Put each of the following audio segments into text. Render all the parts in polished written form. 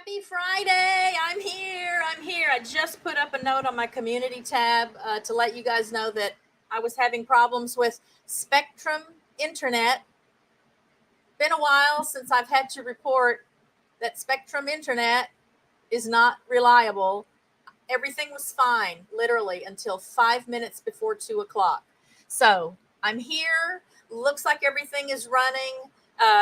Happy Friday. I'm here. I just put up a note on my community tab to let you guys know that I was having problems with Spectrum Internet. Been a while since I've had to report that Spectrum Internet is not reliable. Everything was fine, literally, until 5 minutes before 2 o'clock. So I'm here. Looks like everything is running.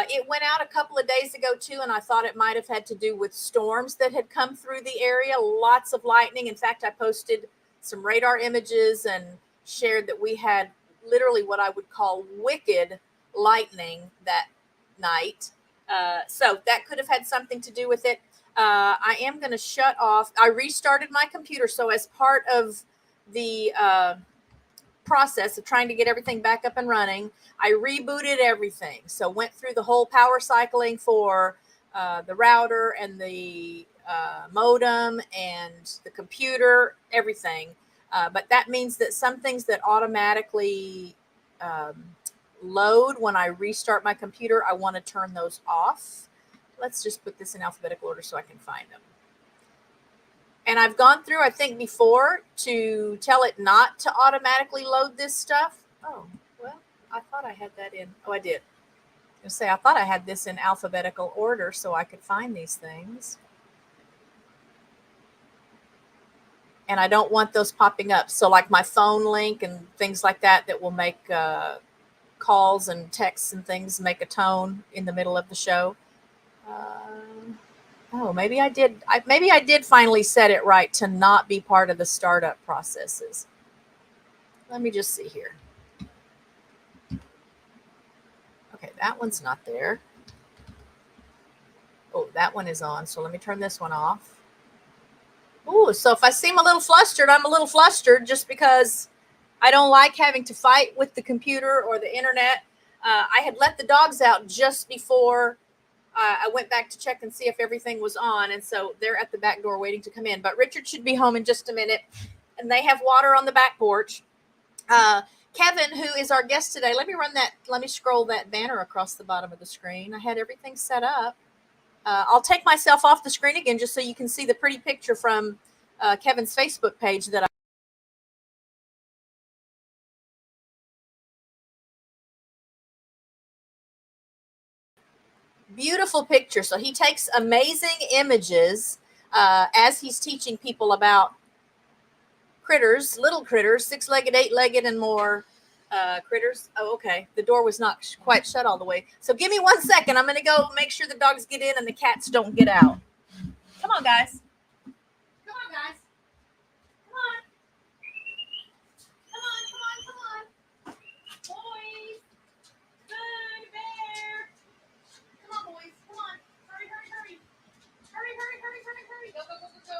It went out a couple of days ago too, and I thought it might have had to do with storms that had come through the area. Lots of lightning. In fact, I posted some radar images and shared that we had literally what I would call wicked lightning that night. So that could have had something to do with it. I am going to shut off. I restarted my computer. So as part of the process of trying to get everything back up and running, I rebooted everything. So went through the whole power cycling for the router and the modem and the computer, everything. But that means that some things that automatically load when I restart my computer, I want to turn those off. Let's just put this in alphabetical order so I can find them. And I've gone through, I think, before to tell it not to automatically load this stuff. Oh, well, I thought I had that in. Oh, I did. I thought I had this in alphabetical order so I could find these things. And I don't want those popping up. So like my phone link and things like that will make calls and texts and things make a tone in the middle of the show. Oh, maybe I did. Maybe I did finally set it right to not be part of the startup processes. Let me just see here. Okay, that one's not there. Oh, that one is on. So let me turn this one off. Oh, so if I seem a little flustered, I'm a little flustered just because I don't like having to fight with the computer or the internet. I had let the dogs out just before I went back to check and see if everything was on. And so they're at the back door waiting to come in. But Richard should be home in just a minute. And they have water on the back porch. Kevin, who is our guest today, let me scroll that banner across the bottom of the screen. I had everything set up. I'll take myself off the screen again just so you can see the pretty picture from Kevin's Facebook page that beautiful picture. So he takes amazing images as he's teaching people about critters, little critters, 6-legged, 8-legged, and more critters. Oh, okay. The door was not quite shut all the way. So give me 1 second. I'm going to go make sure the dogs get in and the cats don't get out. Come on, guys. Come on, guys. Come on. Come on, come on, come on. Boys. Good bear. Come on, boys. Come on. Hurry, hurry, hurry. Hurry, hurry, hurry, hurry, hurry. Go, go, go, go, go.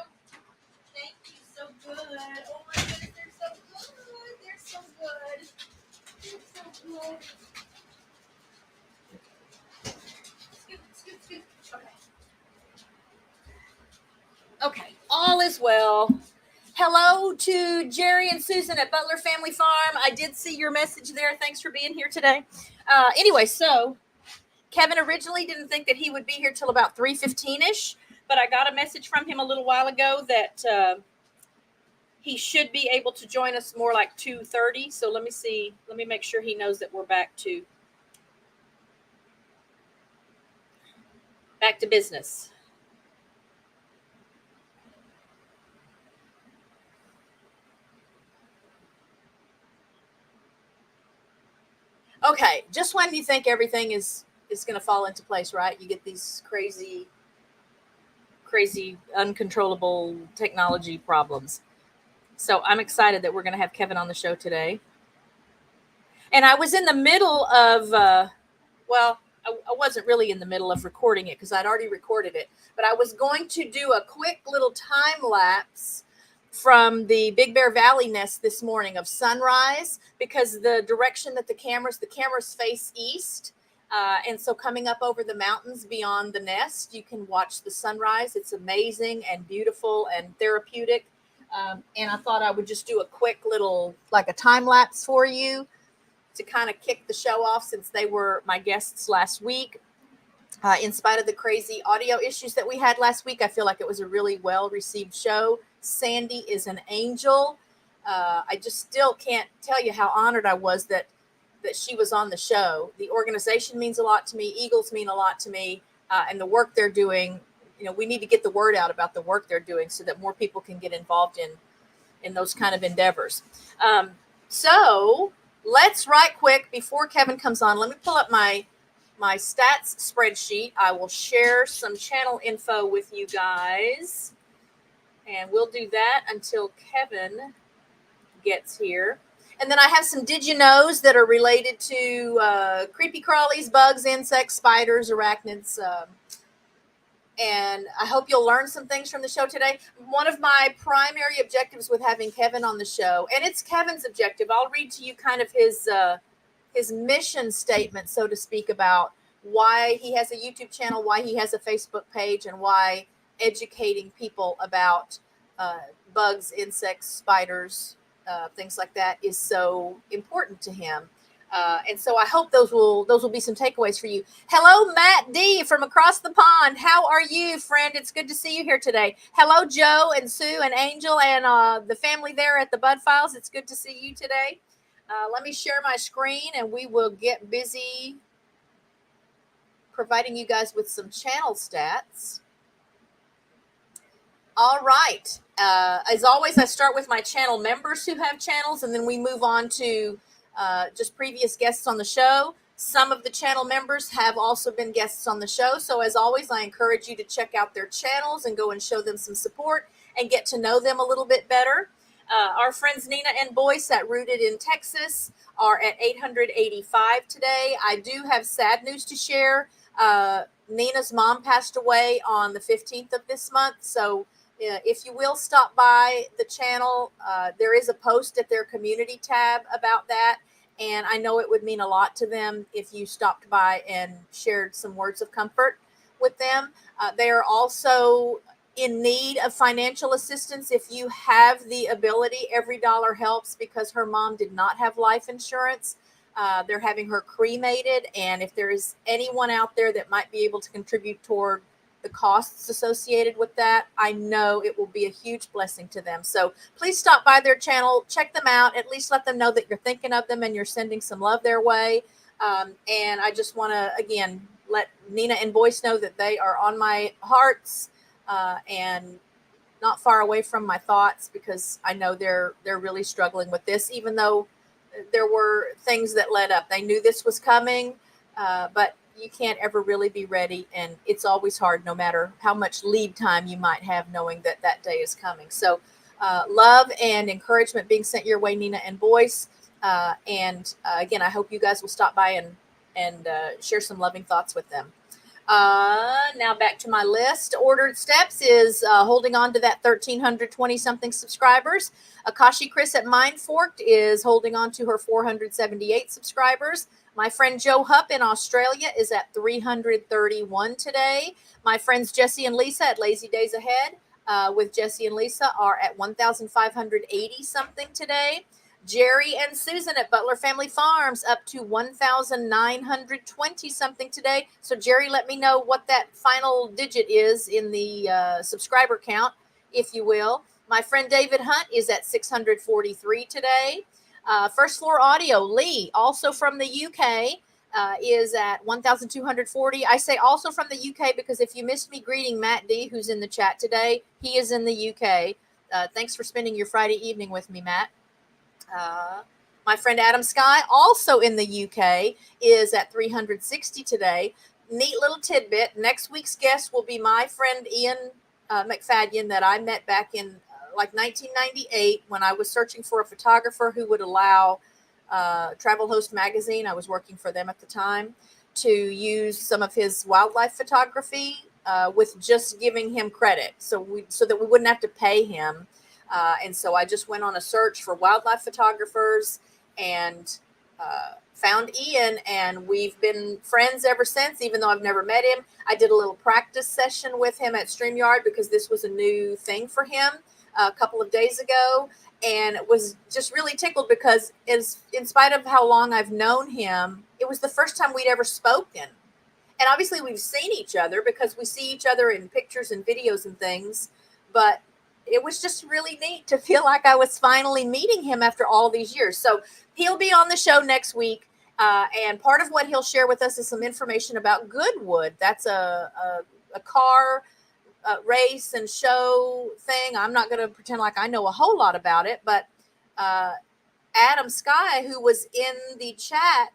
Thank you. So good. Oh, my goodness. They're so good. They're so good. They're so good. Scoot, scoot, scoot. Okay. Okay. All is well. Hello to Jerry and Susan at Butler Family Farm. I did see your message there. Thanks for being here today. Anyway, so Kevin originally didn't think that he would be here till about 3:15ish, but I got a message from him a little while ago that he should be able to join us more like 2:30. So let me see. Let me make sure he knows that we're back to business. Okay, just when you think everything is going to fall into place, right? You get these crazy, uncontrollable technology problems. So I'm excited that we're going to have Kevin on the show today. And I was in the middle of, I wasn't really in the middle of recording it because I'd already recorded it, but I was going to do a quick little time lapse from the Big Bear Valley nest this morning of sunrise, because the direction that the cameras face east. And so coming up over the mountains beyond the nest, you can watch the sunrise. It's amazing and beautiful and therapeutic. And I thought I would just do a quick little, like a time lapse for you to kind of kick the show off, since they were my guests last week. In spite of the crazy audio issues that we had last week, I feel like it was a really well-received show. Sandy is an angel. I just still can't tell you how honored I was that she was on the show. The organization means a lot to me. Eagles mean a lot to me, and the work they're doing. We need to get the word out about the work they're doing so that more people can get involved in those kind of endeavors. So let's right quick before Kevin comes on. Let me pull up my stats spreadsheet. I will share some channel info with you guys, and we'll do that until Kevin gets here. And then I have some did you knows that are related to creepy crawlies, bugs, insects, spiders, arachnids. And I hope you'll learn some things from the show today. One of my primary objectives with having Kevin on the show, and it's Kevin's objective, I'll read to you kind of his mission statement, so to speak, about why he has a YouTube channel, why he has a Facebook page, and why educating people about bugs, insects, spiders, things like that is so important to him. And so I hope those will be some takeaways for you. Hello, Matt D from across the pond. How are you, friend? It's good to see you here today. Hello, Joe and Sue and Angel and the family there at the Bud Files. It's good to see you today. Let me share my screen and we will get busy providing you guys with some channel stats. All right. As always, I start with my channel members who have channels, and then we move on to just previous guests on the show. Some of the channel members have also been guests on the show. So as always, I encourage you to check out their channels and go and show them some support and get to know them a little bit better. Our friends Nina and Boyce at Rooted in Texas are at 885 today. I do have sad news to share. Nina's mom passed away on the 15th of this month. So if you will stop by the channel, there is a post at their community tab about that. And I know it would mean a lot to them if you stopped by and shared some words of comfort with them. They are also in need of financial assistance. If you have the ability, every dollar helps, because her mom did not have life insurance. They're having her cremated. And if there is anyone out there that might be able to contribute toward the costs associated with that, I know it will be a huge blessing to them. So please stop by their channel, check them out, at least let them know that you're thinking of them and you're sending some love their way. And I just want to, again, let Nina and Boyce know that they are on my hearts and not far away from my thoughts, because I know they're really struggling with this, even though there were things that led up. They knew this was coming, but you can't ever really be ready. And it's always hard, no matter how much lead time you might have, knowing that that day is coming. So love and encouragement being sent your way, Nina and Boyce. And again, I hope you guys will stop by and share some loving thoughts with them. Now back to my list. Ordered Steps is holding on to that 1,320 something subscribers. Akashi Chris at Mind Forked is holding on to her 478 subscribers. My friend Joe Hupp in Australia is at 331 today. My friends Jesse and Lisa at Lazy Days Ahead with Jesse and Lisa are at 1,580 something today. Jerry and Susan at Butler Family Farms up to 1,920 something today. So Jerry, let me know what that final digit is in the subscriber count, if you will. My friend David Hunt is at 643 today. First Floor Audio, Lee, also from the UK, is at 1,240. I say also from the UK because if you missed me greeting Matt D, who's in the chat today, he is in the UK. Thanks for spending your Friday evening with me, Matt. My friend Adam Sky, also in the UK, is at 360 today. Neat little tidbit. Next week's guest will be my friend Ian McFadden that I met back in like 1998 when I was searching for a photographer who would allow Travel Host magazine, I was working for them at the time, to use some of his wildlife photography with just giving him credit, so that we wouldn't have to pay him. And so I just went on a search for wildlife photographers and found Ian, and we've been friends ever since, even though I've never met him. I did a little practice session with him at StreamYard because this was a new thing for him a couple of days ago, and was just really tickled because in spite of how long I've known him, it was the first time we'd ever spoken. And obviously we've seen each other because we see each other in pictures and videos and things, but it was just really neat to feel like I was finally meeting him after all these years. So he'll be on the show next week. And part of what he'll share with us is some information about Goodwood. That's a car race and show thing. I'm not going to pretend like I know a whole lot about it, but Adam Sky, who was in the chat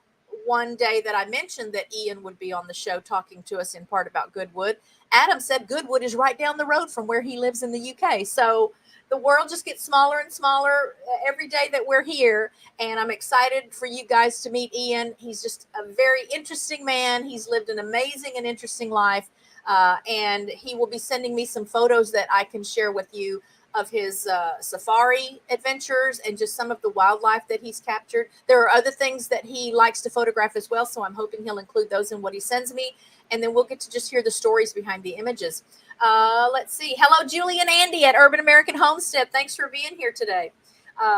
one day that I mentioned that Ian would be on the show talking to us in part about Goodwood, Adam said Goodwood is right down the road from where he lives in the UK. So the world just gets smaller and smaller every day that we're here. And I'm excited for you guys to meet Ian. He's just a very interesting man. He's lived an amazing and interesting life. And he will be sending me some photos that I can share with you of his safari adventures and just some of the wildlife that he's captured. There are other things that he likes to photograph as well, so I'm hoping he'll include those in what he sends me, and then we'll get to just hear the stories behind the images. Let's see. Hello, Julie and Andy at Urban American Homestead. Thanks for being here today.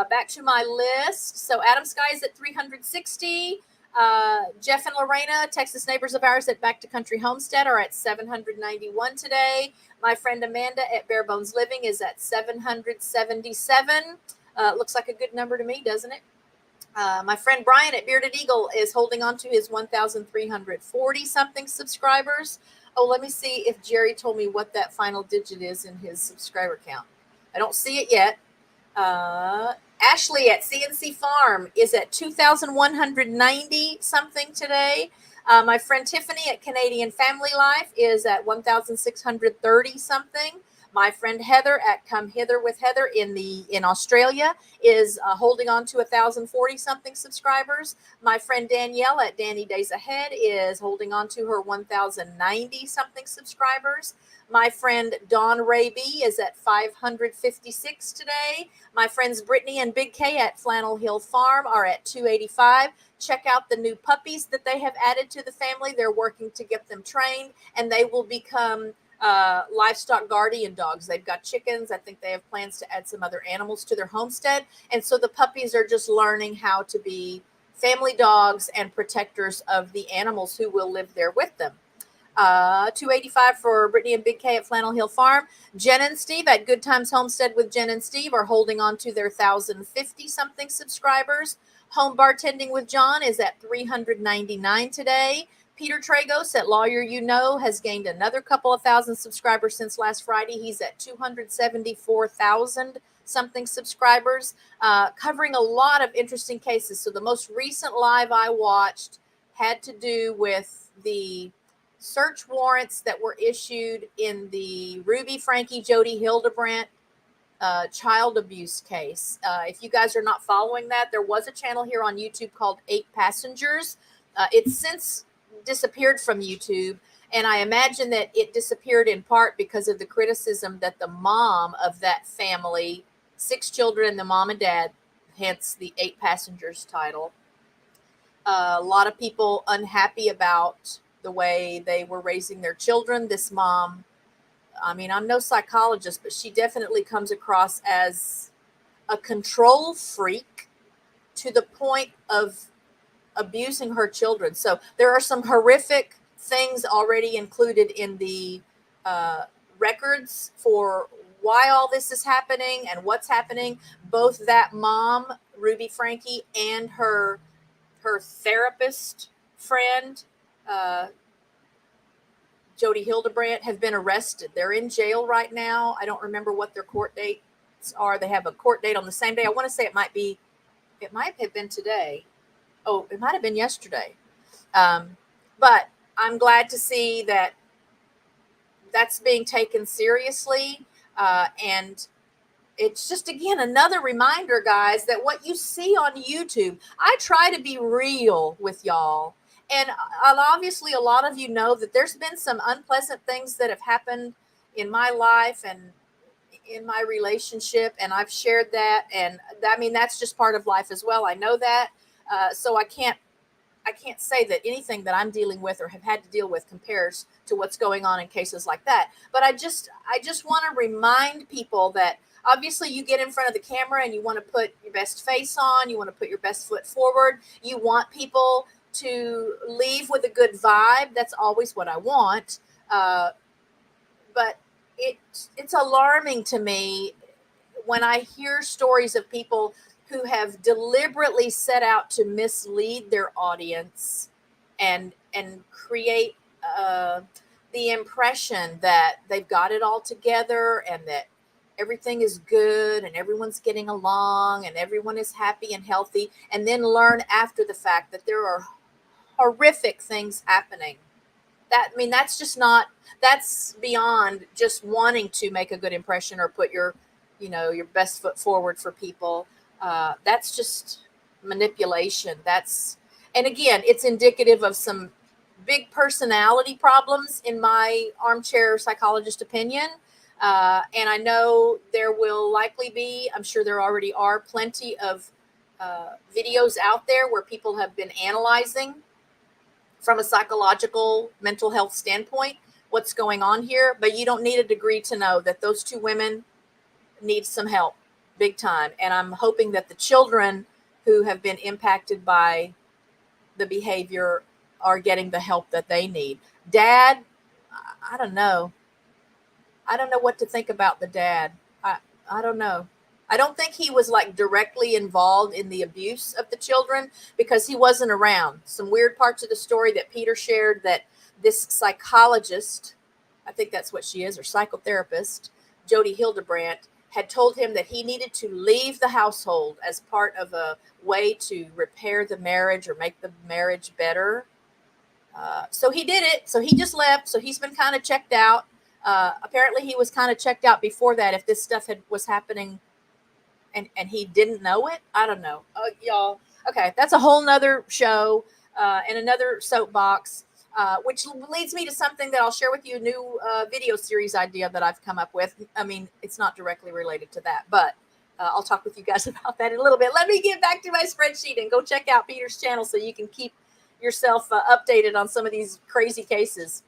Back to my list. So Adam Sky is at 360. Jeff and Lorena, Texas neighbors of ours at Back to Country Homestead, are at 791 today. My friend Amanda at Bare Bones Living is at 777. Looks like a good number to me, doesn't it? My friend Brian at Bearded Eagle is holding on to his 1,340 something subscribers. Oh, let me see if Jerry told me what that final digit is in his subscriber count. I don't see it yet. Ashley at CNC Farm is at 2,190 something today. My friend Tiffany at Canadian Family Life is at 1,630 something. My friend Heather at Come Hither with Heather in Australia is holding on to 1,040 something subscribers. My friend Danielle at Danny Days Ahead is holding on to her 1,090 something subscribers. My friend Dawn Ray B is at 556 today. My friends Brittany and Big K at Flannel Hill Farm are at 285. Check out the new puppies that they have added to the family. They're working to get them trained, and they will become livestock guardian dogs. They've got chickens. I think they have plans to add some other animals to their homestead. And so the puppies are just learning how to be family dogs and protectors of the animals who will live there with them. 285 for Brittany and Big K at Flannel Hill Farm. Jen and Steve at Good Times Homestead with Jen and Steve are holding on to their 1,050 something subscribers. Home Bartending with John is at 399 today. Peter Tragos at Lawyer You Know has gained another couple of thousand subscribers since last Friday. He's at 274,000 something subscribers, covering a lot of interesting cases. So the most recent live I watched had to do with the search warrants that were issued in the Ruby Frankie Jody Hildebrandt child abuse case. If you guys are not following that, there was a channel here on YouTube called 8 Passengers. It's since disappeared from YouTube, and I imagine that it disappeared in part because of the criticism that the mom of that family, 6 children, the mom and dad, hence the 8 Passengers title. A lot of people unhappy about the way they were raising their children. This mom, I mean, I'm no psychologist, but she definitely comes across as a control freak to the point of abusing her children. So there are some horrific things already included in the records for why all this is happening and what's happening. Both that mom, Ruby Frankie, and her therapist friend, Jody Hildebrandt, have been arrested. They're in jail right now. I don't remember what their court dates are. They have a court date on the same day. I want to say it might have been today. Oh, it might have been yesterday. But I'm glad to see that that's being taken seriously. And it's just, again, another reminder, guys, that what you see on YouTube, I try to be real with y'all. And obviously a lot of you know that there's been some unpleasant things that have happened in my life and in my relationship. And I've shared that. And I mean, that's just part of life as well. I know that. So I can't say that anything that I'm dealing with or have had to deal with compares to what's going on in cases like that. But I just want to remind people that obviously you get in front of the camera and you want to put your best face on. You want to put your best foot forward. You want people to leave with a good vibe. That's always what I want. But it's alarming to me when I hear stories of people who have deliberately set out to mislead their audience and create the impression that they've got it all together and that everything is good and everyone's getting along and everyone is happy and healthy, and then learn after the fact that there are horrific things happening. That's just not, that's beyond just wanting to make a good impression or put your, your best foot forward for people. That's just manipulation. And again, it's indicative of some big personality problems, in my armchair psychologist opinion. And I know there will likely be, I'm sure there already are, plenty of videos out there where people have been analyzing from a psychological mental health standpoint what's going on here. But you don't need a degree to know that those two women need some help big time. And I'm hoping that the children who have been impacted by the behavior are getting the help that they need. Dad, I don't know. I don't know what to think about the dad. I don't know. I don't think he was like directly involved in the abuse of the children because he wasn't around. Some weird parts of the story that Peter shared, that this psychologist, I think that's what she is, or psychotherapist, Jody Hildebrandt, had told him that he needed to leave the household as part of a way to repair the marriage or make the marriage better. So he did it. So he just left. So he's been kind of checked out. Apparently he was kind of checked out before that, if this stuff was happening and he didn't know it. I don't know. Y'all. Okay. That's a whole nother show and another soapbox, which leads me to something that I'll share with you, a new video series idea that I've come up with. I mean, it's not directly related to that, but I'll talk with you guys about that in a little bit. Let me get back to my spreadsheet and go check out Peter's channel so you can keep yourself updated on some of these crazy cases.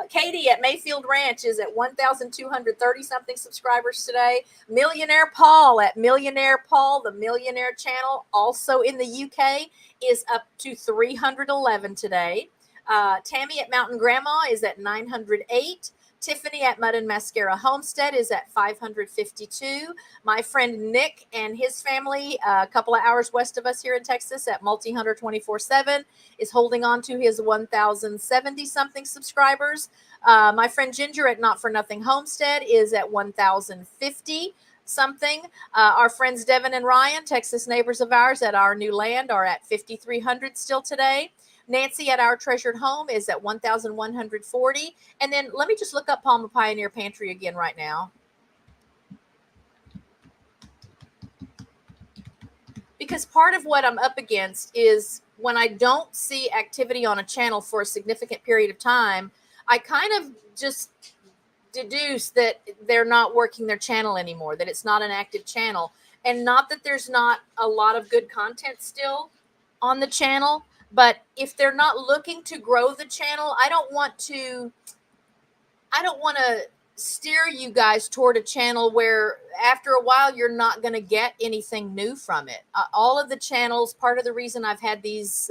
Katie at Mayfield Ranch is at 1,230 something subscribers today. Millionaire Paul at Millionaire Paul, the Millionaire channel, also in the UK, is up to 311 today. Tammy at Mountain Grandma is at 908. Tiffany at Mud and Mascara Homestead is at 552. My friend Nick and his family, a couple of hours west of us here in Texas at Multi Hunter 24/7, is holding on to his 1,070 something subscribers. My friend Ginger at Not for Nothing Homestead is at 1,050 something. Our friends Devin and Ryan, Texas neighbors of ours at Our New Land, are at 5,300 still today. Nancy at Our Treasured Home is at 1,140. And then let me just look up Palma Pioneer Pantry again right now, because part of what I'm up against is when I don't see activity on a channel for a significant period of time, I kind of just deduce that they're not working their channel anymore, that it's not an active channel. And not that there's not a lot of good content still on the channel, but if they're not looking to grow the channel, I don't want to steer you guys toward a channel where after a while you're not going to get anything new from it. All of the channels, part of the reason I've had these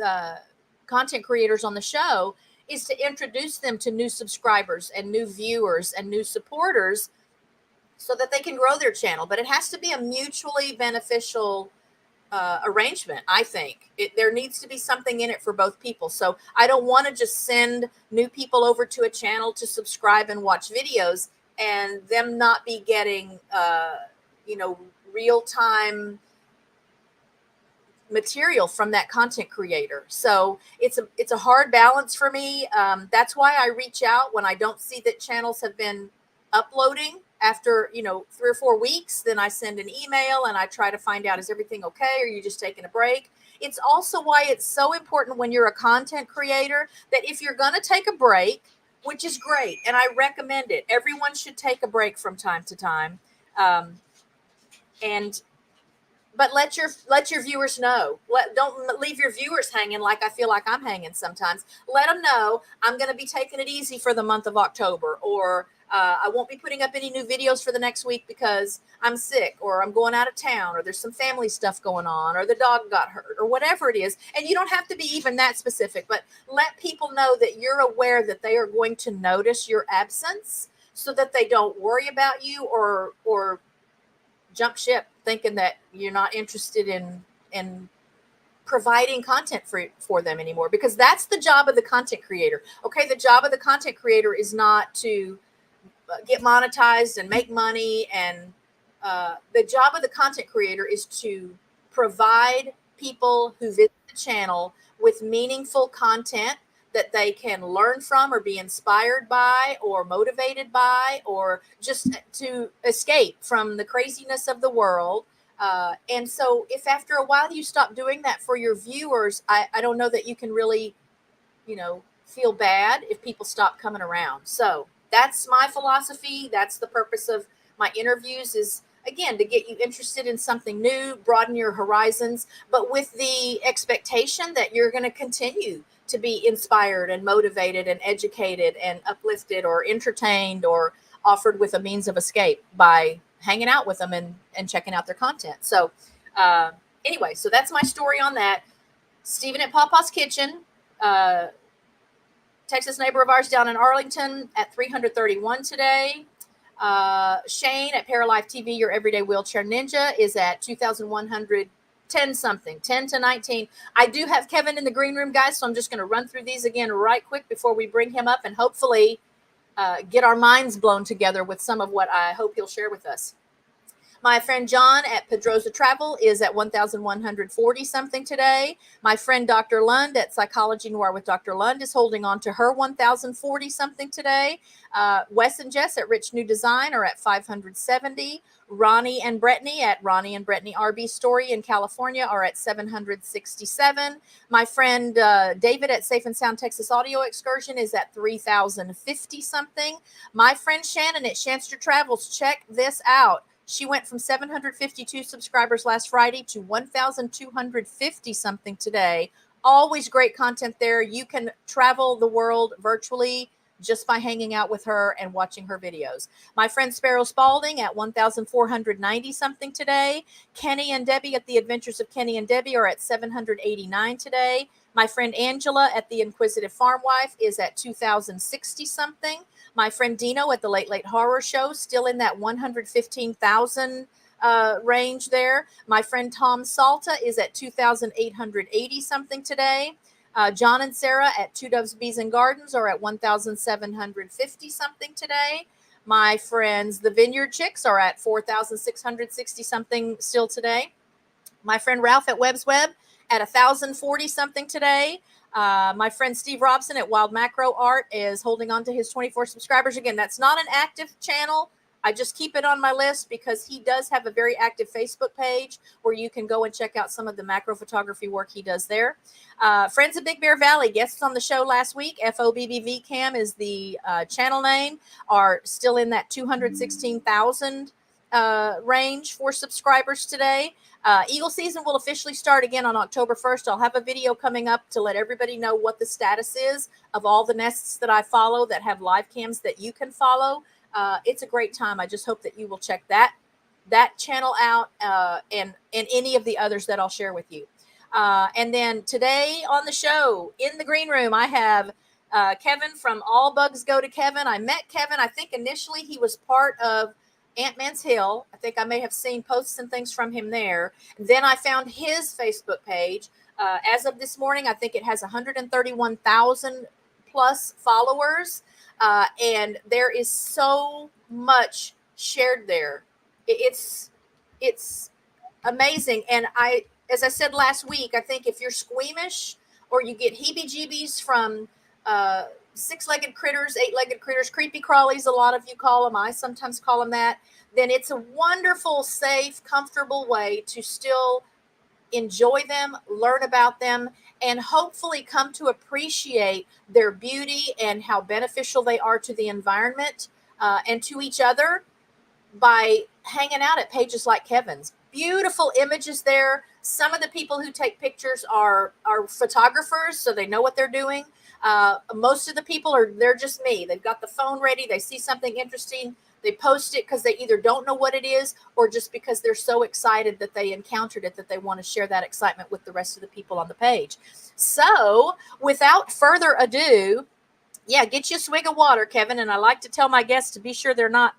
content creators on the show is to introduce them to new subscribers and new viewers and new supporters so that they can grow their channel. But it has to be a mutually beneficial arrangement. I think there needs to be something in it for both people. So I don't want to just send new people over to a channel to subscribe and watch videos and them not be getting, real-time material from that content creator. So it's a hard balance for me. That's why I reach out when I don't see that channels have been uploading after 3 or 4 weeks. Then I send an email and I try to find out, is everything okay? Or are you just taking a break? It's also why it's so important when you're a content creator that if you're going to take a break, which is great, and I recommend it, everyone should take a break from time to time. And but let your viewers know. Don't leave your viewers hanging like I feel like I'm hanging sometimes. Let them know I'm going to be taking it easy for the month of October, or I won't be putting up any new videos for the next week because I'm sick, or I'm going out of town, or there's some family stuff going on, or the dog got hurt, or whatever it is. And you don't have to be even that specific, but let people know that you're aware that they are going to notice your absence, so that they don't worry about you or jump ship thinking that you're not interested in providing content for them anymore, because that's the job of the content creator. Okay, the job of the content creator is not to get monetized and make money, and the job of the content creator is to provide people who visit the channel with meaningful content that they can learn from, or be inspired by, or motivated by, or just to escape from the craziness of the world. And so if after a while you stop doing that for your viewers, I don't know that you can really, feel bad if people stop coming around. So that's my philosophy. That's the purpose of my interviews, is again to get you interested in something new, broaden your horizons, but with the expectation that you're going to continue to be inspired and motivated and educated and uplifted or entertained or offered with a means of escape by hanging out with them and checking out their content. So anyway, so that's my story on that. Stephen at Papa's Kitchen, Texas neighbor of ours down in Arlington at 331 today. Shane at Paralife TV, your everyday wheelchair ninja, is at 2,110 something, 10 to 19. I do have Kevin in the green room, guys, so I'm just going to run through these again right quick before we bring him up and hopefully get our minds blown together with some of what I hope he'll share with us. My friend John at Pedroza Travel is at 1,140 something today. My friend Dr. Lund at Psychology Noir with Dr. Lund is holding on to her 1,040 something today. Wes and Jess at Rich New Design are at 570. Ronnie and Brittany at Ronnie and Brittany RB Story in California are at 767. My friend David at Safe and Sound Texas Audio Excursion is at 3,050 something. My friend Shannon at Shanster Travels, check this out. She went from 752 subscribers last Friday to 1,250 something today. Always great content there. You can travel the world virtually just by hanging out with her and watching her videos. My friend Sparrow Spalding at 1,490 something today. Kenny and Debbie at The Adventures of Kenny and Debbie are at 789 today. My friend Angela at The Inquisitive Farm Wife is at 2,060 something. My friend Dino at The Late Late Horror Show, still in that 115,000 range there. My friend Tom Salta is at 2,880 something today. John and Sarah at Two Doves Bees and Gardens are at 1,750 something today. My friends, the Vineyard Chicks, are at 4,660 something still today. My friend Ralph at Webb's Web at 1,040 something today. My friend Steve Robson at Wild Macro Art is holding on to his 24 subscribers. Again, that's not an active channel. I just keep it on my list because he does have a very active Facebook page where you can go and check out some of the macro photography work he does there. Friends of Big Bear Valley, guests on the show last week, FOBBV Cam is the channel name, are still in that 216,000 range for subscribers today. Eagle season will officially start again on October 1st. I'll have a video coming up to let everybody know what the status is of all the nests that I follow that have live cams that you can follow. It's a great time. I just hope that you will check that channel out and any of the others that I'll share with you. And then today on the show, in the green room, I have Kevin from All Bugs Go to Kevin. I met Kevin. I think initially he was part of Ant-Man's Hill. I think I may have seen posts and things from him there. Then I found his Facebook page. As of this morning, I think it has 131,000 plus followers. And there is so much shared there. It's amazing. And as I said last week, I think if you're squeamish or you get heebie-jeebies from six-legged critters, eight-legged critters, creepy crawlies, a lot of you call them, I sometimes call them that, then it's a wonderful, safe, comfortable way to still enjoy them, learn about them, and hopefully come to appreciate their beauty and how beneficial they are to the environment and to each other by hanging out at pages like Kevin's. beautiful images there. Some of the people who take pictures are photographers, so they know what they're doing. Most of the people they're just me. They've got the phone ready. They see something interesting. They post it because they either don't know what it is or just because they're so excited that they encountered it that they want to share that excitement with the rest of the people on the page. So without further ado, yeah, get you a swig of water, Kevin. And I like to tell my guests to be sure they're not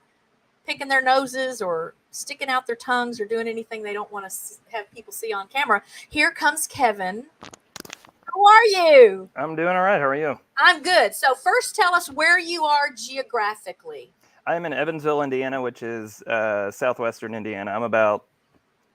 picking their noses or sticking out their tongues or doing anything they don't want to have people see on camera. Here comes Kevin. How are you? I'm doing all right. How are you? I'm good. So first tell us where you are geographically. I'm in Evansville, Indiana, which is southwestern Indiana. I'm about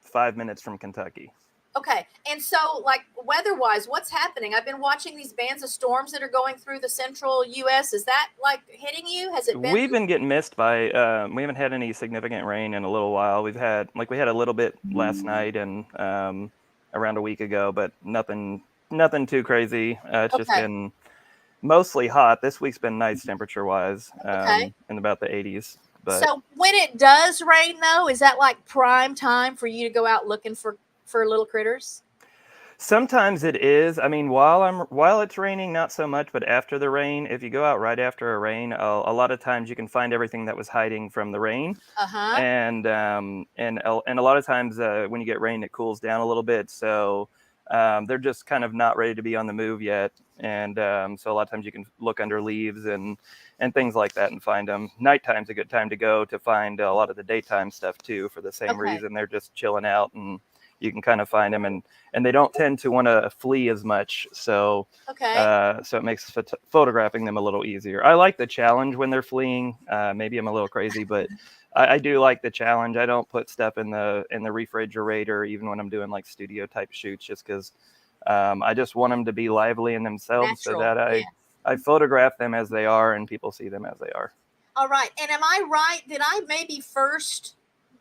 5 minutes from Kentucky. Okay. And so, like, weather-wise, what's happening? I've been watching these bands of storms that are going through the central U.S. Is that, like, hitting you? Has it been? We've been getting missed by, we haven't had any significant rain in a little while. We had a little bit last night and around a week ago, but nothing too crazy. It's just been mostly hot. This week's been nice temperature-wise, in about the 80s. But so when it does rain, though, is that, like, prime time for you to go out looking for little critters? Sometimes it is. I mean, while it's raining, not so much. But after the rain, if you go out right after a rain, a lot of times you can find everything that was hiding from the rain. And a lot of times when you get rain, it cools down a little bit. So they're just kind of not ready to be on the move yet. And so a lot of times you can look under leaves and things like that and find them. Nighttime's a good time to go to find a lot of the daytime stuff too, for the same reason. They're just chilling out and you can kind of find them, and they don't tend to want to flee as much. So so it makes photographing them a little easier. I like the challenge when they're fleeing. Maybe I'm a little crazy, but I do like the challenge. I don't put stuff in the refrigerator even when I'm doing like studio type shoots, just because I just want them to be lively in themselves. Natural, so that I photograph them as they are and people see them as they are. All right. And am I right? Did I maybe first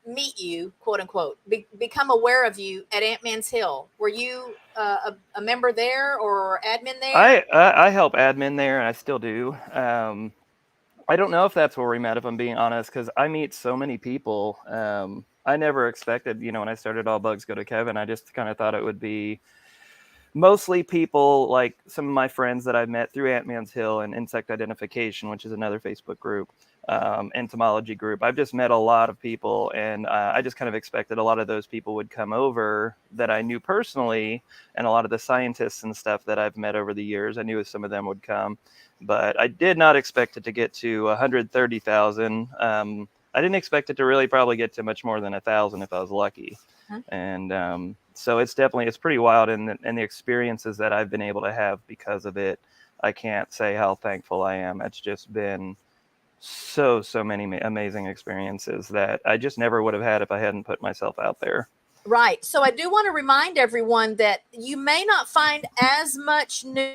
meet you, quote unquote, become aware of you at Ant-Man's Hill? Were you a member there or admin there? I help admin there, and I still do. I don't know if that's where we met, if I'm being honest, because I meet so many people. I never expected, when I started All Bugs Go to Kevin, I just kind of thought it would be mostly people like some of my friends that I've met through Ant-Man's Hill and Insect Identification, which is another Facebook group, entomology group. I've just met a lot of people, and I just kind of expected a lot of those people would come over that I knew personally, and a lot of the scientists and stuff that I've met over the years, I knew some of them would come, but I did not expect it to get to 130,000. I didn't expect it to really probably get to much more than 1,000 if I was lucky. And so it's pretty wild, and the experiences that I've been able to have because of it, I can't say how thankful I am. It's just been so many amazing experiences that I just never would have had if I hadn't put myself out there. Right. So I do want to remind everyone that you may not find as much news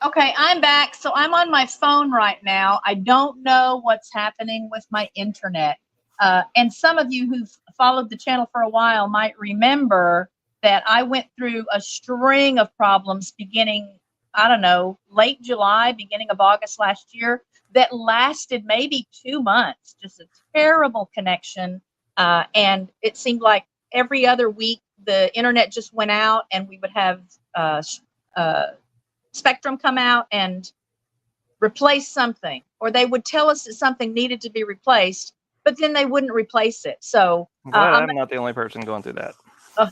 Okay, I'm back. So I'm on my phone right now. I don't know what's happening with my internet. And some of you who've followed the channel for a while might remember that I went through a string of problems beginning, I don't know, late July, beginning of August last year, that lasted maybe 2 months. Just a terrible connection. And it seemed like every other week the internet just went out and we would have Spectrum come out and replace something, or they would tell us that something needed to be replaced, but then they wouldn't replace it. So I'm glad I'm not the only person going through that.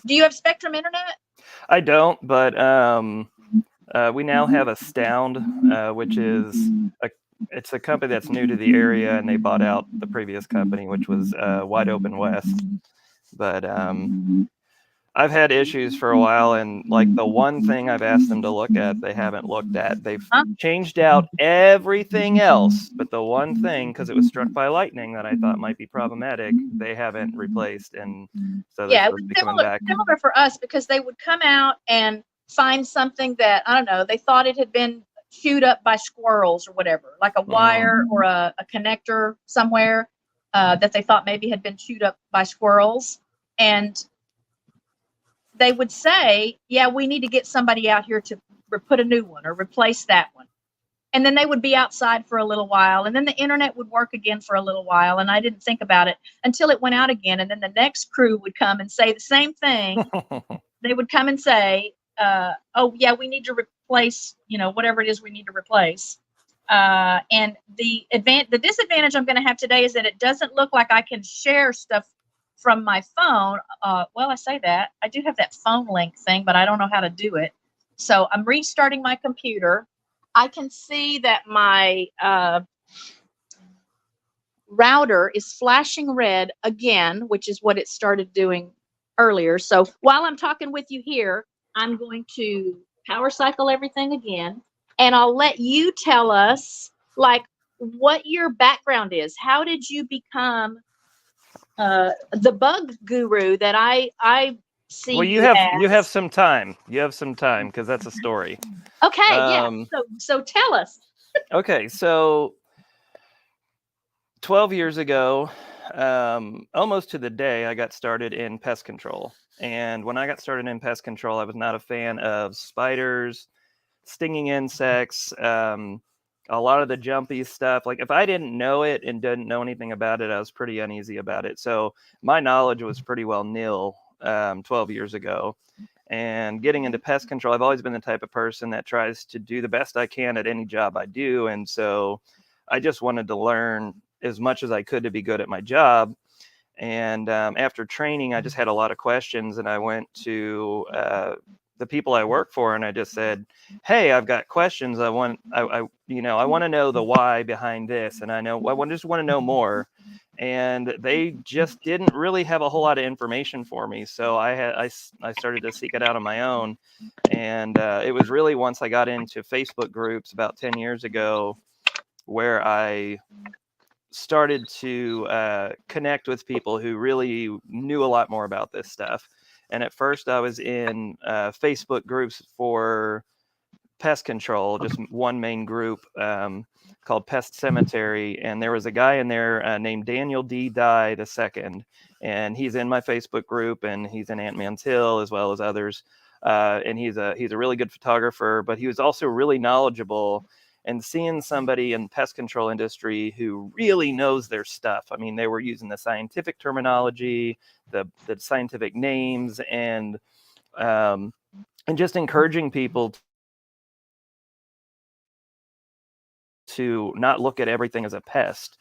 do you have Spectrum internet? I don't, but we now have Astound, which is it's a company that's new to the area, and they bought out the previous company, which was Wide Open West. But I've had issues for a while, and like the one thing I've asked them to look at, they haven't looked at. They've changed out everything else, but the one thing, because it was struck by lightning that I thought might be problematic, they haven't replaced, and so they're supposed to be coming back. Similar for us, because they would come out and find something that, I don't know, they thought it had been chewed up by squirrels or whatever, like a wire or a connector somewhere that they thought maybe had been chewed up by squirrels. And they would say, yeah, we need to get somebody out here to put a new one or replace that one. And then they would be outside for a little while, and then the internet would work again for a little while, and I didn't think about it until it went out again, and then the next crew would come and say the same thing. They would come and say, oh, yeah, we need to replace, whatever it is we need to replace. And the disadvantage I'm going to have today is that it doesn't look like I can share stuff from my phone. Well, I say that. I do have that phone link thing, but I don't know how to do it. So I'm restarting my computer. I can see that my router is flashing red again, which is what it started doing earlier. So while I'm talking with you here, I'm going to power cycle everything again, and I'll let you tell us like what your background is. How did you become the bug guru that I see? Well, you have some time. You have some time because that's a story. Okay, yeah. So tell us. Okay, so 12 years ago, almost to the day, I got started in pest control. And when I got started in pest control, I was not a fan of spiders, stinging insects, a lot of the jumpy stuff. Like if I didn't know it and didn't know anything about it, I was pretty uneasy about it. So my knowledge was pretty well nil 12 years ago. And getting into pest control, I've always been the type of person that tries to do the best I can at any job I do. And so I just wanted to learn as much as I could to be good at my job. And after training, I just had a lot of questions, and I went to the people I work for, and I just said, "Hey, I've got questions. I want to know the why behind this, and I just want to know more." And they just didn't really have a whole lot of information for me, so I started to seek it out on my own. And it was really once I got into Facebook groups about 10 years ago where I started to connect with people who really knew a lot more about this stuff. And at first I was in Facebook groups for pest control, just one main group called Pest Cemetery. And there was a guy in there named Daniel D. Dye II. And he's in my Facebook group, and he's in Ant-Man's Hill as well as others. And he's a really good photographer, but he was also really knowledgeable. And seeing somebody in the pest control industry who really knows their stuff. I mean, they were using the scientific terminology, the scientific names, and just encouraging people to not look at everything as a pest.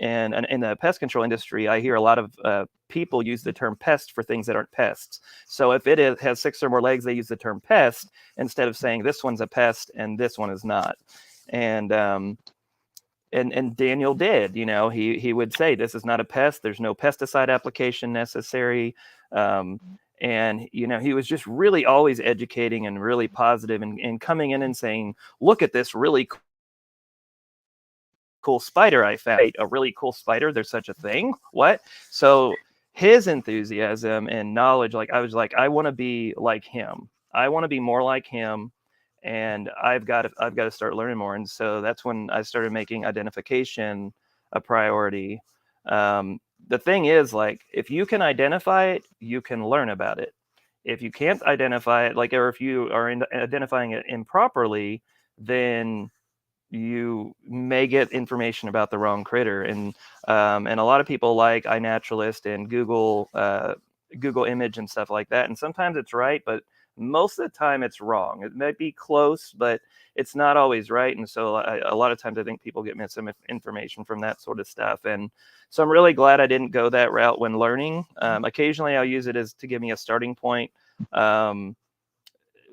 And in the pest control industry, I hear a lot of people use the term pest for things that aren't pests. So if it has 6 or more legs, they use the term pest instead of saying this one's a pest and this one is not. And Daniel did, he would say, this is not a pest. There's no pesticide application necessary. And, he was just really always educating and really positive and coming in and saying, look at this really cool spider I found. A really cool spider? There's such a thing? What? So his enthusiasm and knowledge, I was like, I want to be like him. I want to be more like him. and I've got to start learning more. And so that's when I started making identification a priority. The thing is, like, if you can identify it, you can learn about it. If you can't identify it, like, or if you are identifying it improperly, then you may get information about the wrong critter. And a lot of people like iNaturalist and Google image and stuff like that. And sometimes it's right, but most of the time it's wrong. It might be close, but it's not always right. And so a lot of times I think people get misinformation from that sort of stuff. And so I'm really glad I didn't go that route when learning. Occasionally I'll use it as to give me a starting point.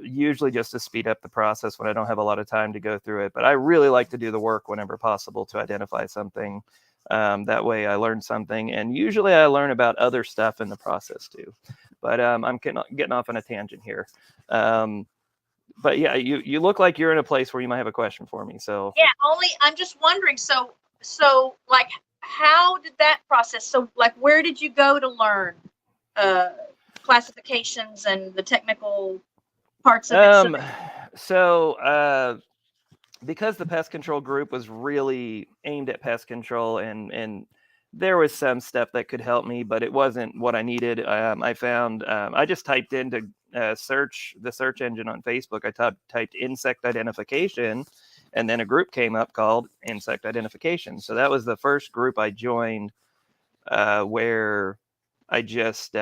Usually just to speed up the process when I don't have a lot of time to go through it. But I really like to do the work whenever possible to identify something. That way I learn something. And usually I learn about other stuff in the process too. But I'm getting off on a tangent here. But yeah, you look like you're in a place where you might have a question for me. So yeah, I'm just wondering. So like, how did that process? So like, where did you go to learn classifications and the technical parts of it? So because the pest control group was really aimed at pest control, and there was some stuff that could help me, but it wasn't what I needed. I found I just typed into the search engine on Facebook. I typed insect identification, and then a group came up called Insect Identification. So that was the first group I joined, where I just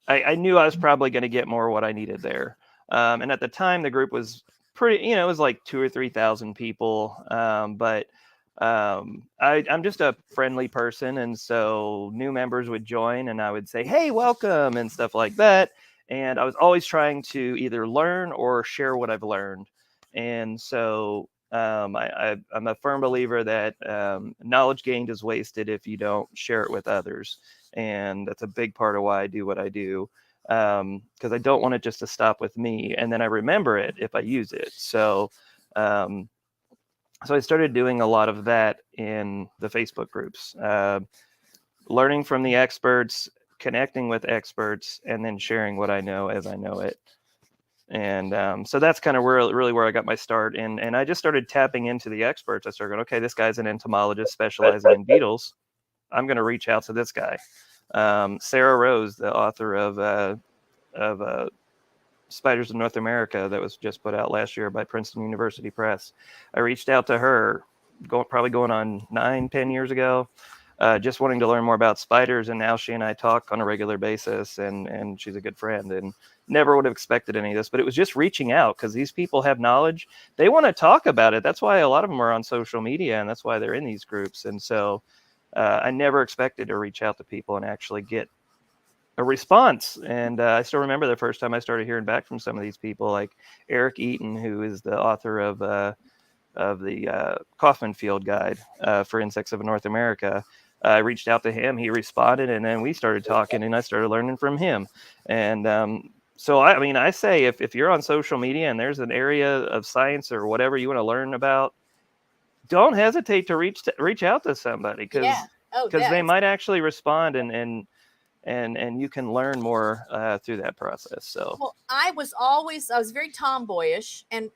I knew I was probably going to get more what I needed there. And at the time, the group was pretty, it was like 2,000 or 3,000 people. But I'm just a friendly person. And so new members would join and I would say, hey, welcome, and stuff like that. And I was always trying to either learn or share what I've learned. And so I'm a firm believer that knowledge gained is wasted if you don't share it with others. And that's a big part of why I do what I do, because I don't want it just to stop with me, and then I remember it if I use it. So I started doing a lot of that in the Facebook groups, learning from the experts, connecting with experts, and then sharing what I know as I know it. And so that's kind of really where I got my start. And I just started tapping into the experts. I started going, okay, this guy's an entomologist specializing in beetles. I'm going to reach out to this guy. Sarah Rose, the author of Spiders of North America, that was just put out last year by Princeton University Press. I reached out to her, probably going on 9-10 years ago, just wanting to learn more about spiders. And now she and I talk on a regular basis, and she's a good friend. And never would have expected any of this, but it was just reaching out because these people have knowledge. They want to talk about it. That's why a lot of them are on social media, and that's why they're in these groups. And so I never expected to reach out to people and actually get a response. And I still remember the first time I started hearing back from some of these people, like Eric Eaton, who is the author of the Kaufman Field Guide for Insects of North America. I reached out to him, he responded, and then we started talking, and I started learning from him. And so I say if you're on social media and there's an area of science or whatever you want to learn about, don't hesitate to reach out to somebody, because they might actually respond, and you can learn more through that process. So, well, I was very tomboyish, and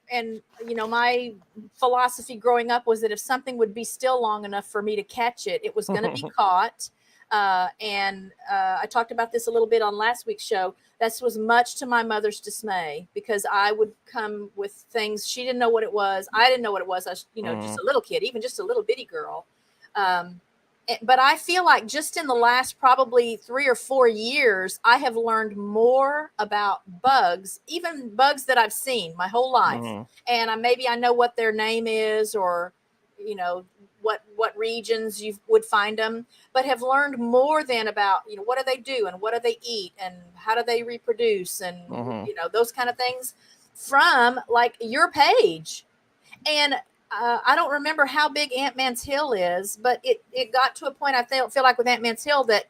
my philosophy growing up was that if something would be still long enough for me to catch it, it was going to be caught. And I talked about this a little bit on last week's show. This was much to my mother's dismay, because I would come with things she didn't know what it was. I didn't know what it was. I was, just a little kid, even just a little bitty girl. But I feel like just in the last probably 3 or 4 years, I have learned more about bugs, even bugs that I've seen my whole life. Mm-hmm. And maybe I know what their name is, or, what regions you would find them, but have learned more than about, what do they do and what do they eat and how do they reproduce and, those kind of things from like your page. And I don't remember how big Ant-Man's Hill is, but it got to a point, I feel like with Ant-Man's Hill, that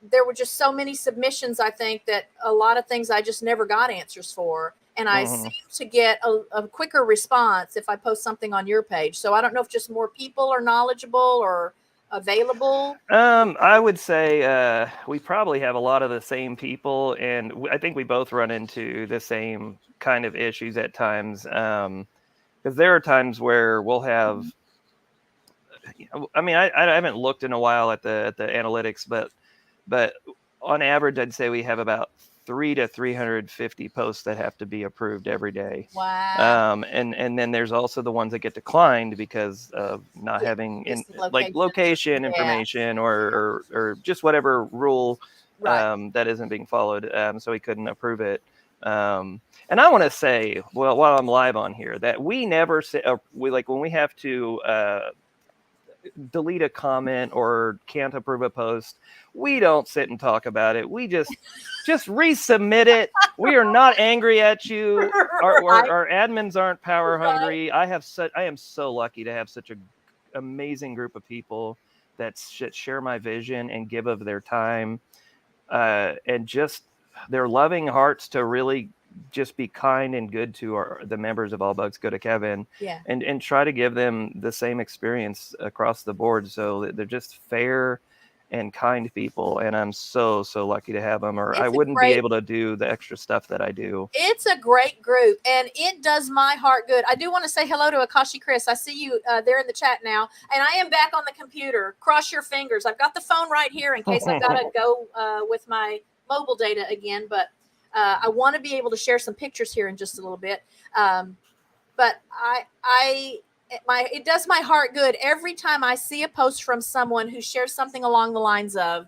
there were just so many submissions, I think, that a lot of things I just never got answers for. And I seem to get a quicker response if I post something on your page. So I don't know if just more people are knowledgeable, or available? I would say we probably have a lot of the same people, and I think we both run into the same kind of issues at times. Because there are times where we'll have, I mean, I haven't looked in a while at the analytics, but on average, I'd say we have about 300 to 350 posts that have to be approved every day. Wow. And then there's also the ones that get declined because of not Yeah, having just the like location. location Yeah. information or just whatever rule Right. that isn't being followed. So we couldn't approve it. And I want to say, well, while I'm live on here, that we never say, we like when we have to delete a comment or can't approve a post, we don't sit and talk about it. We just resubmit it. We are not angry at you. Our admins aren't power hungry. I am so lucky to have such an amazing group of people that share my vision and give of their time and just their loving hearts to really just be kind and good to the members of All Bugs Go to Kevin, Yeah. and try to give them the same experience across the board. So they're just fair and kind people. And I'm so lucky to have them, or I wouldn't be able to do the extra stuff that I do. It's a great group, and it does my heart good. I do want to say hello to Akashi Chris. I see you there in the chat now, and I am back on the computer. Cross your fingers. I've got the phone right here in case I've got to go with my mobile data again, but I want to be able to share some pictures here in just a little bit. But it does my heart good every time I see a post from someone who shares something along the lines of,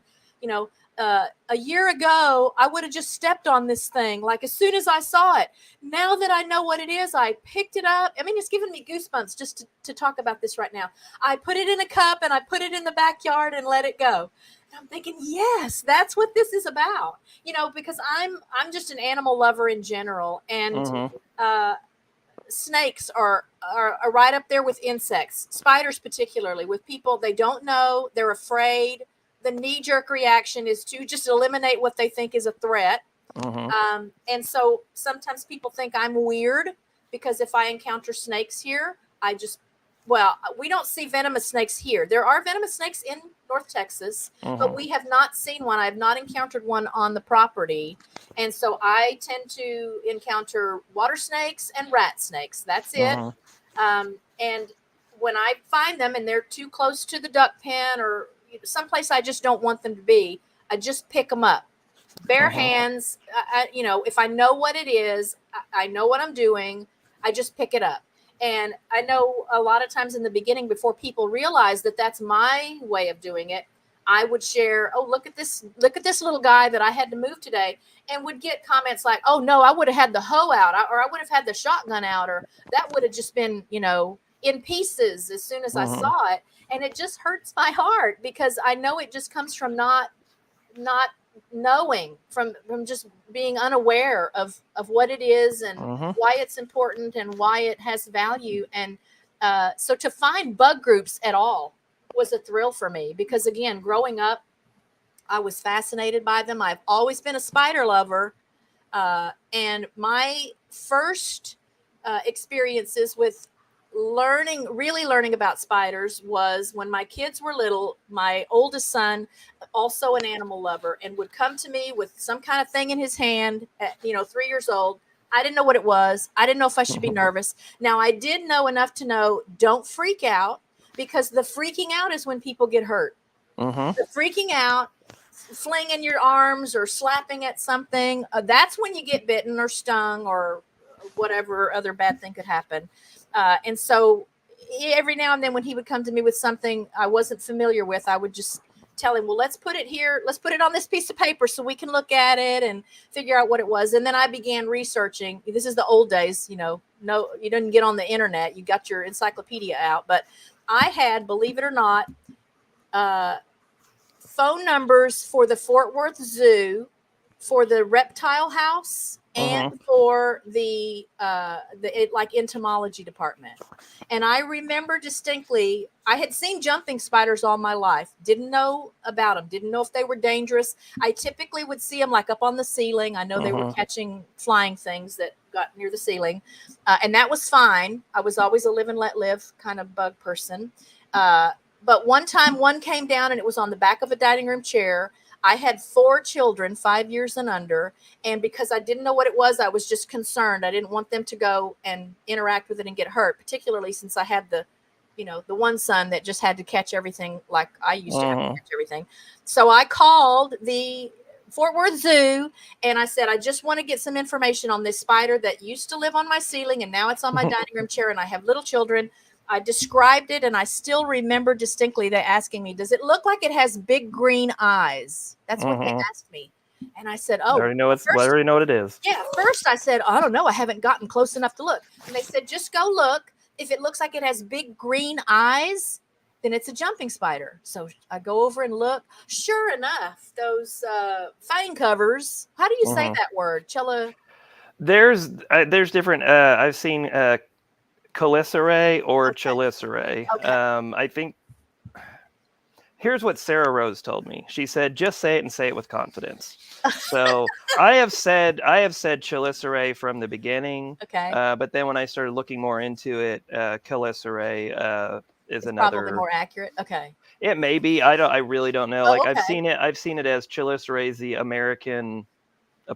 a year ago, I would have just stepped on this thing. Like as soon as I saw it, now that I know what it is, I picked it up. I mean, it's giving me goosebumps just to talk about this right now. I put it in a cup and I put it in the backyard and let it go. And I'm thinking, yes, that's what this is about. Because I'm just an animal lover in general, and snakes are right up there with insects, spiders particularly. With people, they don't know, they're afraid. The knee-jerk reaction is to just eliminate what they think is a threat. And so sometimes people think I'm weird because if I encounter snakes here, we don't see venomous snakes here. There are venomous snakes in North Texas, but we have not seen one. I have not encountered one on the property. And so I tend to encounter water snakes and rat snakes. That's it. And when I find them and they're too close to the duck pen or someplace I just don't want them to be, I just pick them up. Bare hands, if I know what it is, I know what I'm doing, I just pick it up. And I know a lot of times in the beginning, before people realize that that's my way of doing it, I would share, oh, look at this little guy that I had to move today, and would get comments like, oh no, I would have had the hoe out, or I would have had the shotgun out, or that would have just been, in pieces as soon as I saw it. And it just hurts my heart because I know it just comes from not knowing, from just being unaware of what it is and why it's important and why it has value. And so to find bug groups at all was a thrill for me because, again, growing up, I was fascinated by them. I've always been a spider lover. And my first experiences with really learning about spiders was when my kids were little. My oldest son, also an animal lover, and would come to me with some kind of thing in his hand at 3 years old. I didn't know what it was. I didn't know if I should be nervous. Now I did know enough to know, don't freak out, because the freaking out is when people get hurt. The freaking out, flinging your arms or slapping at something, that's when you get bitten or stung or whatever other bad thing could happen. And so every now and then when he would come to me with something I wasn't familiar with, I would just tell him, well, let's put it here. Let's put it on this piece of paper so we can look at it and figure out what it was. And then I began researching. This is the old days, no, you didn't get on the internet. You got your encyclopedia out. But I had, believe it or not, phone numbers for the Fort Worth Zoo, for the reptile house, and for the entomology department. And I remember distinctly, I had seen jumping spiders all my life, didn't know about them, didn't know if they were dangerous. I typically would see them like up on the ceiling. I know they were catching flying things that got near the ceiling. And that was fine. I was always a live and let live kind of bug person. But one time one came down and it was on the back of a dining room chair. I had 4 children, 5 years and under. And because I didn't know what it was, I was just concerned. I didn't want them to go and interact with it and get hurt, particularly since I had the one son that just had to catch everything like I used to have to catch everything. So I called the Fort Worth Zoo and I said, I just want to get some information on this spider that used to live on my ceiling and now it's on my dining room chair and I have little children. I described it and I still remember distinctly they asking me, does it look like it has big green eyes? That's what they asked me. And I said, oh, I already know what it is. Yeah. First I said, I don't know. I haven't gotten close enough to look. And they said, just go look. If it looks like it has big green eyes, then it's a jumping spider. So I go over and look. Sure enough, those fang covers. How do you say that word? There's different. I've seen Chelicerae or Chelicerae. Okay. I think. Here's what Sarah Rose told me. She said, "Just say it and say it with confidence." So I have said Chelicerae from the beginning. Okay. But then when I started looking more into it, Chelicerae is another. Probably more accurate. Okay. It may be. I really don't know. Oh, Like okay. I've seen it as Chelicerae, the American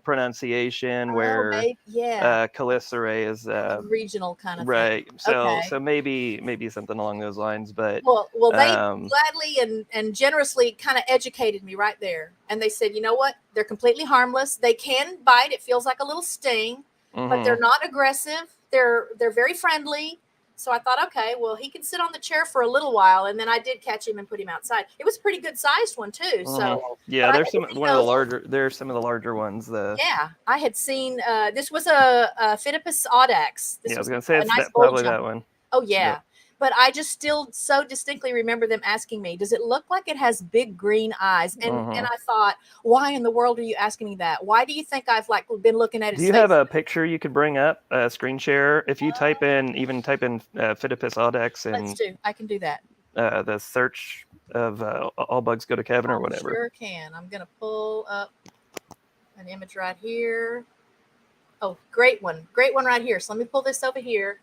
pronunciation, where Chelicerae is regional kind of right. thing. So maybe something along those lines. But well, they gladly and generously kind of educated me right there. And they said, you know what? They're completely harmless. They can bite. It feels like a little sting, but they're not aggressive. They're very friendly. So I thought, okay, well, he can sit on the chair for a little while, and then I did catch him and put him outside. It was a pretty good sized one too. So yeah, there's some of the larger ones. I had seen this was a Phidippus audax. I was gonna say it's nice probably that one. Oh yeah. But I just still so distinctly remember them asking me, does it look like it has big green eyes? And I thought, why in the world are you asking me that? Why do you think I've been looking at it? Do you have a picture you could bring up, a screen share? If you type in Phidippus audax and I can do that. The search of all bugs go to Kevin or whatever. Sure can. I'm going to pull up an image right here. Oh, great one right here. So let me pull this over here.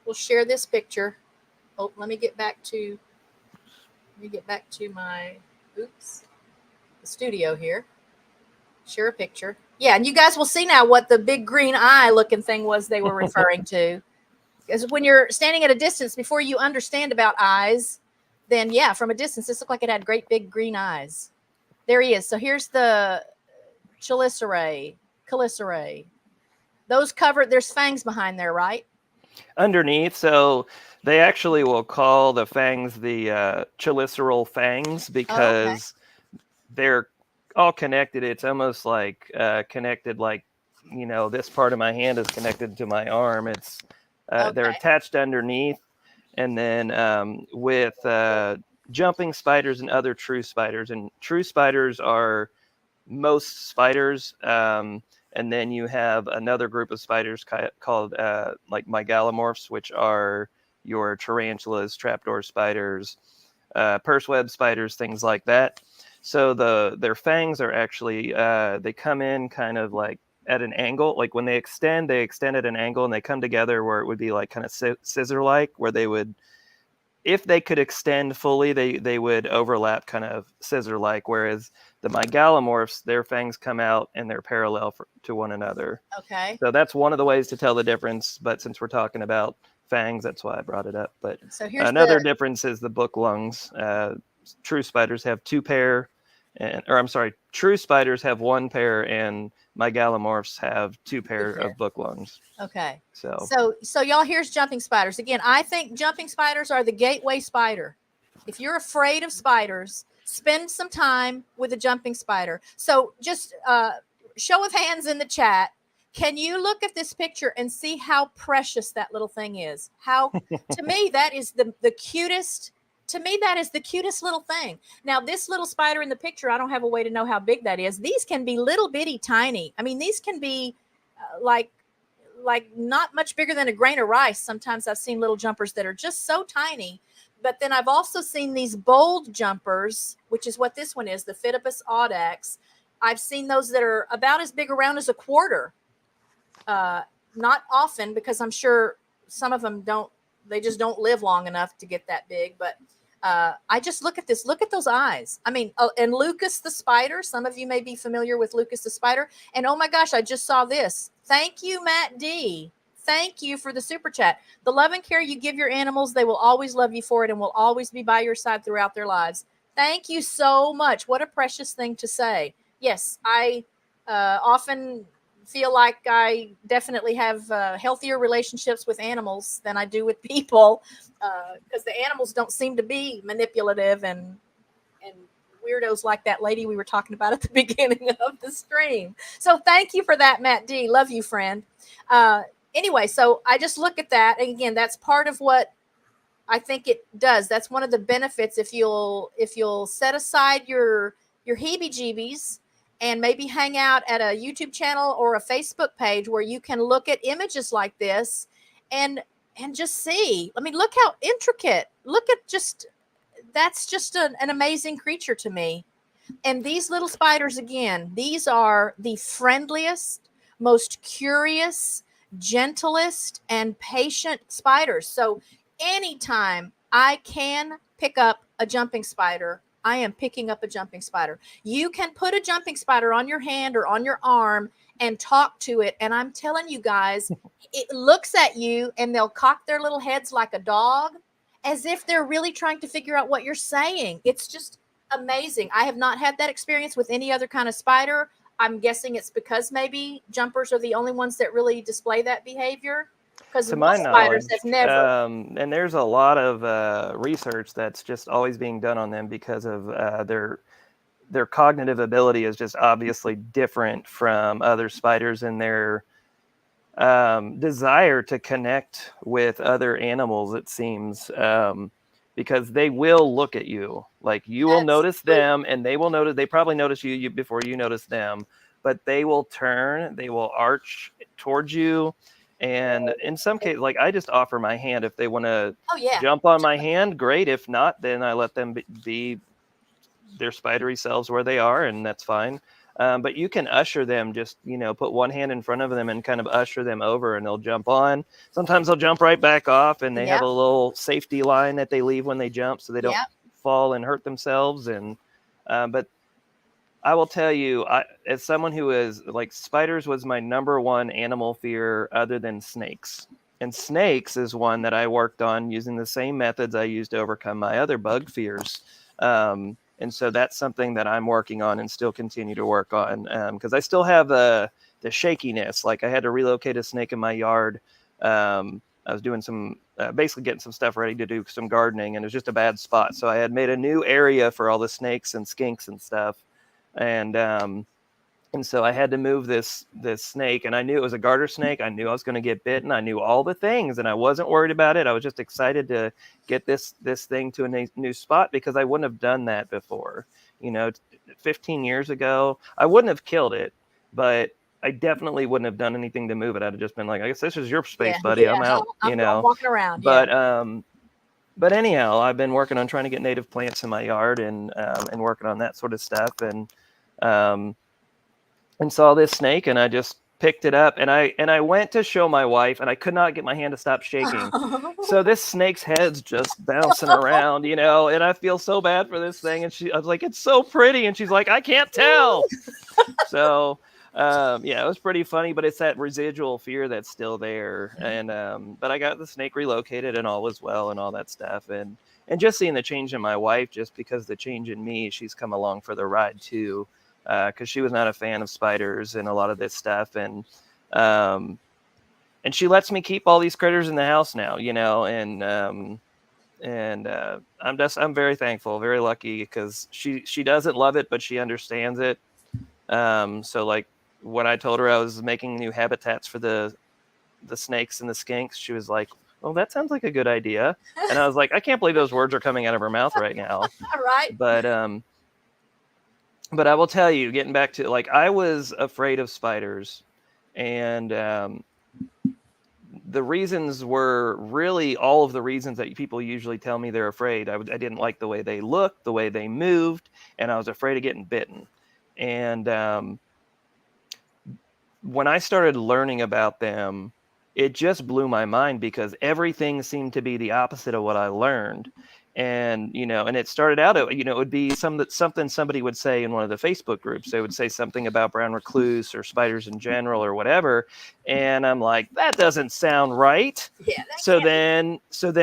We'll share this picture. Oh, let me get back to my, the studio here. Share a picture. Yeah, and you guys will see now what the big green eye looking thing was they were referring to. Because when you're standing at a distance, before you understand about eyes, then yeah, from a distance, this looked like it had great big green eyes. There he is. So here's the Chelicerae. Those covered, there's fangs behind there, right? Underneath, so they actually will call the fangs the cheliceral fangs because they're all connected. It's almost like connected, like this part of my hand is connected to my arm. It's they're attached underneath, and then with jumping spiders and other true spiders, and true spiders are most spiders. And then you have another group of spiders called like megalomorphs, which are your tarantulas, trapdoor spiders, purse web spiders, things like that. So their fangs are actually they come in kind of like at an angle. Like when they extend at an angle, and they come together where it would be like kind of scissor-like, where they would, if they could extend fully, they would overlap kind of scissor-like, whereas the megalomorphs, their fangs come out and they're parallel to one another. Okay. So that's one of the ways to tell the difference. But since we're talking about fangs, that's why I brought it up. But so here's another difference is the book lungs. True spiders have 2 pair, true spiders have 1 pair, and megalomorphs have 2 pair of book lungs. Okay. So y'all, here's jumping spiders. Again, I think jumping spiders are the gateway spider. If you're afraid of spiders, spend some time with a jumping spider. So just show of hands in the chat. Can you look at this picture and see how precious that little thing is? How, to me, that is the cutest. To me, that is the cutest little thing. Now, this little spider in the picture, I don't have a way to know how big that is. These can be little bitty tiny. I mean, these can be like not much bigger than a grain of rice. Sometimes I've seen little jumpers that are just so tiny. But then I've also seen these bold jumpers, which is what this one is, the Phidippus audax. I've seen those that are about as big around as a quarter. Not often, because I'm sure some of them they just don't live long enough to get that big. But I just look at this. Look at those eyes. I mean, and Lucas the spider. Some of you may be familiar with Lucas the spider. And oh my gosh, I just saw this. Thank you, Matt D. Thank you for the super chat. The love and care you give your animals, they will always love you for it and will always be by your side throughout their lives. Thank you so much. What a precious thing to say. Yes, I often feel like I definitely have healthier relationships with animals than I do with people, because the animals don't seem to be manipulative and weirdos like that lady we were talking about at the beginning of the stream. So thank you for that, Matt D. Love you, friend. Anyway, so I just look at that, and again, that's part of what I think it does. That's one of the benefits. If you'll set aside your heebie-jeebies and maybe hang out at a YouTube channel or a Facebook page where you can look at images like this and just see. I mean, look how intricate. Look at that's just an amazing creature to me. And these little spiders, again, these are the friendliest, most curious, gentlest, and patient spiders. So anytime I can pick up a jumping spider, I am picking up a jumping spider. You can put a jumping spider on your hand or on your arm and talk to it. And I'm telling you guys, it looks at you and they'll cock their little heads like a dog, as if they're really trying to figure out what you're saying. It's just amazing. I have not had that experience with any other kind of spider. I'm guessing it's because maybe jumpers are the only ones that really display that behavior. Because To my most spiders knowledge, have never. and there's a lot of research that's just always being done on them because of their cognitive ability is just obviously different from other spiders, and their desire to connect with other animals, it seems, because they will look at you. Like, you will notice them, and they will notice. They probably notice you before you notice them, but they will turn. They will arch towards you. And in some cases, like, I just offer my hand. If they want to jump on my hand, great. If not, then I let them be their spidery selves where they are, and that's fine. But you can usher them, just, put one hand in front of them and kind of usher them over, and they'll jump on. Sometimes they'll jump right back off, and they have a little safety line that they leave when they jump so they don't fall and hurt themselves. And but I will tell you, as someone who is like, spiders was my number one animal fear other than snakes. And snakes is one that I worked on using the same methods I used to overcome my other bug fears. And so that's something that I'm working on and still continue to work on, because I still have the shakiness. Like, I had to relocate a snake in my yard. I was doing some, basically getting some stuff ready to do some gardening, and it was just a bad spot. So I had made a new area for all the snakes and skinks and stuff. And so I had to move this snake, and I knew it was a garter snake. I knew I was going to get bitten. I knew all the things, and I wasn't worried about it. I was just excited to get this thing to a new spot, because I wouldn't have done that before. 15 years ago, I wouldn't have killed it, but I definitely wouldn't have done anything to move it. I'd have just been like, I guess this is your space, buddy. I'm out. I'm walking around. But anyhow, I've been working on trying to get native plants in my yard, and working on that sort of stuff, and saw this snake, and I just picked it up, and I went to show my wife, and I could not get my hand to stop shaking. So this snake's head's just bouncing around, and I feel so bad for this thing. And I was like, it's so pretty. And she's like, I can't tell. So, it was pretty funny, but it's that residual fear that's still there. And, but I got the snake relocated, and all was well, and all that stuff. And just seeing the change in my wife, just because the change in me, she's come along for the ride too. Because she was not a fan of spiders and a lot of this stuff, and she lets me keep all these critters in the house now, and I'm very thankful, very lucky, because she doesn't love it, but she understands it. So, like, when I told her I was making new habitats for the snakes and the skinks, she was like, "Oh, that sounds like a good idea," and I was like, "I can't believe those words are coming out of her mouth right now." All right. But I will tell you, getting back to, like, I was afraid of spiders, and the reasons were really all of the reasons that people usually tell me they're afraid. I didn't like the way they looked, the way they moved, and I was afraid of getting bitten. And when I started learning about them, it just blew my mind, because everything seemed to be the opposite of what I learned. And, and it started out, it would be something somebody would say in one of the Facebook groups. They would say something about brown recluse or spiders in general or whatever. And I'm like, that doesn't sound right. Yeah. So then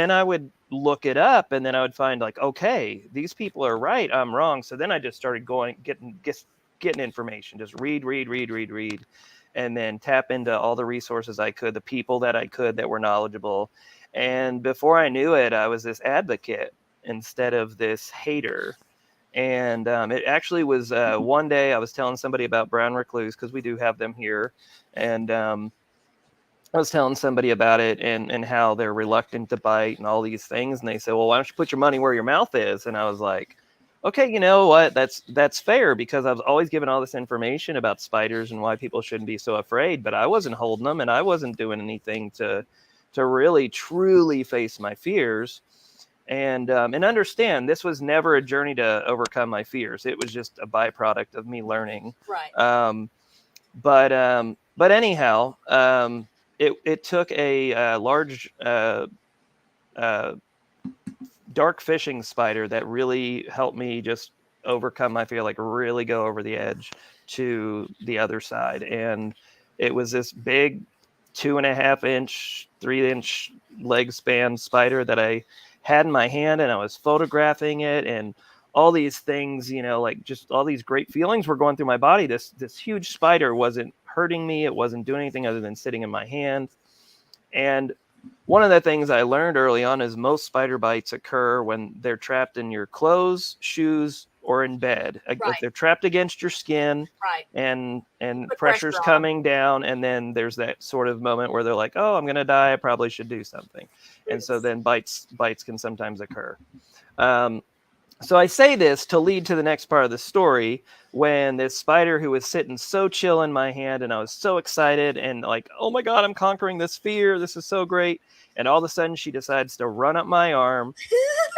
I would look it up, and then I would find like, okay, these people are right, I'm wrong. So then I just started getting information, just read, and then tap into all the resources I could, the people that I could that were knowledgeable. And before I knew it, I was this advocate instead of this hater. And it actually was one day I was telling somebody about brown recluse, because we do have them here. And I was telling somebody about it and how they're reluctant to bite and all these things. And they said, well, why don't you put your money where your mouth is? And I was like, okay, you know what? That's fair, because I was always given all this information about spiders and why people shouldn't be so afraid, but I wasn't holding them, and I wasn't doing anything to really truly face my fears. And understand, this was never a journey to overcome my fears. It was just a byproduct of me learning. Right. But anyhow, it took a large dark fishing spider that really helped me just overcome my fear, like really go over the edge to the other side. And it was this big 2.5 inch, 3-inch leg span spider that I had in my hand, and I was photographing it, and all these things, like just all these great feelings were going through my body. This huge spider wasn't hurting me. It wasn't doing anything other than sitting in my hand. And one of the things I learned early on is most spider bites occur when they're trapped in your clothes, shoes, or in bed. Right. Like they're trapped against your skin, Right. and Put pressure's pressure on coming down, and then there's that sort of moment where they're like, oh, I'm going to die, I probably should do something. And so then bites can sometimes occur. So I say this to lead to the next part of the story, when this spider who was sitting so chill in my hand, and I was so excited and like, oh my God, I'm conquering this fear. This is so great. And all of a sudden she decides to run up my arm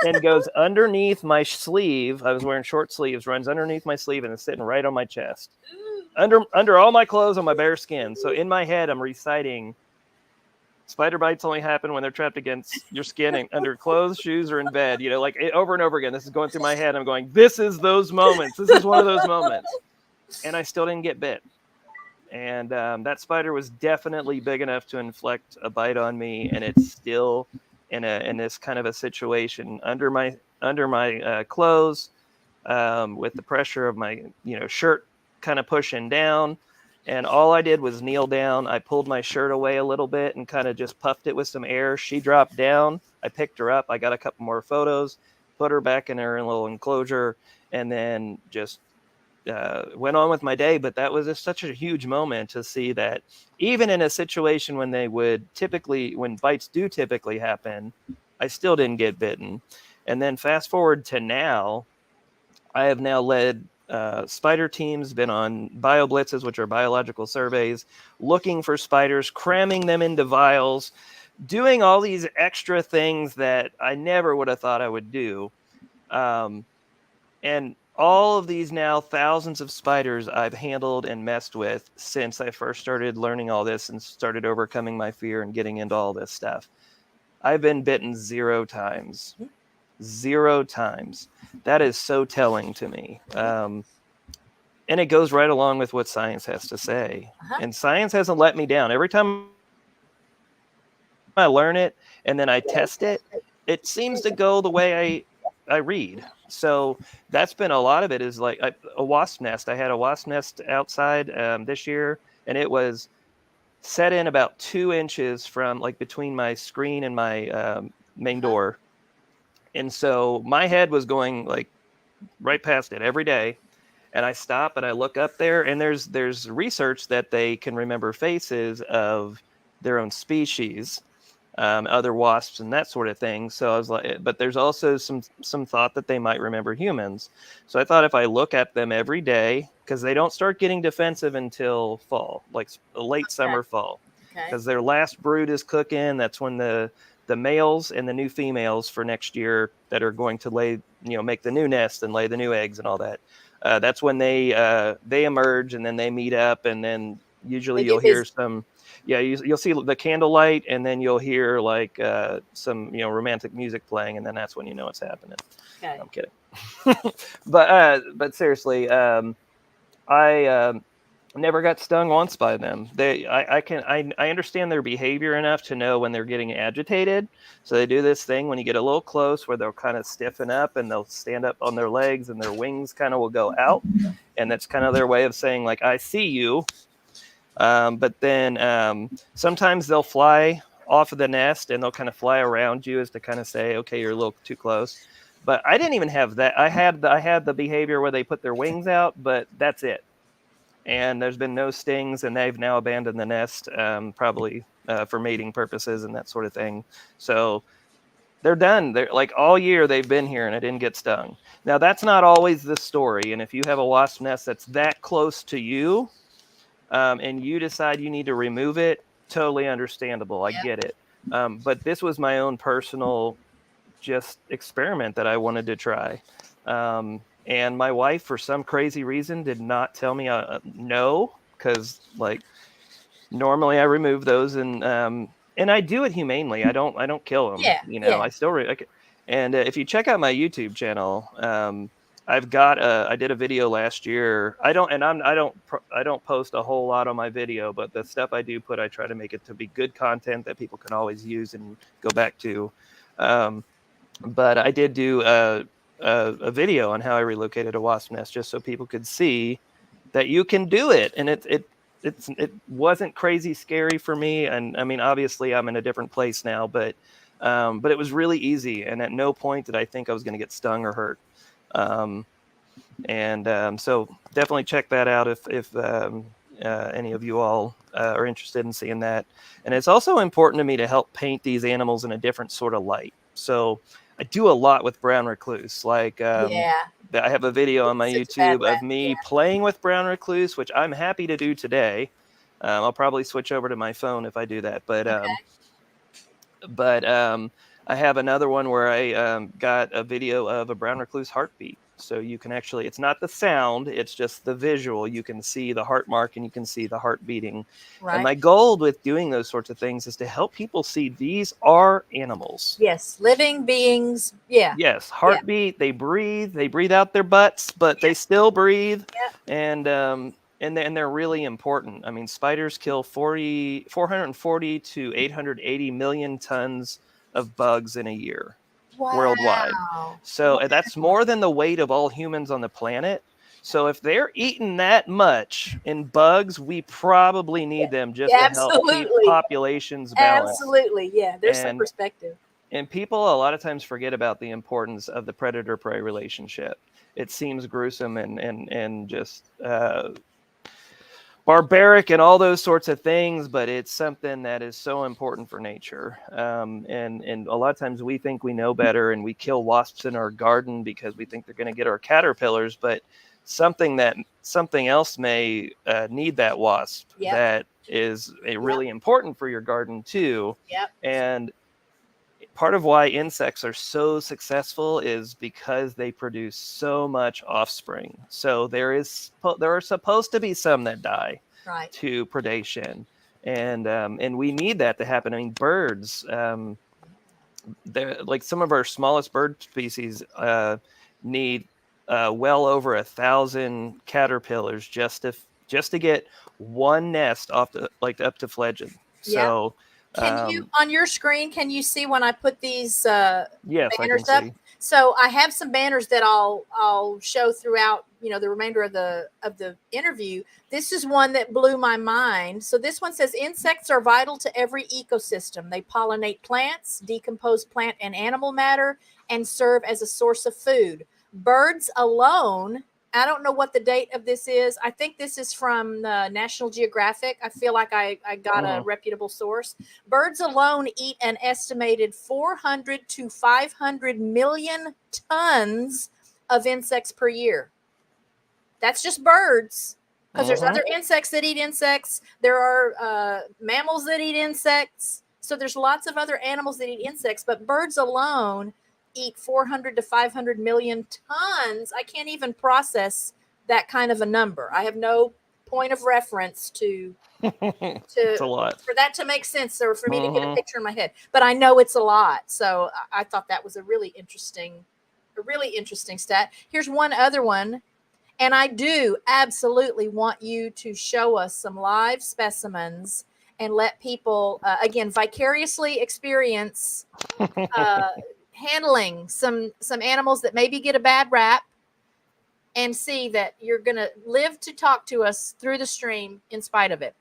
and goes underneath my sleeve. I was wearing short sleeves, runs underneath my sleeve and is sitting right on my chest, under all my clothes on my bare skin. So in my head, I'm reciting, spider bites only happen when they're trapped against your skin and under clothes, shoes, or in bed. Like over and over again. This is going through my head. I'm going, this is those moments. This is one of those moments. And I still didn't get bit. And that spider was definitely big enough to inflict a bite on me. And it's still in this kind of a situation under my clothes, with the pressure of my shirt kind of pushing down. And all I did was kneel down. I pulled my shirt away a little bit and kind of just puffed it with some air. She dropped down. I picked her up. I got a couple more photos, put her back in her little enclosure, and then just went on with my day. But that was such a huge moment to see that even in a situation when when bites do typically happen, I still didn't get bitten. And then fast forward to now, I have now led spider teams, been on bio blitzes, which are biological surveys, looking for spiders, cramming them into vials, doing all these extra things that I never would have thought I would do. And all of these now thousands of spiders I've handled and messed with since I first started learning all this and started overcoming my fear and getting into all this stuff. I've been bitten 0 times. 0 times. That is so telling to me. And it goes right along with what science has to say. Uh-huh. And science hasn't let me down. Every time I learn it and then I test it, it seems to go the way I read. So that's been a lot of it, is like a wasp nest. I had a wasp nest outside this year, and it was set in about 2 inches from like between my screen and my main door. And so my head was going like right past it every day. And I stop and I look up there, and there's research that they can remember faces of their own species, other wasps and that sort of thing. So I was like, but there's also some thought that they might remember humans. So I thought if I look at them every day, because they don't start getting defensive until fall, like late summer, fall, because their last brood is cooking. That's when the males and the new females for next year that are going to lay, make the new nest and lay the new eggs and all that. That's when they emerge, and then they meet up, and then Usually They you'll get hear busy. some, yeah, you'll see the candlelight, and then you'll hear like some, romantic music playing, and then that's when you know it's happening. Okay. I'm kidding. But seriously, I never got stung once by them. I understand their behavior enough to know when they're getting agitated. So they do this thing when you get a little close where they'll kind of stiffen up and they'll stand up on their legs and their wings kind of will go out. And that's kind of their way of saying like, I see you. But then sometimes they'll fly off of the nest and they'll kind of fly around you as to kind of say, okay, you're a little too close. But I didn't even have that. I had the behavior where they put their wings out, but that's it. And there's been no stings, and they've now abandoned the nest, probably for mating purposes and that sort of thing. So they're done. They're like all year they've been here, and I didn't get stung. Now that's not always the story. And if you have a wasp nest that's that close to you, and you decide you need to remove it, totally understandable. I get it. But this was my own personal just experiment that I wanted to try. And my wife, for some crazy reason, did not tell me no, because like normally I remove those, and I do it humanely. I don't kill them. Yeah. Yeah. I still and if you check out my YouTube channel, I did a video last year. I don't post a whole lot on my video, but the stuff I do put, I try to make it to be good content that people can always use and go back to. But I did do a video on how I relocated a wasp nest, just so people could see that you can do it, and it wasn't crazy scary for me. And I mean, obviously, I'm in a different place now, but it was really easy, and at no point did I think I was going to get stung or hurt. So definitely check that out if any of you all are interested in seeing that. And it's also important to me to help paint these animals in a different sort of light. So I do a lot with brown recluse. Like Yeah. I have a video on my Such a bad YouTube of rat. me Yeah. playing with brown recluse, which I'm happy to do today. I'll probably switch over to my phone if I do that. But I have another one where I got a video of a brown recluse heartbeat. So you can actually, it's not the sound, it's just the visual. You can see the heart mark and you can see the heart beating. Right. And my goal with doing those sorts of things is to help people see these are animals. Yes. Living beings. Yeah. Yes. Heartbeat. They breathe out their butts, but they still breathe. Yeah. And they're really important. I mean, spiders kill 440 to 880 million tons of bugs in a year. Wow. Worldwide. So that's more than the weight of all humans on the planet. So if they're eating that much in bugs, we probably need them just to help keep populations balanced. Absolutely. Yeah. There's some perspective. And people a lot of times forget about the importance of the predator-prey relationship. It seems gruesome and just barbaric and all those sorts of things, but it's something that is so important for nature. And a lot of times we think we know better, and we kill wasps in our garden because we think they're going to get our caterpillars, but something else may need that wasp that is really important for your garden too. And part of why insects are so successful is because they produce so much offspring. So there are supposed to be some that die to predation, and we need that to happen. I mean, birds, they're like some of our smallest bird species need well over 1,000 caterpillars just to get one nest up to fledgling. So. Can you, on your screen, can you see when I put these yes, banners I can up? see. So I have some banners that I'll show throughout, the remainder of the interview. This is one that blew my mind. So this one says insects are vital to every ecosystem. They pollinate plants, decompose plant and animal matter, and serve as a source of food. Birds alone, I don't know what the date of this is. I think this is from National Geographic. I feel like I got a reputable source. Birds alone eat an estimated 400 to 500 million tons of insects per year. That's just birds, because there's other insects that eat insects. There are mammals that eat insects. So there's lots of other animals that eat insects, but birds alone eat 400 to 500 million tons. I can't even process that kind of a number. I have no point of reference to It's a lot. for that to make sense, or for me to get a Mhm. picture in my head. But I know it's a lot, so I thought that was a really interesting stat. Here's one other one, and I do absolutely want you to show us some live specimens and let people again vicariously experience handling some animals that maybe get a bad rap, and see that you're going to live to talk to us through the stream in spite of it.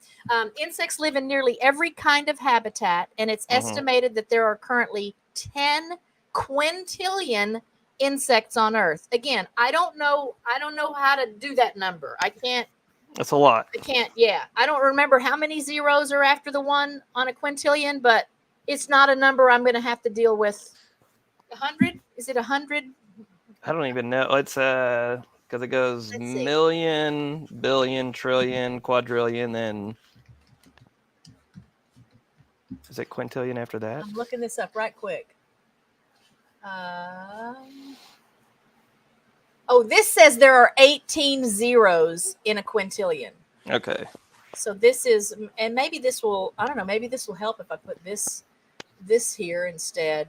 Insects live in nearly every kind of habitat, and it's estimated that there are currently 10 quintillion insects on Earth. Again, I don't know how to do that number. I can't. That's a lot. I can't. Yeah, I don't remember how many zeros are after the one on a quintillion, but it's not a number I'm going to have to deal with. 100? Is it 100? I don't even know. It's because it goes million, billion, trillion, quadrillion, then is it quintillion after that? I'm looking this up right quick. This says there are 18 zeros in a quintillion. Okay. So this is, and maybe this will, I don't know, maybe this will help if I put this here instead.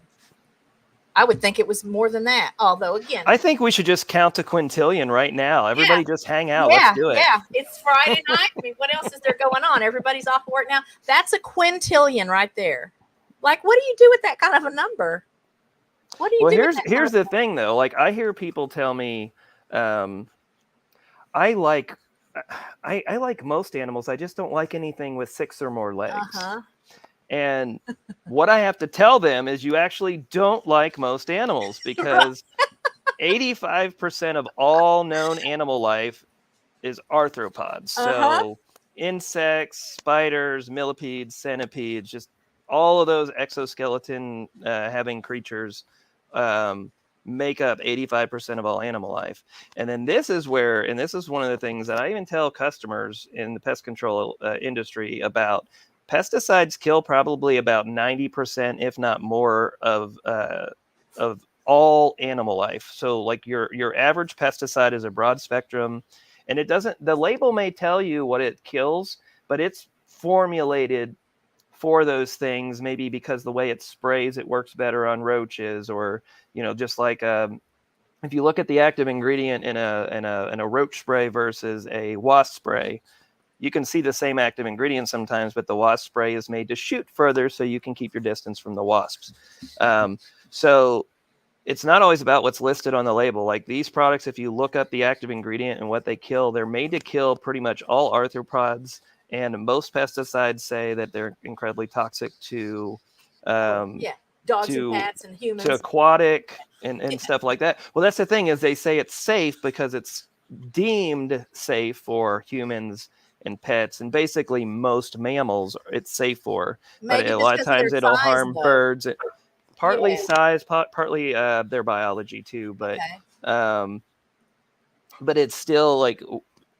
I would think it was more than that. Although, again, I think we should just count to quintillion right now. Everybody just hang out. Yeah, Let's do it. Yeah, it's Friday night. I mean, what else is there going on? Everybody's off work now. That's a quintillion right there. Like, what do you do with that kind of a number? What do you do? Here's the thing, though. Like, I hear people tell me, I like most animals. I just don't like anything with 6 or more legs. And what I have to tell them is you actually don't like most animals, because 85% of all known animal life is arthropods. So insects, spiders, millipedes, centipedes, just all of those exoskeleton having creatures make up 85% of all animal life. And then this is one of the things that I even tell customers in the pest control industry about. Pesticides kill probably about 90%, if not more, of all animal life. So like your average pesticide is a broad spectrum, and the label may tell you what it kills, but it's formulated for those things, maybe because the way it sprays, it works better on roaches, or, just like if you look at the active ingredient in a roach spray versus a wasp spray, you can see the same active ingredient sometimes, but the wasp spray is made to shoot further so you can keep your distance from the wasps. So it's not always about what's listed on the label. Like these products, if you look up the active ingredient and what they kill, they're made to kill pretty much all arthropods. And most pesticides say that they're incredibly toxic to dogs and cats and humans, to aquatic and stuff like that. Well, that's the thing, is they say it's safe because it's deemed safe for humans and pets, and basically most mammals it's safe for. Maybe, but a lot of times it'll harm birds. Partly size, partly their biology too. But but it's still like,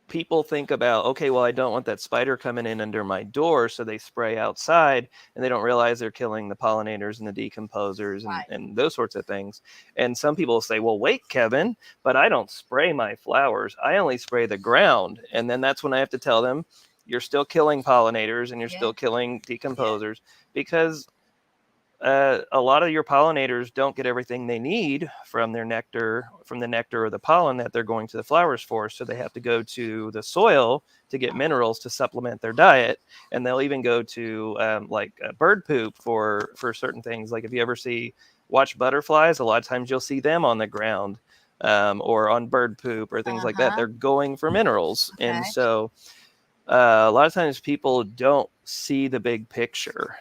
people think about, okay, well, I don't want that spider coming in under my door, so they spray outside, and they don't realize they're killing the pollinators and the decomposers and those sorts of things. And some people say, well, wait, Kevin, but I don't spray my flowers. I only spray the ground. And then that's when I have to tell them, you're still killing pollinators and you're still killing decomposers, because a lot of your pollinators don't get everything they need from the nectar or the pollen that they're going to the flowers for. So they have to go to the soil to get minerals to supplement their diet. And they'll even go to bird poop for certain things. Like if you ever watch butterflies, a lot of times you'll see them on the ground or on bird poop or things like that. They're going for minerals. And so a lot of times people don't see the big picture.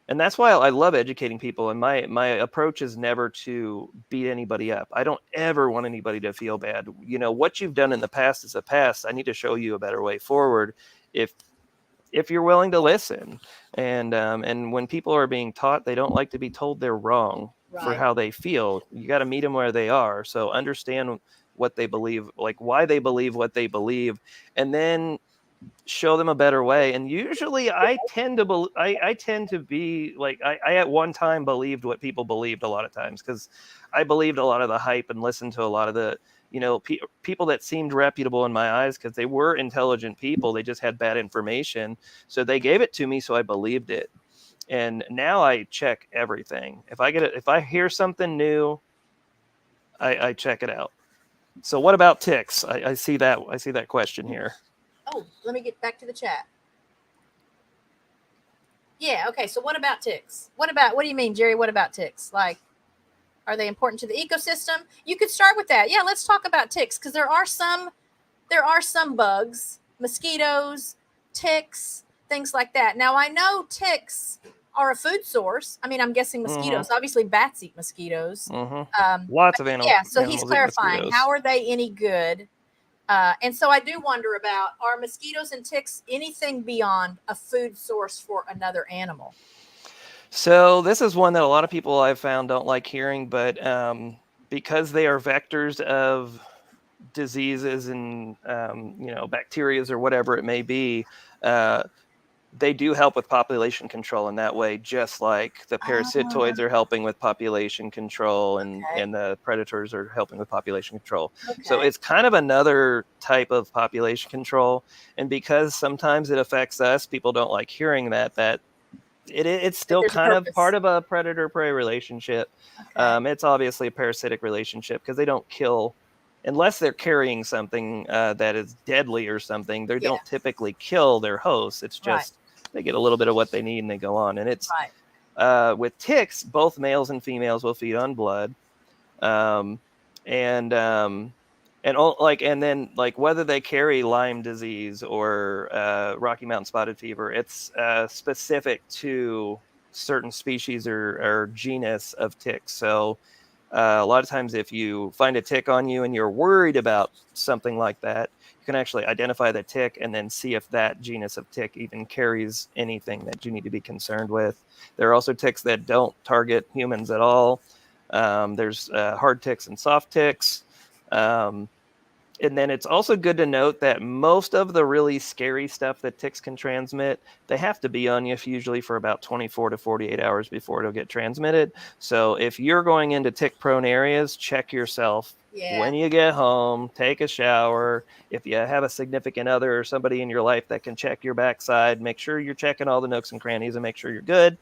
And that's why I love educating people. And my approach is never to beat anybody up. I don't ever want anybody to feel bad. What you've done in the past is the past. I need to show you a better way forward if you're willing to listen. And when people are being taught, they don't like to be told they're wrong for how they feel. You got to meet them where they are. So understand what they believe, like why they believe what they believe, and then show them a better way. And usually I tend to be like, I at one time believed what people believed a lot of times, because I believed a lot of the hype and listened to a lot of the people that seemed reputable in my eyes because they were intelligent people. They just had bad information. So they gave it to me, so I believed it. And now I check everything. If I hear something new, I check it out. So what about ticks? I see that question here. Oh, let me get back to the chat. Yeah, okay. So what about ticks? What do you mean, Jerry? What about ticks? Like, are they important to the ecosystem? You could start with that. Yeah, let's talk about ticks, because there are some bugs, mosquitoes, ticks, things like that. Now, I know ticks are a food source. I mean, I'm guessing mosquitoes. Obviously, bats eat mosquitoes. Lots of animals. Yeah, so he's clarifying. How are they any good? And so I do wonder about, are mosquitoes and ticks anything beyond a food source for another animal? So this is one that a lot of people I've found don't like hearing, but because they are vectors of diseases and bacterias or whatever it may be, they do help with population control in that way, just like the parasitoids are helping with population control, and the predators are helping with population control. So it's kind of another type of population control. And because sometimes it affects us, people don't like hearing that it's still kind of part of a predator-prey relationship. It's obviously a parasitic relationship because they don't kill unless they're carrying something that is deadly or something. They don't typically kill their hosts. It's just they get a little bit of what they need and they go on. And it's with ticks, both males and females will feed on blood, and then whether they carry Lyme disease or Rocky Mountain spotted fever, it's specific to certain species or genus of ticks. So a lot of times if you find a tick on you and you're worried about something like that, you can actually identify the tick and then see if that genus of tick even carries anything that you need to be concerned with. There are also ticks that don't target humans at all. There's hard ticks and soft ticks. And then it's also good to note that most of the really scary stuff that ticks can transmit, they have to be on you usually for about 24 to 48 hours before it'll get transmitted. So if you're going into tick-prone areas, check yourself when you get home, take a shower. If you have a significant other or somebody in your life that can check your backside, make sure you're checking all the nooks and crannies and make sure you're good.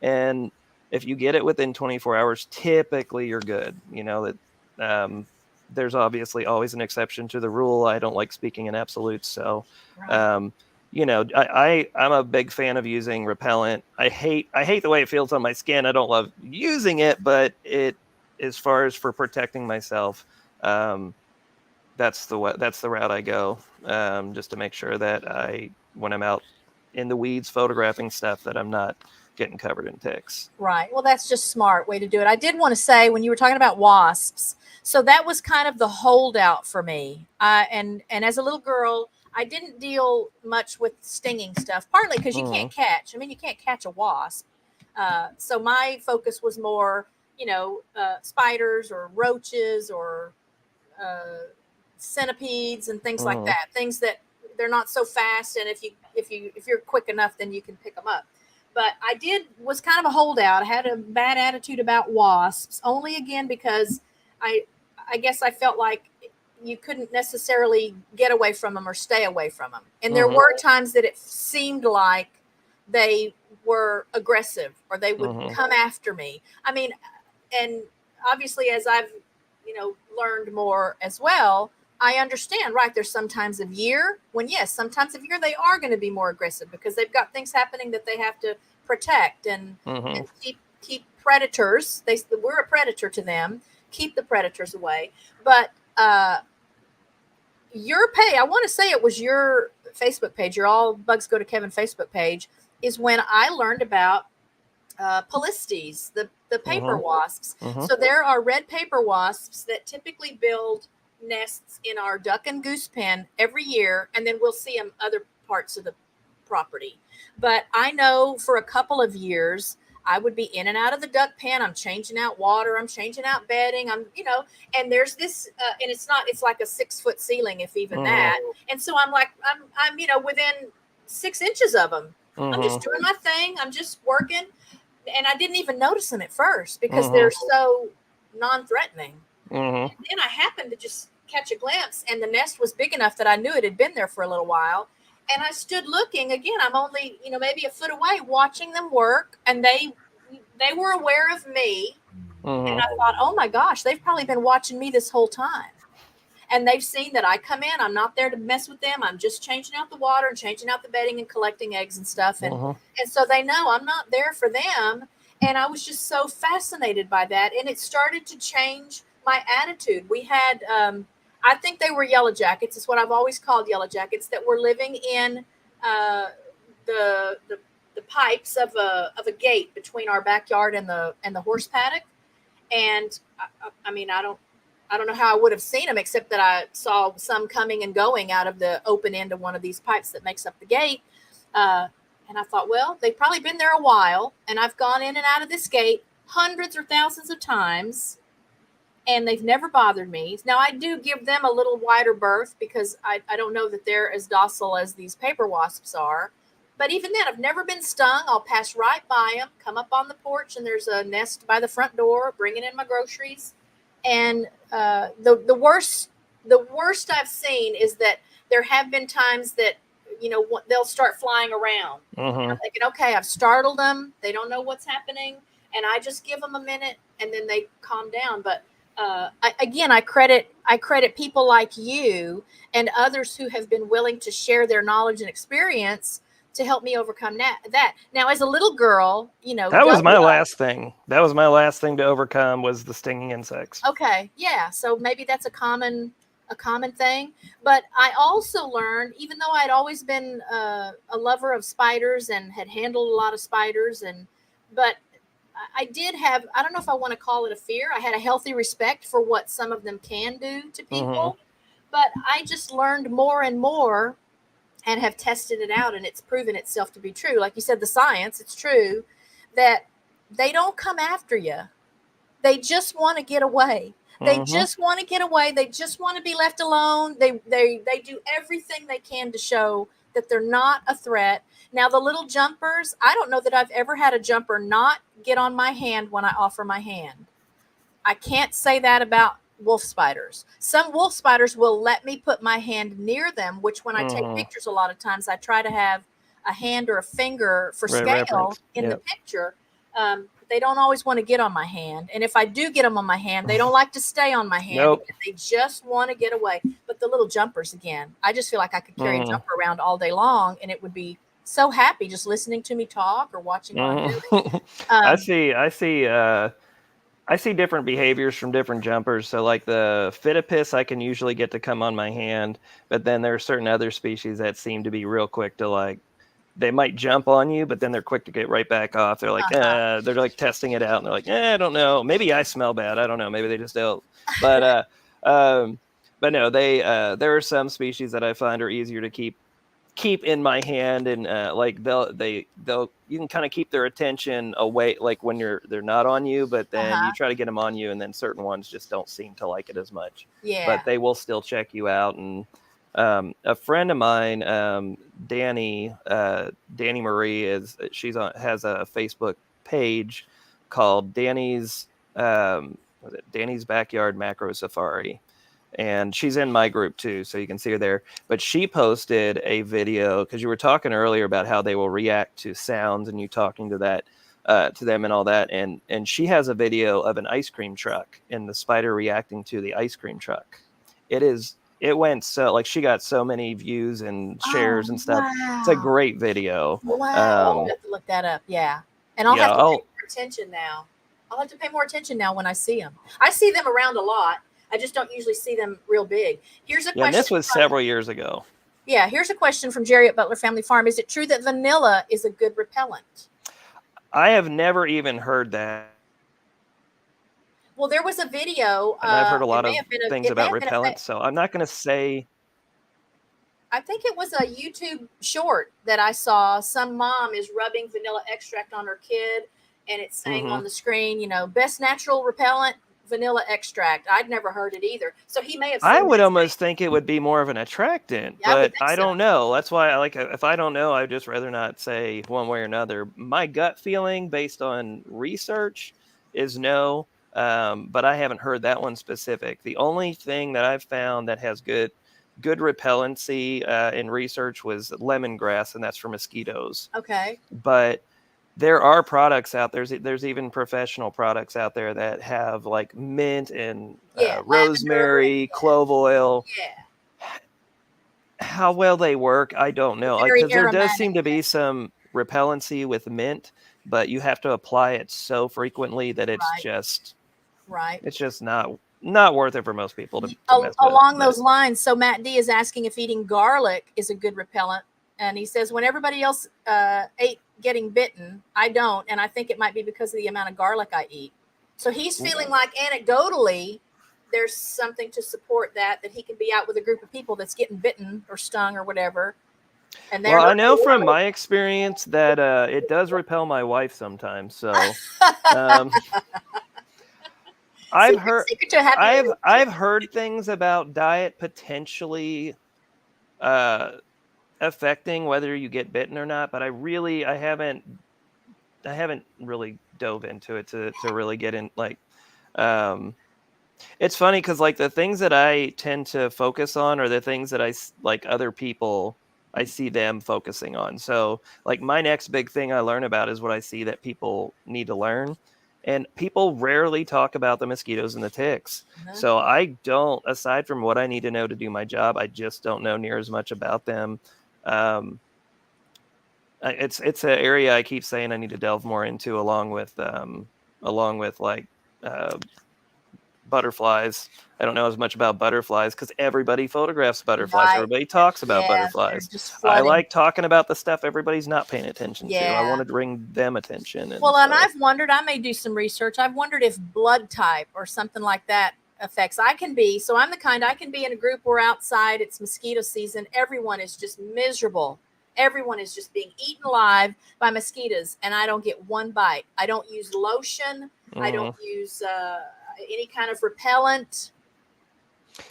And if you get it within 24 hours, typically you're good. There's obviously always an exception to the rule. I don't like speaking in absolutes. So, I'm a big fan of using repellent. I hate the way it feels on my skin. I don't love using it, but as far as for protecting myself, that's the route I go. Just to make sure that when I'm out in the weeds photographing stuff, that I'm not getting covered in ticks. Right. Well, that's just smart way to do it. I did want to say, when you were talking about wasps, so that was kind of the holdout for me. And as a little girl, I didn't deal much with stinging stuff, partly because you can't catch. I mean, you can't catch a wasp. So my focus was more, spiders or roaches or centipedes and things like that. Things that they're not so fast, and if you're quick enough, then you can pick them up. But was kind of a holdout. I had a bad attitude about wasps, only again because I guess I felt like you couldn't necessarily get away from them or stay away from them. And there were times that it seemed like they were aggressive or they would come after me. I mean, and obviously as I've, learned more as well, I understand, right? There's some times of year when, sometimes of year they are going to be more aggressive because they've got things happening that they have to protect and keep predators. We're a predator to them. Keep the predators away. But your page, I want to say it was your Facebook page, your All Bugs Go to Kevin Facebook page, is when I learned about Polistes, the paper wasps. So there are red paper wasps that typically build nests in our duck and goose pen every year, and then we'll see them other parts of the property. But I know for a couple of years I would be in and out of the duck pen. I'm changing out water, I'm changing out bedding, and there's this and it's like a 6-foot ceiling, if even that. And so I'm within 6 inches of them. I'm just doing my thing, I'm just working, and I didn't even notice them at first because they're so non-threatening. And then I happened to just catch a glimpse, and the nest was big enough that I knew it had been there for a little while. And I stood looking. Again, I'm only, maybe a foot away, watching them work, and they were aware of me. And I thought, oh my gosh, they've probably been watching me this whole time. And they've seen that I come in. I'm not there to mess with them. I'm just changing out the water and changing out the bedding and collecting eggs and stuff. And so they know I'm not there for them. And I was just so fascinated by that. And it started to change my attitude. We had, I think they were yellow jackets. It's what I've always called yellow jackets, that were living in the pipes of a gate between our backyard and the horse paddock. And I mean, I don't know how I would have seen them, except that I saw some coming and going out of the open end of one of these pipes that makes up the gate. And I thought, well, they've probably been there a while, and I've gone in and out of this gate hundreds or thousands of times, and they've never bothered me. Now, I do give them a little wider berth because I don't know that they're as docile as these paper wasps are. But even then, I've never been stung. I'll pass right by them, come up on the porch, and there's a nest by the front door, bringing in my groceries. And the worst I've seen is that there have been times that, they'll start flying around. I'm thinking, okay, I've startled them. They don't know what's happening. And I just give them a minute, and then they calm down. But I credit people like you and others who have been willing to share their knowledge and experience to help me overcome that. Now, as a little girl, that was my last thing. That was my last thing to overcome, was the stinging insects. Okay. Yeah. So maybe that's a common thing. But I also learned, even though I'd always been a lover of spiders and had handled a lot of spiders, but I did have, I don't know if I want to call it a fear. I had a healthy respect for what some of them can do to people, but I just learned more and more and have tested it out, and it's proven itself to be true. Like you said, the science, it's true that they don't come after you. They just want to get away. They just want to get away. They just want to be left alone. They do everything they can to show that they're not a threat. Now, the little jumpers, I don't know that I've ever had a jumper not get on my hand when I offer my hand. I can't say that about wolf spiders. Some wolf spiders will let me put my hand near them, which when I take pictures, a lot of times I try to have a hand or a finger for scale in the picture. They don't always want to get on my hand. And if I do get them on my hand, they don't like to stay on my hand. They just want to get away. But the little jumpers, again, I just feel like I could carry a jumper around all day long, and it would be so happy just listening to me talk or watching what I'm doing. I see different behaviors from different jumpers. So like the Phidippus, I can usually get to come on my hand, but then there are certain other species that seem to be real quick to they might jump on you, but then they're quick to get right back off. They're like, they're like testing it out, and they're like, I don't know. Maybe I smell bad. I don't know. Maybe they just don't. But no, there are some species that I find are easier to keep in my hand, and they'll you can kind of keep their attention away, like when they're not on you, but then you try to get them on you, and then certain ones just don't seem to like it as much. But they will still check you out. And a friend of mine, Danny Marie, has a Facebook page called Danny's Backyard Macro Safari. And she's in my group too, so you can see her there. But she posted a video, because you were talking earlier about how they will react to sounds and you talking to them and all that. And she has a video of an ice cream truck and the spider reacting to the ice cream truck. It went so, she got so many views and shares and stuff. Wow. It's a great video. Wow. I'll have to look that up. Yeah. And I'll have to pay more attention now. I'll have to pay more attention now when I see them. I see them around a lot. I just don't usually see them real big. Here's a question. This was several years ago. Yeah. Here's a question from Jerry at Butler Family Farm. Is it true that vanilla is a good repellent? I have never even heard that. Well, there was a video. And I've heard a lot of things about repellents, so I'm not going to say. I think it was a YouTube short that I saw. Some mom is rubbing vanilla extract on her kid, and it's saying on the screen, best natural repellent, vanilla extract. I'd never heard it either. So he may have. I would almost think it would be more of an attractant, but I don't know. That's why if I don't know, I'd just rather not say one way or another. My gut feeling based on research is no. but I haven't heard that one specific. The only thing that I've found that has good repellency in research was lemongrass, and that's for mosquitoes. Okay. But there are products out there. There's even professional products out there that have like mint and rosemary, clove oil. Yeah. How well they work, I don't know. Like, because there does seem to be some repellency with mint, but you have to apply it so frequently that it's just It's just not worth it for most people to mess with. Along those lines, so Matt D is asking if eating garlic is a good repellent. And he says, when everybody else ate getting bitten, I don't. And I think it might be because of the amount of garlic I eat. So he's feeling like anecdotally, there's something to support that he can be out with a group of people that's getting bitten or stung or whatever. And well, I know from my experience that it does repel my wife sometimes. So I've heard things about diet potentially affecting whether you get bitten or not, but I haven't really dove into it to really get in. Like, it's funny because like the things that I tend to focus on are the things that I like other people, I see them focusing on. So like my next big thing I learn about is what I see that people need to learn. And people rarely talk about the mosquitoes and the ticks. So I don't, aside from what I need to know to do my job, I just don't know near as much about them. It's an area I keep saying I need to delve more into, along with like butterflies. I don't know as much about butterflies because everybody photographs butterflies. Right. Everybody talks about butterflies. I like talking about the stuff everybody's not paying attention to. I want to bring them attention. And I've wondered, I may do some research. I've wondered if blood type or something like that affects. I'm the kind, I can be in a group where outside it's mosquito season. Everyone is just miserable. Everyone is just being eaten alive by mosquitoes, and I don't get one bite. I don't use lotion. I don't use any kind of repellent.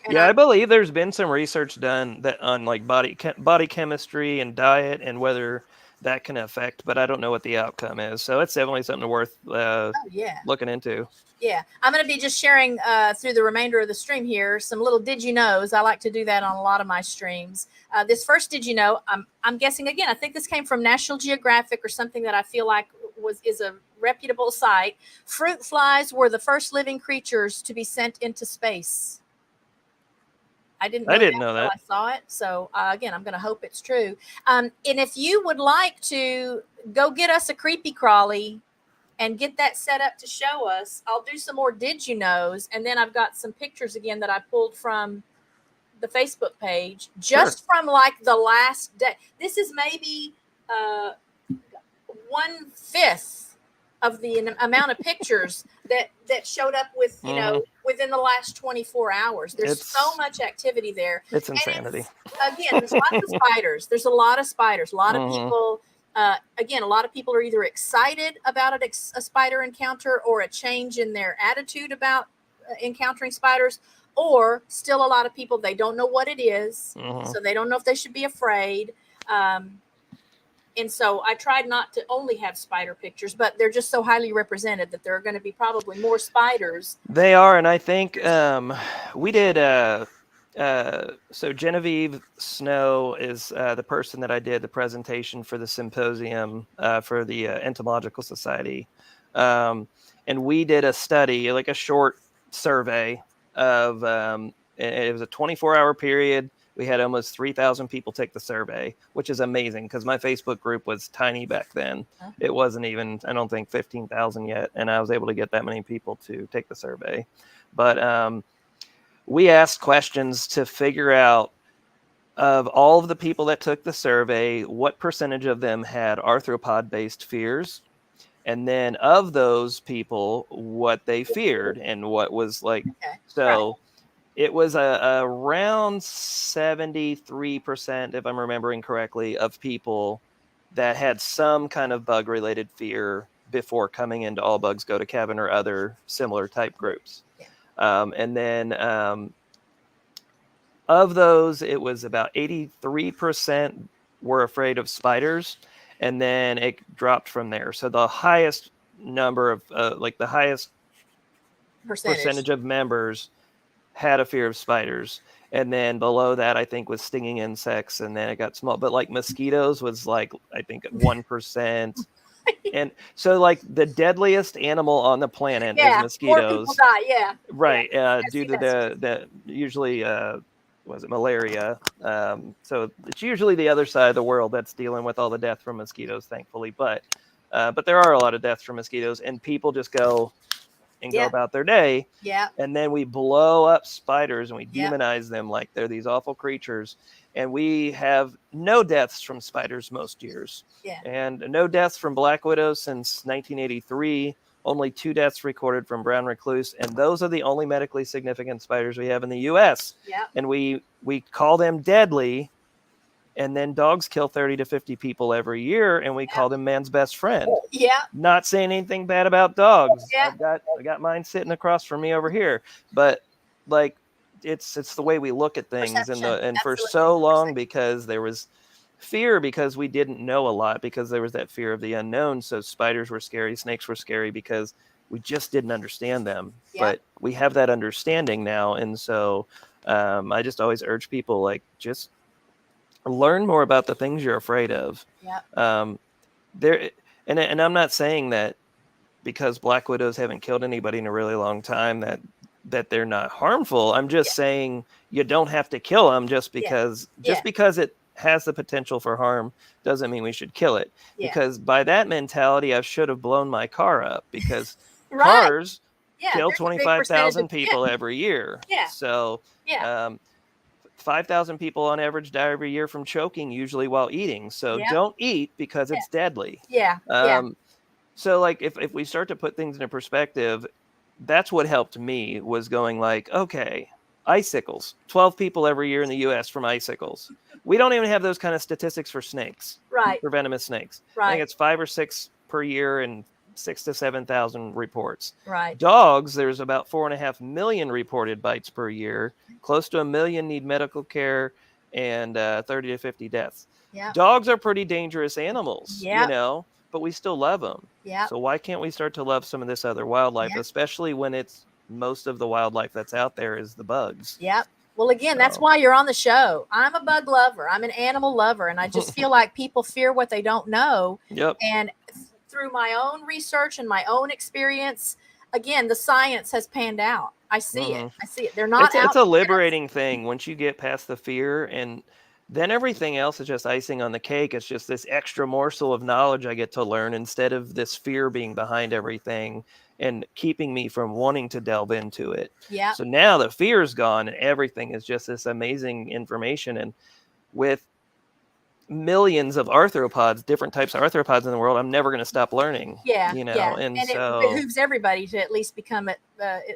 And I believe there's been some research done that on like body chemistry and diet and whether that can affect, but I don't know what the outcome is. So it's definitely something worth looking into. Yeah, I'm going to be just sharing through the remainder of the stream here some little did you knows. I like to do that on a lot of my streams. This first did you know, I'm guessing again, I think this came from National Geographic or something that I feel like is a reputable site. Fruit flies were the first living creatures to be sent into space. I didn't know that. I saw it. So again, I'm going to hope it's true. And if you would like to go get us a creepy crawly and get that set up to show us, I'll do some more did you knows, and then I've got some pictures again that I pulled from the Facebook page just from like the last day. This is maybe 1/5 of the amount of pictures that showed up with within the last 24 hours. There's so much activity there. It's insanity. Again, there's lots of spiders. There's a lot of spiders. A lot of people. Again, a lot of people are either excited about a spider encounter or a change in their attitude about encountering spiders, or still a lot of people, they don't know what it is, so they don't know if they should be afraid. And so I tried not to only have spider pictures, but they're just so highly represented that there are going to be probably more spiders. They are, and I think we did. So Genevieve Snow is the person that I did the presentation for the symposium for the Entomological Society, and we did a study, like a short survey of. It was a 24-hour period. We had almost 3,000 people take the survey, which is amazing because my Facebook group was tiny back then. It wasn't even, I don't think, 15,000 yet, and I was able to get that many people to take the survey. But we asked questions to figure out, of all of the people that took the survey, what percentage of them had arthropod-based fears, and then of those people, what they feared and what was like. It was around 73%, if I'm remembering correctly, of people that had some kind of bug-related fear before coming into All Bugs Go to Kevin or other similar type groups. And then of those, it was about 83% were afraid of spiders, and then it dropped from there. So the highest number of, the highest percentage of members had a fear of spiders. And then below that, I think, was stinging insects, and then it got small. But like mosquitoes was like, I think 1%. And so like the deadliest animal on the planet is more people mosquitoes. die. Yeah. Right. Yeah. Due to the usually, was it malaria? So it's usually the other side of the world that's dealing with all the death from mosquitoes, thankfully. But there are a lot of deaths from mosquitoes, and people just go and go about their day. Yeah. And then we blow up spiders and we demonize them like they're these awful creatures. And we have no deaths from spiders most years. Yeah. And no deaths from black widows since 1983. Only 2 deaths recorded from brown recluse. And those are the only medically significant spiders we have in the U.S. Yeah. And we call them deadly. And then dogs kill 30 to 50 people every year, and we call them man's best friend. Yeah. Not saying anything bad about dogs. Yeah. I got mine sitting across from me over here. But like it's the way we look at things. And for so long, because there was fear, because we didn't know a lot, because there was that fear of the unknown. So spiders were scary, snakes were scary, because we just didn't understand them. Yeah. But we have that understanding now. And so I just always urge people, like, just learn more about the things you're afraid of. Yeah. And I'm not saying that because black widows haven't killed anybody in a really long time that they're not harmful. I'm just saying you don't have to kill them just because it has the potential for harm doesn't mean we should kill it. Because by that mentality, I should have blown my car up, because cars kill 25,000 people every year. Yeah. So 5,000 people on average die every year from choking, usually while eating. So don't eat because it's deadly. Yeah. So like if we start to put things into perspective, that's what helped me, was going like, okay, icicles, 12 people every year in the US from icicles. We don't even have those kind of statistics for snakes, for venomous snakes. I think it's 5 or 6 per year and 6,000 to 7,000 reports. Dogs, there's about 4.5 million reported bites per year. Close to 1 million need medical care, and 30 to 50 deaths. Dogs are pretty dangerous animals, you know, but we still love them. So why can't we start to love some of this other wildlife, especially when it's most of the wildlife that's out there is the bugs? Well, again, that's why you're on the show. I'm a bug lover. I'm an animal lover. And I just feel like people fear what they don't know. And through my own research and my own experience, again, the science has panned out. I see it. I see it. They're not out. It's a liberating thing once you get past the fear, and then everything else is just icing on the cake. It's just this extra morsel of knowledge I get to learn, instead of this fear being behind everything and keeping me from wanting to delve into it. So now the fear is gone and everything is just this amazing information. And with millions of arthropods, different types of arthropods in the world, I'm never going to stop learning. You know, and so it behooves everybody to at least become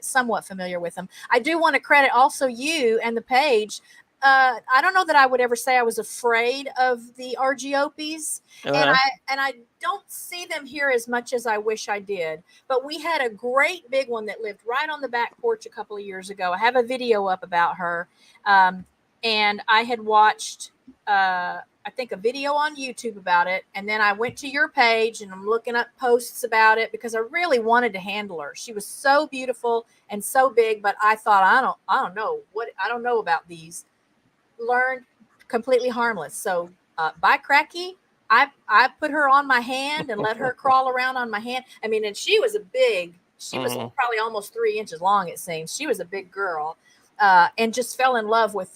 somewhat familiar with them. I do want to credit also you and the page. I don't know that I would ever say I was afraid of the Argiopies, and I don't see them here as much as I wish I did. But we had a great big one that lived right on the back porch a couple of years ago. I have a video up about her, and I had watched I think a video on YouTube about it, and then I went to your page and I'm looking up posts about it because I really wanted to handle her. She was so beautiful and so big, but I thought I don't know about these. Learned completely harmless. So by Cracky, I put her on my hand and let her crawl around on my hand. I mean, and she was was probably almost 3 inches long, it seems. She was a big girl. And just fell in love with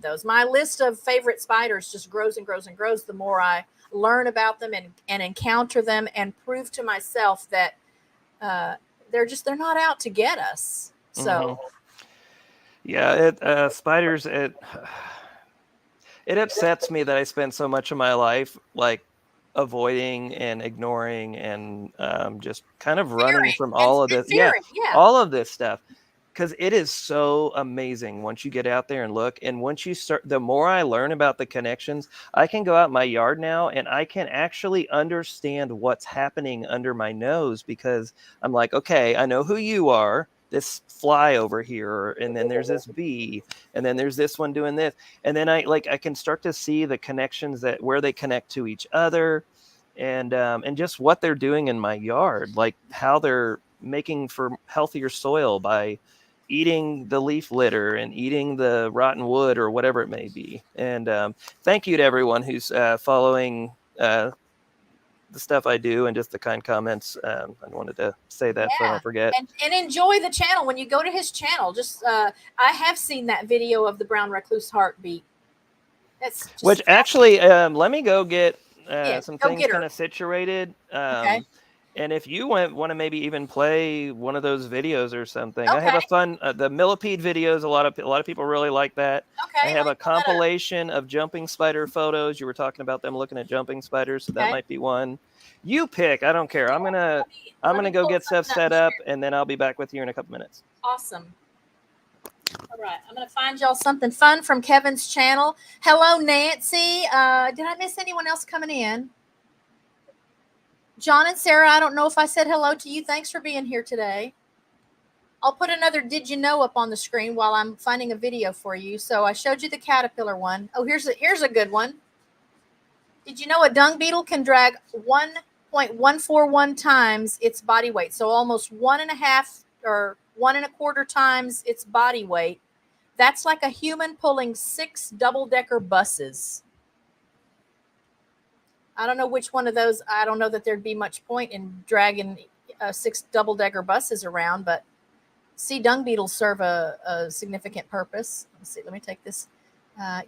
those. My list of favorite spiders just grows and grows and grows the more I learn about them and encounter them and prove to myself that they're not out to get us. So spiders, it upsets me that I spent so much of my life like avoiding and ignoring and just kind of running from all of this. All of this stuff. Because it is so amazing once you get out there and look. And once you start, the more I learn about the connections, I can go out in my yard now and I can actually understand what's happening under my nose, because I'm like, okay, I know who you are. This fly over here, and then there's this bee, and then there's this one doing this. And then I can start to see the connections where they connect to each other, and just what they're doing in my yard, like how they're making for healthier soil by eating the leaf litter and eating the rotten wood or whatever it may be. And thank you to everyone who's following the stuff I do and just the kind comments. I wanted to say that so I don't forget. And enjoy the channel when you go to his channel. Just I have seen that video of the brown recluse heartbeat. That's just which actually let me go get some things kind of situated. Okay. And if you want to maybe even play one of those videos or something, I have a fun the millipede videos. A lot of people really like that. Okay. I have a compilation of jumping spider photos. You were talking about them looking at jumping spiders, so that might be one. You pick. I don't care. I'm gonna go get stuff set up, and then I'll be back with you in a couple minutes. Awesome. All right, I'm going to find y'all something fun from Kevin's channel. Hello, Nancy. Did I miss anyone else coming in? John and Sarah, I don't know if I said hello to you. Thanks for being here today. I'll put another Did You Know up on the screen while I'm finding a video for you. So I showed you the caterpillar one. Oh, here's a good one. Did you know a dung beetle can drag 1.141 times its body weight? So almost 1.5 or 1.25 times its body weight. That's like a human pulling 6 double-decker buses. I don't know which one of those. I don't know that there'd be much point in dragging 6 double-decker buses around, but sea dung beetles serve a significant purpose. Let's see. Let me take this.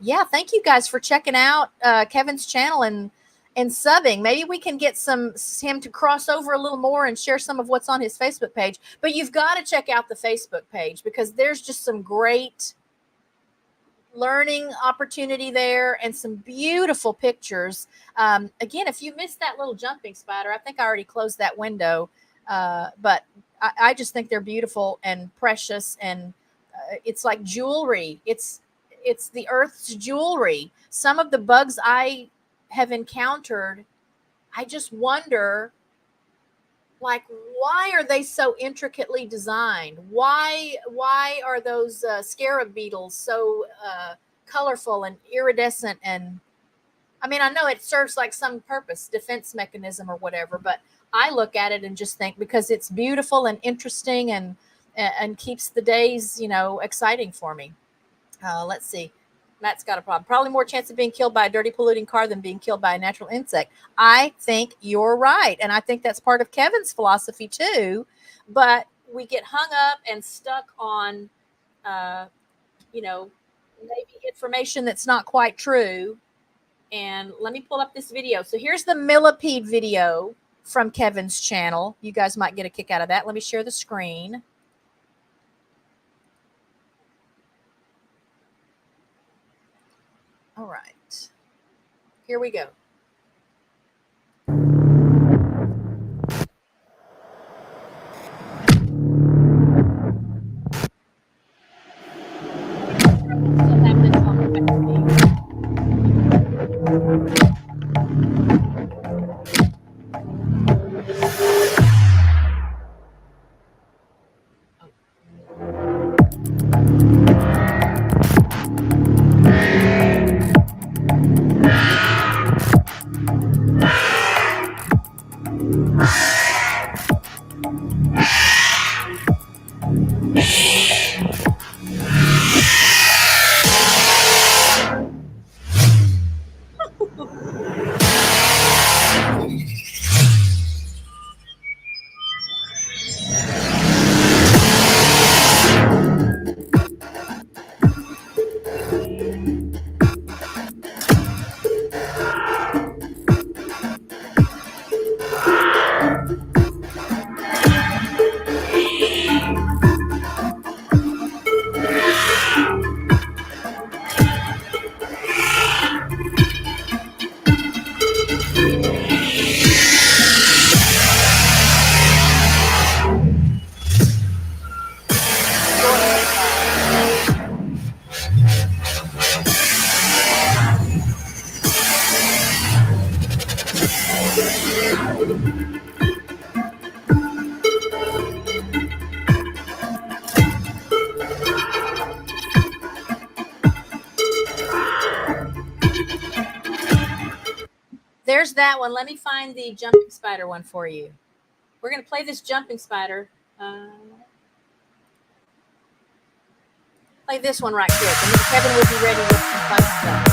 Yeah, thank you guys for checking out Kevin's channel and subbing. Maybe we can get him to cross over a little more and share some of what's on his Facebook page. But you've got to check out the Facebook page because there's just some great learning opportunity there and some beautiful pictures. Again, if you missed that little jumping spider, I think I already closed that window. But I just think they're beautiful and precious, and it's like jewelry. It's the earth's jewelry. Some of the bugs I have encountered, I just wonder, like, why are they so intricately designed? Why are those scarab beetles so colorful and iridescent? And I mean, I know it serves like some purpose, defense mechanism or whatever, but I look at it and just think because it's beautiful and interesting and keeps the days, exciting for me. Let's see. Matt's got a problem. Probably more chance of being killed by a dirty, polluting car than being killed by a natural insect. I think you're right. And I think that's part of Kevin's philosophy too. But we get hung up and stuck on, maybe information that's not quite true. And let me pull up this video. So here's the millipede video from Kevin's channel. You guys might get a kick out of that. Let me share the screen. All right, here we go. There's that one. Let me find the jumping spider one for you. We're going to play this jumping spider. Play this one right quick, and then Kevin will be ready with some fun stuff.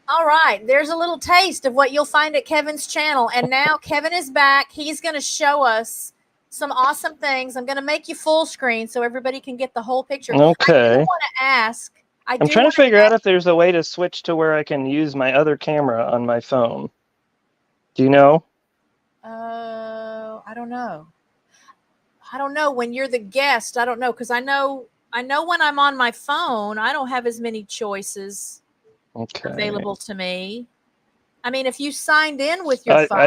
All right, there's a little taste of what you'll find at Kevin's channel. And now Kevin is back. He's going to show us some awesome things. I'm going to make you full screen so everybody can get the whole picture. Okay. I do want to ask. I'm trying to figure out if there's a way to switch to where I can use my other camera on my phone. Do you know? I don't know. I don't know. When you're the guest, I don't know, because I know when I'm on my phone, I don't have as many choices available to me. I mean, if you signed in with your phone. I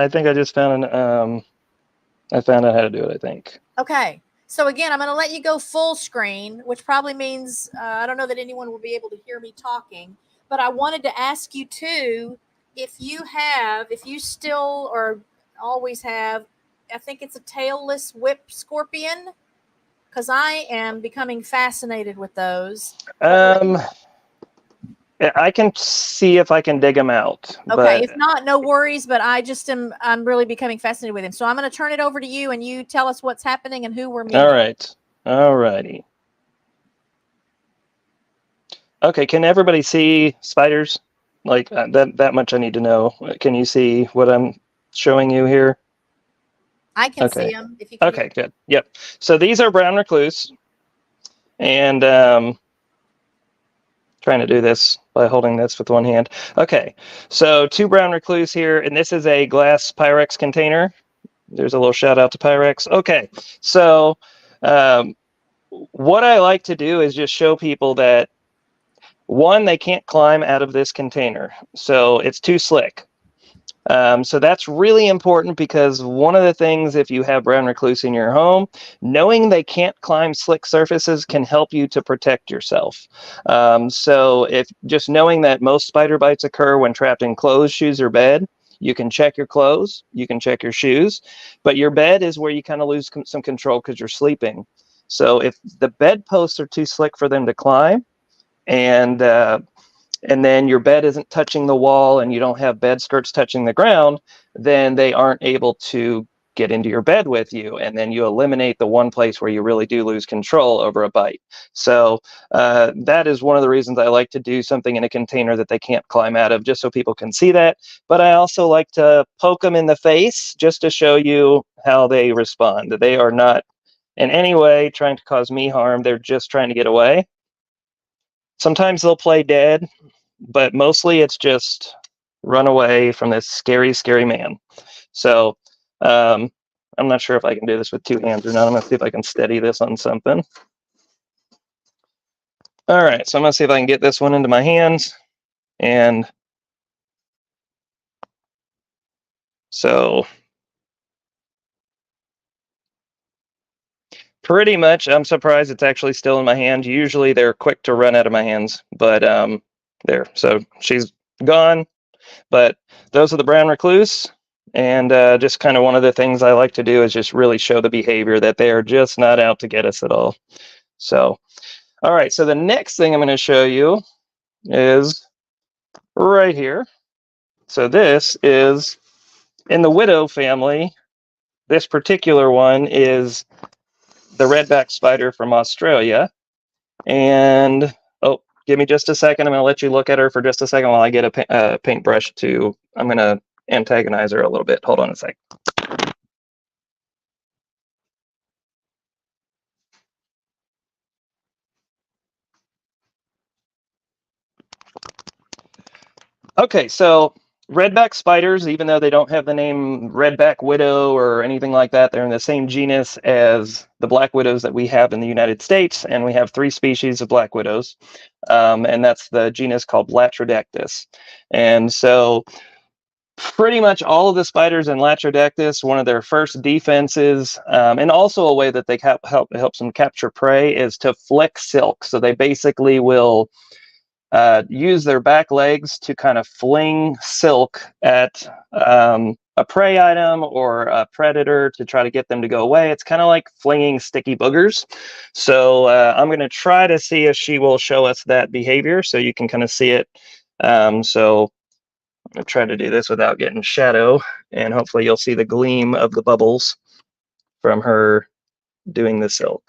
think I just found I found out how to do it, I think. Okay. So again, I'm going to let you go full screen, which probably means I don't know that anyone will be able to hear me talking, but I wanted to ask you too, if you still or always have, I think it's a tailless whip scorpion, because I am becoming fascinated with those. I can see if I can dig them out. Okay, if not, no worries. But I'm really becoming fascinated with him. So I'm going to turn it over to you, and you tell us what's happening and who we're meeting. All right. All righty. Okay, can everybody see spiders? Like that much I need to know. Can you see what I'm showing you here? I can see them. If you can. Okay, good. Yep. So these are brown recluse, and trying to do this by holding this with one hand. Okay, so 2 brown recluse here, and this is a glass Pyrex container. There's a little shout out to Pyrex. Okay, so what I like to do is just show people that, one, they can't climb out of this container, so it's too slick. So that's really important, because one of the things, if you have brown recluse in your home, knowing they can't climb slick surfaces can help you to protect yourself. So if just knowing that most spider bites occur when trapped in clothes, shoes, or bed, you can check your clothes, you can check your shoes, but your bed is where you kind of lose some control because you're sleeping. So if the bedposts are too slick for them to climb, and then your bed isn't touching the wall and you don't have bed skirts touching the ground, then they aren't able to get into your bed with you. And then you eliminate the one place where you really do lose control over a bite. So that is one of the reasons I like to do something in a container that they can't climb out of, just so people can see that. But I also like to poke them in the face just to show you how they respond. They are not in any way trying to cause me harm. They're just trying to get away. Sometimes they'll play dead, but mostly it's just run away from this scary, scary man. So I'm not sure if I can do this with 2 hands or not. I'm going to see if I can steady this on something. All right, so I'm going to see if I can get this one into my hands. And so pretty much, I'm surprised it's actually still in my hand. Usually they're quick to run out of my hands, but there. So she's gone. But those are the brown recluse. And just kind of one of the things I like to do is just really show the behavior that they are just not out to get us at all. So, all right. So the next thing I'm going to show you is right here. So this is in the widow family. This particular one is the redback spider from Australia. And oh, give me just a second. I'm going to let you look at her for just a second while I get a paintbrush to, I'm going to antagonize her a little bit. Hold on a sec. Okay, so redback spiders, even though they don't have the name redback widow or anything like that, they're in the same genus as the black widows that we have in the United States, and we have 3 species of black widows, and that's the genus called Latrodectus. And so pretty much all of the spiders in Latrodectus, one of their first defenses, and also a way that they helps them capture prey, is to flick silk. So they basically will use their back legs to kind of fling silk at a prey item or a predator to try to get them to go away. It's kind of like flinging sticky boogers. So I'm going to try to see if she will show us that behavior so you can kind of see it. So I'm going to try to do this without getting shadow, and hopefully you'll see the gleam of the bubbles from her doing the silk.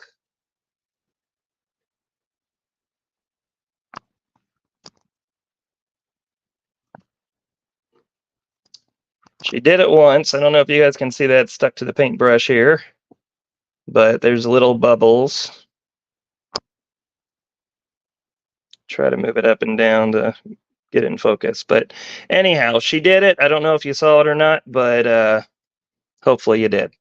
She did it once. I don't know if you guys can see that stuck to the paintbrush here, but there's little bubbles. Try to move it up and down to get it in focus. But anyhow, she did it. I don't know if you saw it or not, but hopefully you did.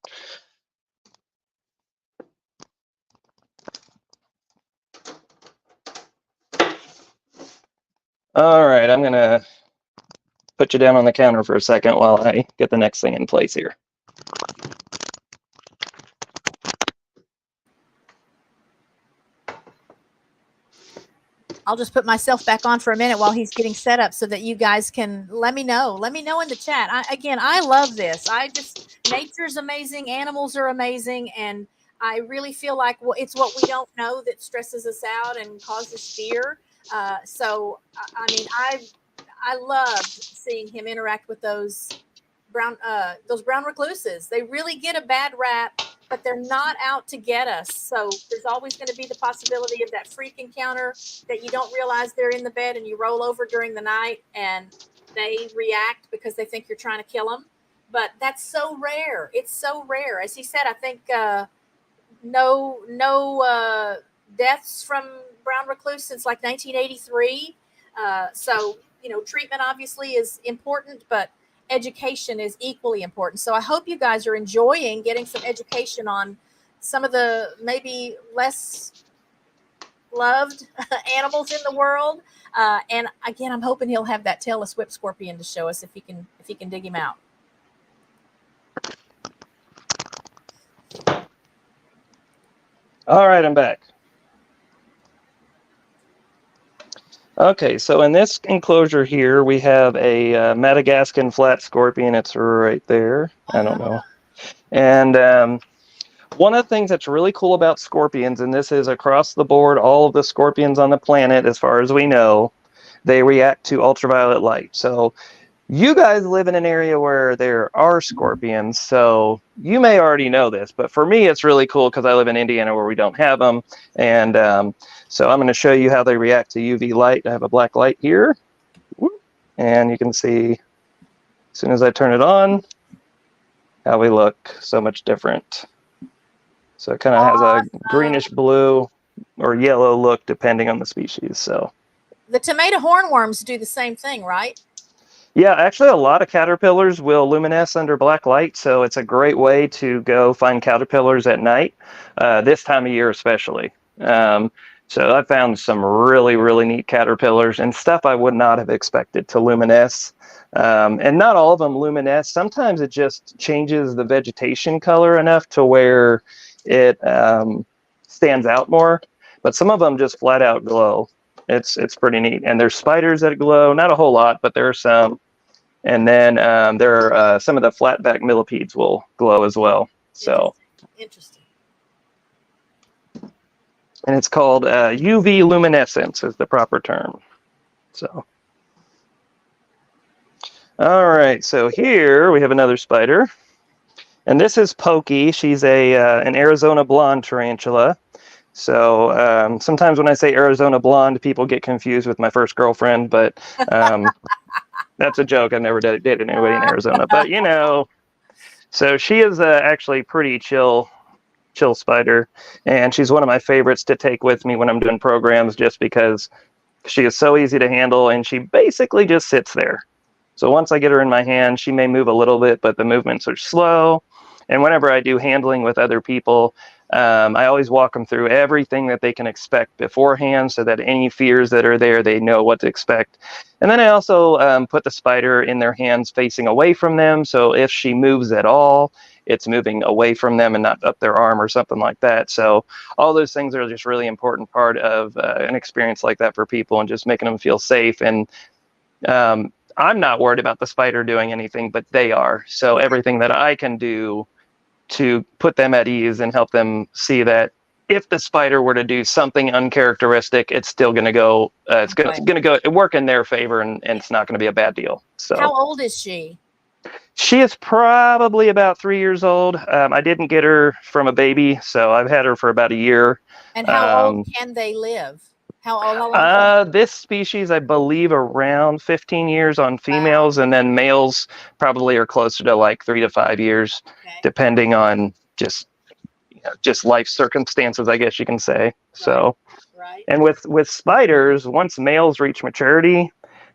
All right, I'm going to put you down on the counter for a second while I get the next thing in place here. I'll just put myself back on for a minute while he's getting set up so that you guys can let me know. Let me know in the chat. I love this. Nature's amazing. Animals are amazing. And I really feel like it's what we don't know that stresses us out and causes fear. I loved seeing him interact with those brown recluses. They really get a bad rap, but they're not out to get us. So there's always going to be the possibility of that freak encounter that you don't realize they're in the bed and you roll over during the night and they react because they think you're trying to kill them. But that's so rare. It's so rare. As he said, I think no deaths from brown recluse since like 1983. So, treatment obviously is important, but education is equally important. So I hope you guys are enjoying getting some education on some of the maybe less loved animals in the world. And again, I'm hoping he'll have that tailless whip scorpion to show us if he can dig him out. All right, I'm back. Okay, so in this enclosure here, we have a Madagascan flat scorpion. It's right there. I don't know. And one of the things that's really cool about scorpions, and this is across the board, all of the scorpions on the planet, as far as we know, they react to ultraviolet light. So you guys live in an area where there are scorpions, so you may already know this, but for me, it's really cool because I live in Indiana where we don't have them. And so I'm going to show you how they react to UV light. I have a black light here, and you can see as soon as I turn it on, how we look so much different. So it kind of has a greenish blue or yellow look depending on the species. So the tomato hornworms do the same thing, right? Yeah, actually, a lot of caterpillars will luminesce under black light, so it's a great way to go find caterpillars at night, this time of year especially. Um, so I found some really, really neat caterpillars and stuff I would not have expected to luminesce. And not all of them luminesce. Sometimes it just changes the vegetation color enough to where it stands out more, but some of them just flat out glow. It's pretty neat. And there's spiders that glow, not a whole lot, but there are some. And then there are some of the flatback millipedes will glow as well. So, Interesting. and it's called UV luminescence is the proper term. So, all right. So here we have another spider, and this is Pokey. She's a an Arizona blonde tarantula. So sometimes when I say Arizona blonde, people get confused with my first girlfriend, but that's a joke. I never dated anybody in Arizona, but you know. So she is actually pretty chill spider, and she's one of my favorites to take with me when I'm doing programs, just because she is so easy to handle, and she basically just sits there. So once I get her in my hand, she may move a little bit, but the movements are slow. And whenever I do handling with other people, I always walk them through everything that they can expect beforehand, so that any fears that are there, they know what to expect. And then I also put the spider in their hands facing away from them. So if she moves at all, it's moving away from them and not up their arm or something like that. So all those things are just really important part of an experience like that for people, and just making them feel safe. And I'm not worried about the spider doing anything, but they are. So everything that I can do to put them at ease and help them see that if the spider were to do something uncharacteristic, it's still going to go. It's going to go work in their favor, and it's not going to be a bad deal. So how old is she? She is probably about 3 years old. I didn't get her from a baby, so I've had her for about a year. And how old can they live? How long? This species, I believe, around 15 years on females, and then males probably are closer to like 3 to 5 years, depending on just life circumstances, I guess you can say. So, and with spiders, once males reach maturity,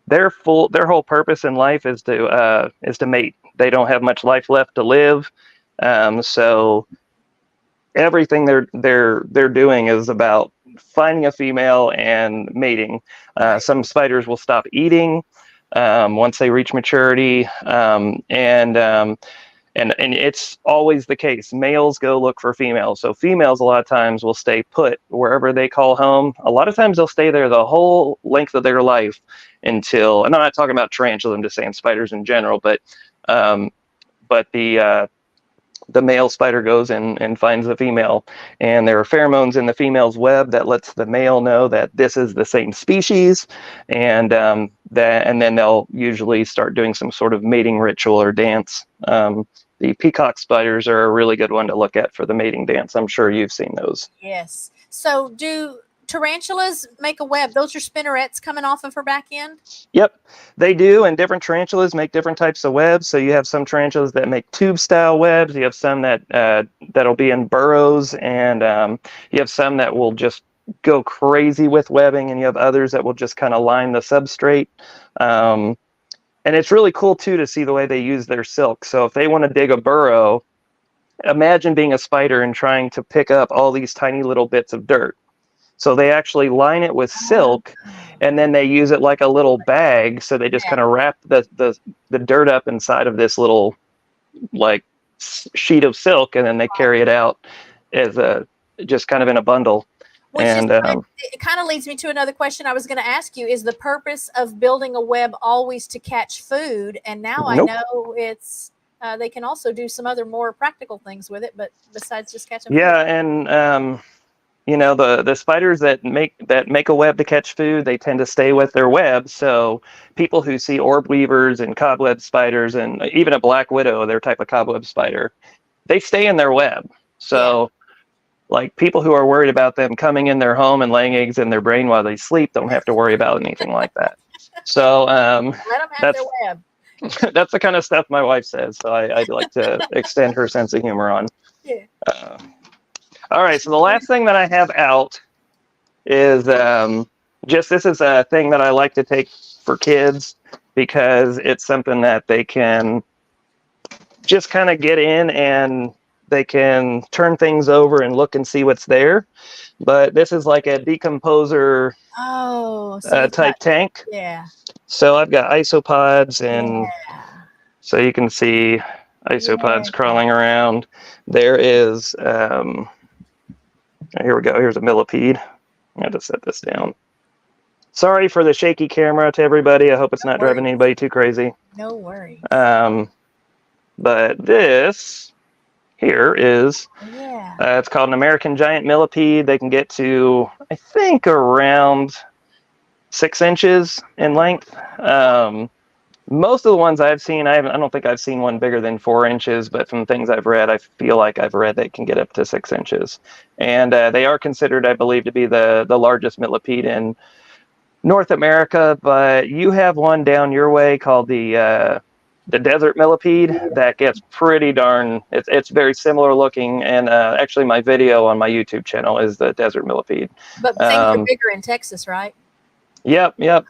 their whole purpose in life is to mate. They don't have much life left to live, so everything they're doing is about finding a female and mating. Some spiders will stop eating once they reach maturity, and it's always the case. Males go look for females. So females a lot of times will stay put wherever they call home. A lot of times they'll stay there the whole length of their life until, and I'm not talking about tarantulas, I'm just saying spiders in general, but the male spider goes and finds the female, and there are pheromones in the female's web that lets the male know that this is the same species, and then they'll usually start doing some sort of mating ritual or dance. The peacock spiders are a really good one to look at for the mating dance. I'm sure you've seen those. Yes. So do tarantulas make a web? Those are spinnerets coming off of her back end? Yep, they do, and different tarantulas make different types of webs. So you have some tarantulas that make tube-style webs. You have some that'll be in burrows, and you have some that will just go crazy with webbing, and you have others that will just kind of line the substrate. And it's really cool, too, to see the way they use their silk. So if they want to dig a burrow, imagine being a spider and trying to pick up all these tiny little bits of dirt. So they actually line it with silk, and then they use it like a little bag. So they just kind of wrap the dirt up inside of this little like sheet of silk, and then they carry it out as just kind of in a bundle. And it kind of leads me to another question I was going to ask you. Is the purpose of building a web always to catch food? And now I know it's they can also do some other more practical things with it, but besides just catching food. And the spiders that make a web to catch food, they tend to stay with their web. So people who see orb weavers and cobweb spiders, and even a black widow, their type of cobweb spider, they stay in their web. So like people who are worried about them coming in their home and laying eggs in their brain while they sleep don't have to worry about anything like that. So let them have their web. That's the kind of stuff my wife says. So I'd like to extend her sense of humor on. Yeah. All right. So the last thing that I have out is this is a thing that I like to take for kids. because it's something that they can just kind of get in and they can turn things over and look and see what's there. But this is like a decomposer Oh, so you've type got, tank. yeah. So I've got isopods, and Yeah. so you can see isopods Yeah. crawling around. There is, here we go. Here's a millipede. I have to set this down. Sorry for the shaky camera to everybody. I hope it's not driving anybody too crazy. No worries. But this here is, Yeah. it's called an American giant millipede. They can get to, I think, around 6 inches in length. Most of the ones I've seen, I don't think I've seen one bigger than 4 inches, but from things I've read, I feel like I've read they can get up to 6 inches. And they are considered, I believe, to be the largest millipede in North America. But you have one down your way called the desert millipede that gets pretty darn, it's very similar looking. And actually my video on my YouTube channel is the desert millipede. But things are bigger in Texas, right? Yep. Yeah,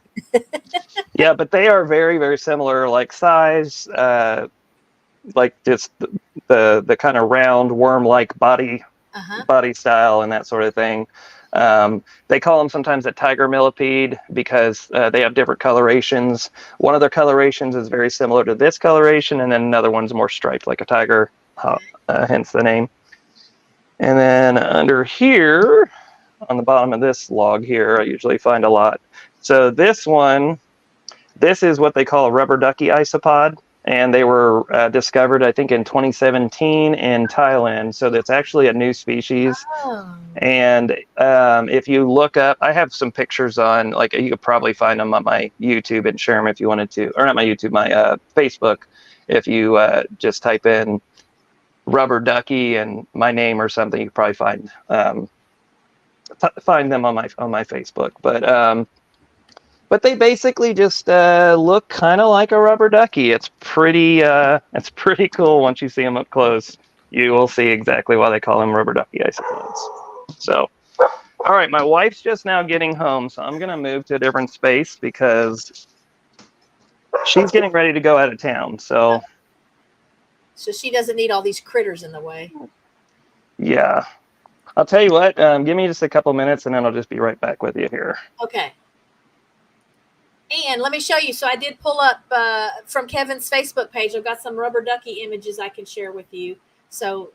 but they are very, very similar, like size, like just the kind of round worm-like body style and that sort of thing. They call them sometimes a tiger millipede because they have different colorations. One of their colorations is very similar to this coloration, and then another one's more striped like a tiger, hence the name. And then under here, on the bottom of this log here, I usually find a lot. So this one, this is what they call a rubber ducky isopod, and they were discovered, I think, in 2017 in Thailand. So that's actually a new species. Oh. And if you look up, I have some pictures on, like, you could probably find them on my YouTube and share them if you wanted to, or not my YouTube, my Facebook. If you just type in rubber ducky and my name or something, you could probably find them on my Facebook. But they basically just look kind of like a rubber ducky. It's pretty cool once you see them up close. You will see exactly why they call them rubber ducky isopods. So, all right, my wife's just now getting home, so I'm gonna move to a different space because she's getting ready to go out of town. So she doesn't need all these critters in the way. Yeah, I'll tell you what. Give me just a couple minutes, and then I'll just be right back with you here. Okay. And let me show you. So I did pull up from Kevin's Facebook page. I've got some rubber ducky images I can share with you. So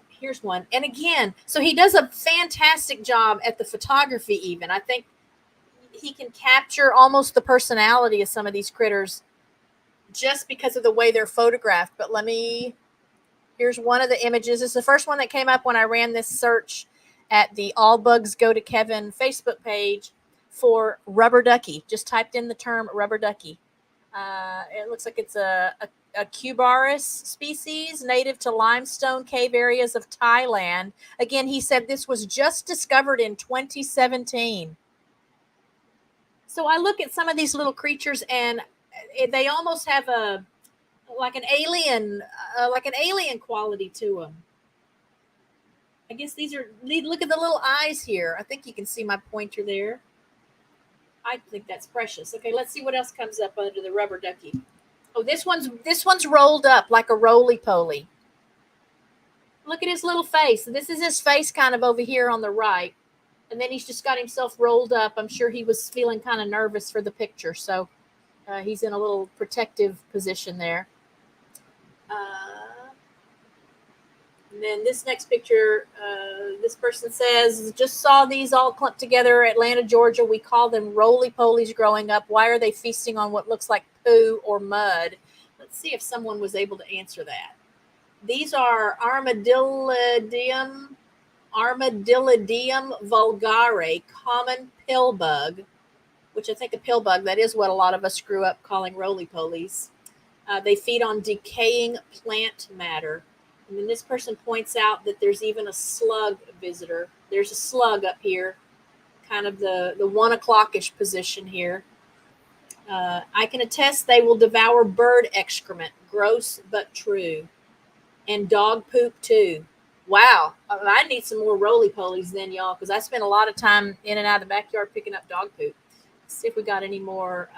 here's one. And again, so he does a fantastic job at the photography even. I think he can capture almost the personality of some of these critters just because of the way they're photographed. But here's one of the images. It's the first one that came up when I ran this search at the All Bugs Go to Kevin Facebook page for rubber ducky. Just typed in the term rubber ducky. It looks like it's a cubaris species native to limestone cave areas of Thailand. Again, he said this was just discovered in 2017. So I look at some of these little creatures and they almost have like an alien quality to them. I guess look at the little eyes here. I think you can see my pointer there. I think that's precious. Okay, let's see what else comes up under the rubber ducky. Oh, this one's rolled up like a roly-poly. Look at his little face. This is his face kind of over here on the right. And then he's just got himself rolled up. I'm sure he was feeling kind of nervous for the picture. So he's in a little protective position there. And then this next picture, this person says, just saw these all clumped together, Atlanta, Georgia. We call them roly-polies growing up. Why are they feasting on what looks like poo or mud? Let's see if someone was able to answer that. These are Armadillidium vulgare, common pill bug, which I think a pill bug, that is what a lot of us grew up calling roly-polies. They feed on decaying plant matter. And then this person points out that there's even a slug visitor. There's a slug up here, kind of the 1 o'clock-ish position here. I can attest they will devour bird excrement. Gross but true. And dog poop too. Wow. I need some more roly-polies then, y'all, because I spent a lot of time in and out of the backyard picking up dog poop. Let's see if we got any more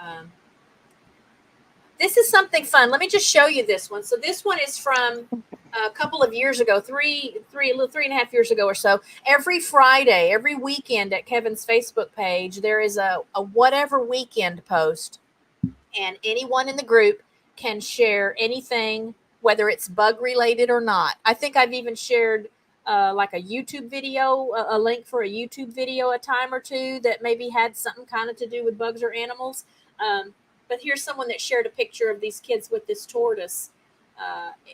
This is something fun. Let me just show you this one. So this one is from a couple of years ago, three and a half years ago or so. Every Friday, every weekend at Kevin's Facebook page, there is a whatever weekend post, and anyone in the group can share anything, whether it's bug related or not. I think I've even shared like a YouTube video, a link for a YouTube video a time or two that maybe had something kind of to do with bugs or animals. But here's someone that shared a picture of these kids with this tortoise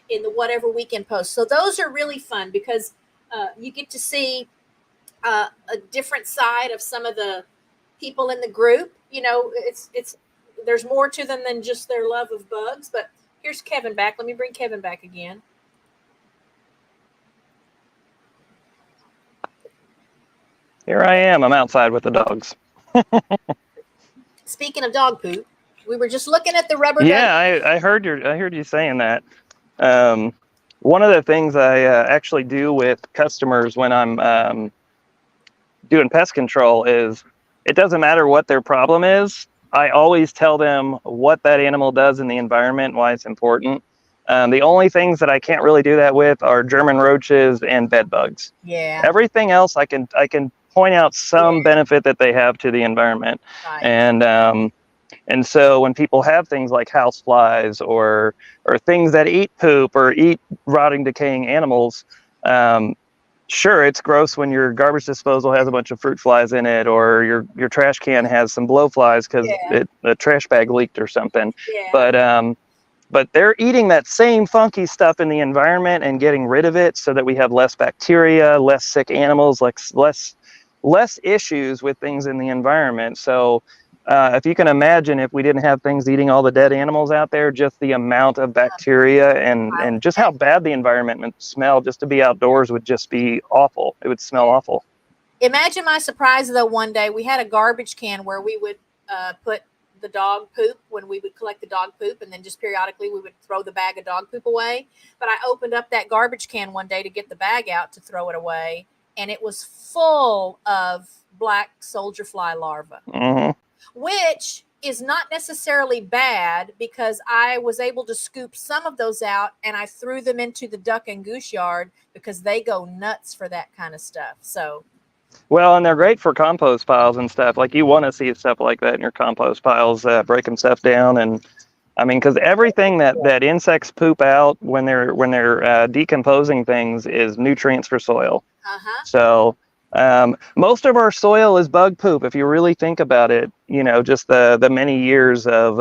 in the whatever weekend post. So those are really fun because you get to see a different side of some of the people in the group. You know, it's there's more to them than just their love of bugs. But here's Kevin back. Let me bring Kevin back again. Here I am. I'm outside with the dogs. Speaking of dog poop, we were just looking at the rubber. Yeah, I heard you saying that. One of the things I actually do with customers when I'm doing pest control is it doesn't matter what their problem is. I always tell them what that animal does in the environment, why it's important. The only things that I can't really do that with are German roaches and bed bugs. Yeah. Everything else I can point out some benefit that they have to the environment. Right. And so when people have things like house flies or things that eat poop or eat rotting, decaying animals, sure, it's gross when your garbage disposal has a bunch of fruit flies in it, or your trash can has some blowflies because the trash bag leaked or something. Yeah. But they're eating that same funky stuff in the environment and getting rid of it so that we have less bacteria, less sick animals, like less issues with things in the environment. So if you can imagine, if we didn't have things eating all the dead animals out there, just the amount of bacteria and just how bad the environment would smell, just to be outdoors would just be awful. It would smell awful. Imagine my surprise, though, one day we had a garbage can where we would put the dog poop when we would collect the dog poop, and then just periodically we would throw the bag of dog poop away. But I opened up that garbage can one day to get the bag out to throw it away, and it was full of black soldier fly larvae. Mm-hmm. Which is not necessarily bad because I was able to scoop some of those out and I threw them into the duck and goose yard because they go nuts for that kind of stuff. So, well, and they're great for compost piles and stuff. Like you want to see stuff like that in your compost piles, breaking stuff down. And I mean, because everything that insects poop out when they're decomposing things is nutrients for soil. So most of our soil is bug poop. If you really think about it, you know, just the many years of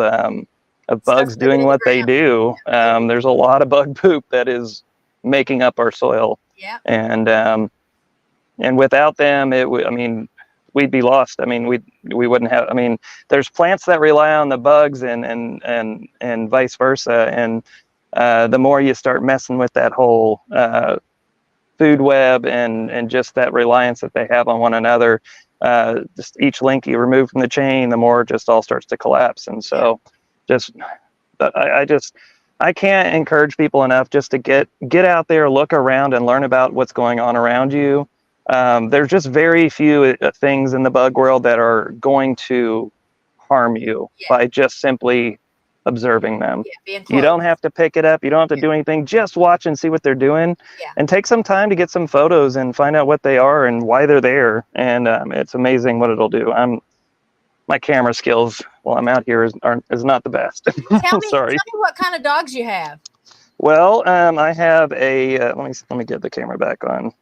bugs doing what they do, there's a lot of bug poop that is making up our soil. Yeah. And without them, we'd be lost. I mean, we wouldn't have. I mean, there's plants that rely on the bugs and vice versa. And the more you start messing with that whole food web and just that reliance that they have on one another, just each link you remove from the chain, the more it just all starts to collapse. And so I can't encourage people enough just to get out there, look around and learn about what's going on around you. There's just very few things in the bug world that are going to harm you by just simply observing them. You don't have to pick it up. You don't have to do anything. Just watch and see what they're doing and take some time to get some photos and find out what they are and why they're there. And it's amazing what it'll do. My camera skills while I'm out here is not the best. Tell me what kind of dogs you have. Well, I have a, let me get the camera back on.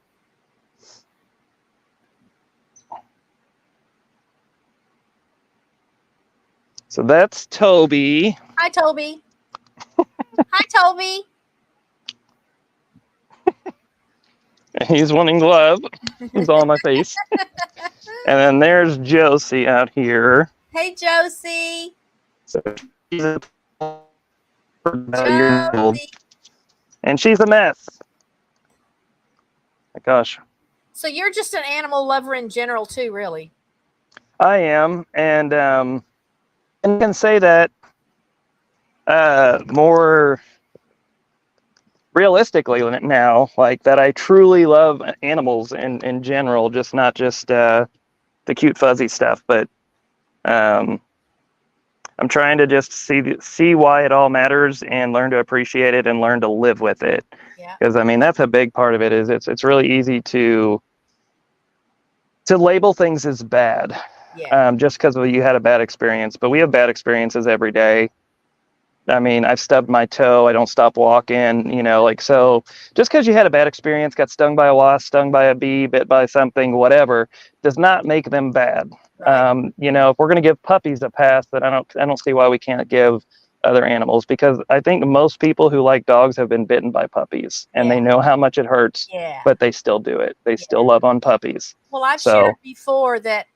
So that's Toby. Hi, Toby. Hi, Toby. He's wanting love. He's all in my face. And then there's Josie out here. Hey, Josie. So she's about a year old. And she's a mess. My gosh. So you're just an animal lover in general too, really? I am. And I can say that more realistically now, like that I truly love animals in general, just not just the cute fuzzy stuff, but I I'm trying to just see why it all matters and learn to appreciate it and learn to live with it. Yeah. Because I mean, that's a big part of it. Is it's really easy to label things as bad, Yeah. just because you had a bad experience. But we have bad experiences every day. I mean, I've stubbed my toe. I don't stop walking, like, so just because you had a bad experience, got stung by a wasp, stung by a bee, bit by something, whatever, does not make them bad. Right. If we're going to give puppies a pass, then I don't see why we can't give other animals, because I think most people who like dogs have been bitten by puppies and Yeah. they know how much it hurts, Yeah. but they still do it. They Yeah. still love on puppies. Well, I've So, shared before that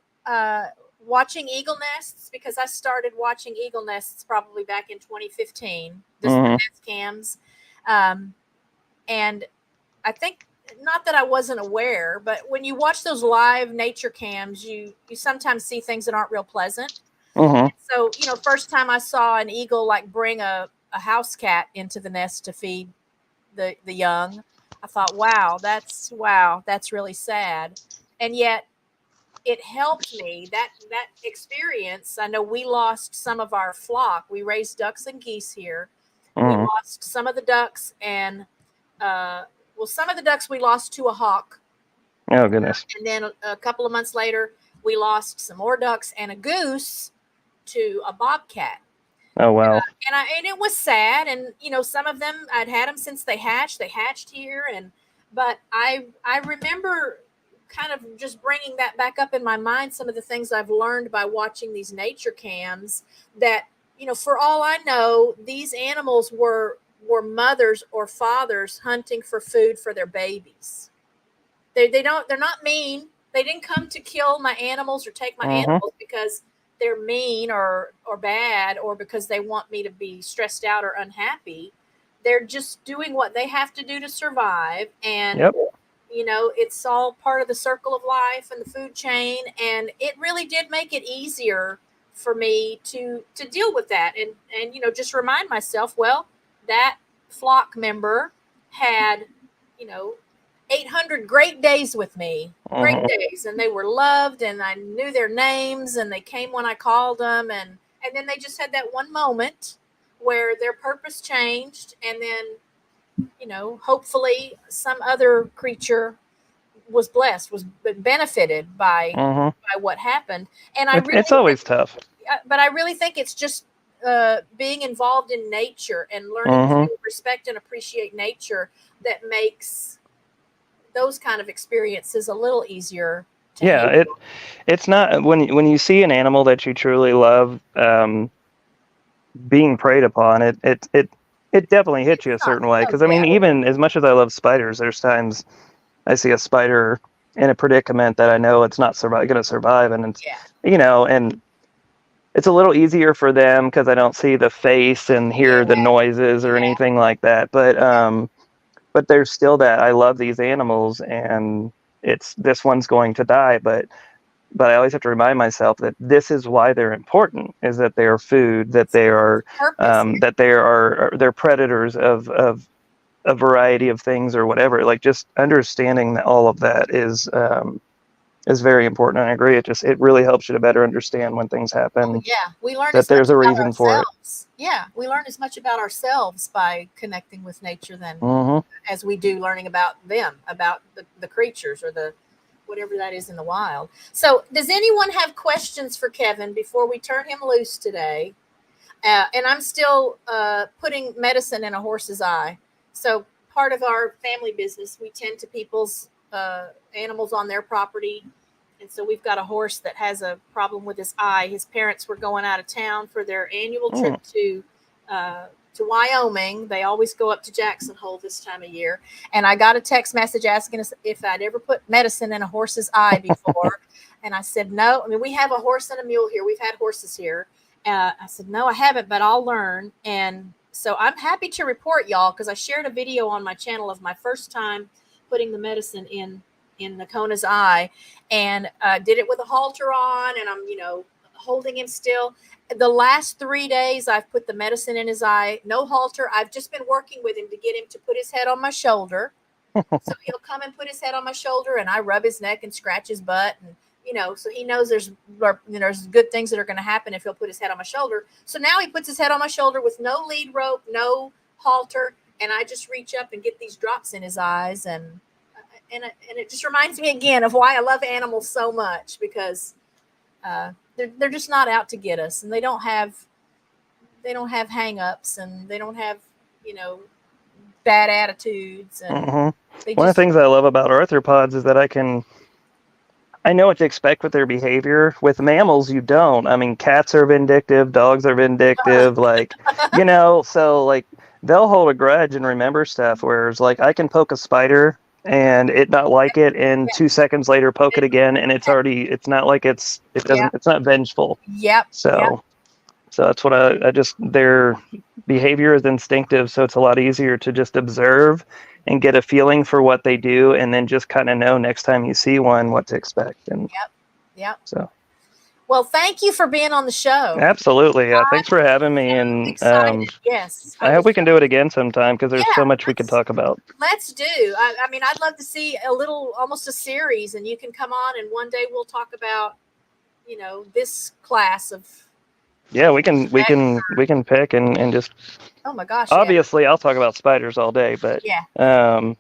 watching eagle nests, because I started watching eagle nests probably back in 2015, this mhm. nest cams. And I think, not that I wasn't aware, but when you watch those live nature cams, you sometimes see things that aren't real pleasant. Mhm. So, first time I saw an eagle like bring a house cat into the nest to feed the young, I thought, wow, that's really sad. And yet it helped me, that experience. I know we lost some of our flock. We raised ducks and geese here. We Mhm. lost some of the ducks, and some of the ducks we lost to a hawk. Oh goodness. And then a couple of months later, we lost some more ducks and a goose to a bobcat. Oh wow. And it was sad. And some of them, I'd had them since they hatched. They hatched here, but I remember kind of just bringing that back up in my mind. Some of the things I've learned by watching these nature cams, that for all I know, these animals were mothers or fathers hunting for food for their babies. They're not mean. They didn't come to kill my animals or take my Mhm. animals because they're mean or bad, or because they want me to be stressed out or unhappy. They're just doing what they have to do to survive. And Yep. it's all part of the circle of life and the food chain. And it really did make it easier for me to deal with that. And just remind myself, well, that flock member had, 800 great days with me, great Mhm. days. And they were loved, and I knew their names, and they came when I called them. And then they just had that one moment where their purpose changed. And then, hopefully some other creature was blessed, was benefited by Mhm. what happened. And It's always tough. but I really think it's just being involved in nature and learning Mhm. to respect and appreciate nature that makes those kind of experiences a little easier to Yeah, handle. it's not when you see an animal that you truly love being preyed upon, it definitely hits you a certain way. Oh Because I yeah, mean, even as much as I love spiders, there's times I see a spider in a predicament that I know it's not going to survive, and it's yeah, and it's a little easier for them because I don't see the face and hear the yeah, noises or yeah, anything like that. But there's still that I love these animals, and it's this one's going to die, but I always have to remind myself that this is why they're important: is that they are food, that they are purpose. they're predators of a variety of things or whatever. Like, just understanding that all of that is very important. And I agree. It really helps you to better understand when things Oh happen, yeah, we learn that as much there's a about reason for it. ourselves. Yeah, we learn as much about ourselves by connecting with nature than Hmm. as we do learning about them, about the creatures or the whatever that is in the wild. So, does anyone have questions for Kevin before we turn him loose today? And I'm still putting medicine in a horse's eye. So, part of our family business, we tend to people's animals on their property. And so we've got a horse that has a problem with his eye. His parents were going out of town for their annual trip to Wyoming. They always go up to Jackson Hole this time of year. And I got a text message asking us if I'd ever put medicine in a horse's eye before. And I said, no. I mean, we have a horse and a mule here. We've had horses here. I said, no, I haven't, but I'll learn. And so I'm happy to report, y'all, because I shared a video on my channel of my first time putting the medicine in Nakona's eye, and did it with a halter on, and I'm, holding him still. The last 3 days, I've put the medicine in his eye, no halter. I've just been working with him to get him to put his head on my shoulder. So he'll come and put his head on my shoulder, and I rub his neck and scratch his butt, and so he knows there's good things that are going to happen if he'll put his head on my shoulder. So now he puts his head on my shoulder with no lead rope, no halter, and I just reach up and get these drops in his eyes, and it just reminds me again of why I love animals so much, because they're just not out to get us, and they don't have hang-ups, and they don't have bad attitudes, and One of the things I love about arthropods is that I know what to expect with their behavior. With mammals, you don't. I mean, cats are vindictive, dogs are vindictive, so like they'll hold a grudge and remember stuff. Whereas like I can poke a spider and it not like it, and 2 seconds later poke it again, and it's not like it's not vengeful. Yep. So that's what their behavior is instinctive. So it's a lot easier to just observe and get a feeling for what they do, and then just kind of know next time you see one what to expect. And yep. So, well, thank you for being on the show. Absolutely. Thanks for having me. And yes, I hope we can do it again sometime, because there's so much we could talk about. Let's do. I mean, I'd love to see almost a series, and you can come on, and one day we'll talk about, this class of. Yeah, we can pick and just. Oh my gosh! Obviously, I'll talk about spiders all day, but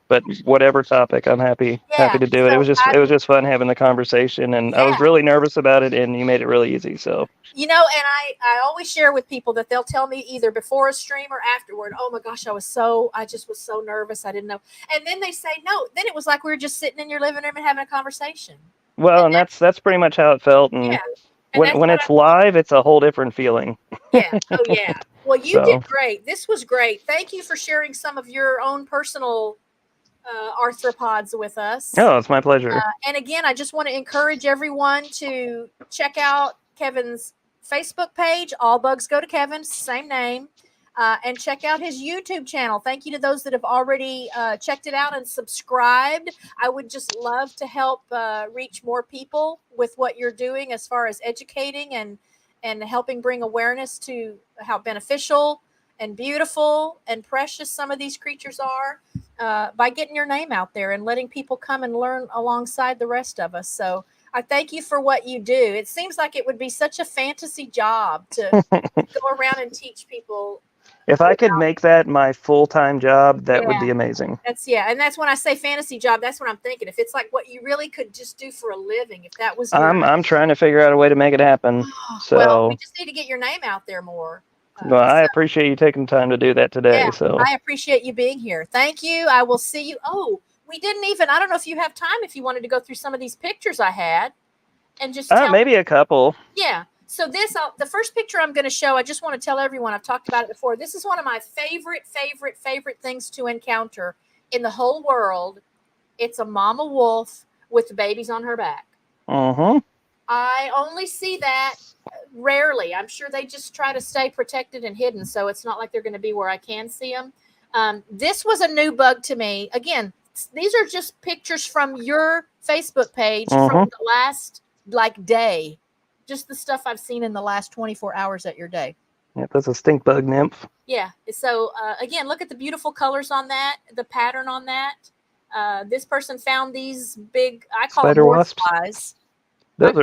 but whatever topic, I'm happy to do it. It was just fun having the conversation, and I was really nervous about it, and you made it really easy. So. And I always share with people that they'll tell me either before a stream or afterward, oh my gosh, I just was so nervous, I didn't know. And then they say no. Then it was like we were just sitting in your living room and having a conversation. Well, and that's pretty much how it felt. And when it's live, it's a whole different feeling. Yeah. Oh yeah. Well, you did great. This was great. Thank you for sharing some of your own personal arthropods with us. Oh, it's my pleasure. And again, I just want to encourage everyone to check out Kevin's Facebook page. All Bugs Go to Kevin, same name. And check out his YouTube channel. Thank you to those that have already checked it out and subscribed. I would just love to help reach more people with what you're doing as far as educating and helping bring awareness to how beneficial and beautiful and precious some of these creatures are by getting your name out there and letting people come and learn alongside the rest of us. So I thank you for what you do. It seems like it would be such a fantasy job to go around and teach people. If I could make that my full-time job, that would be amazing. And that's when I say fantasy job, that's what I'm thinking. If it's like what you really could just do for a living, if that was I'm trying to figure out a way to make it happen. So well, we just need to get your name out there more. Well, I appreciate you taking time to do that today. Yeah, so I appreciate you being here. Thank you. I will see you. Oh, we didn't even, I don't know if you have time, if you wanted to go through some of these pictures I had and just maybe a couple. Yeah. So the first picture I'm going to show, I just want to tell everyone, I've talked about it before. This is one of my favorite things to encounter in the whole world. It's a mama wolf with the babies on her back. I only see that rarely. I'm sure they just try to stay protected and hidden, so it's not like they're going to be where I can see them. This was a new bug to me. Again, these are just pictures from your Facebook page from the last day. Just the stuff I've seen in the last 24 hours at your day. Yep, that's a stink bug nymph. Yeah. So again, look at the beautiful colors on that, the pattern on that. This person found these big, I call spider them wasps. Flies. Those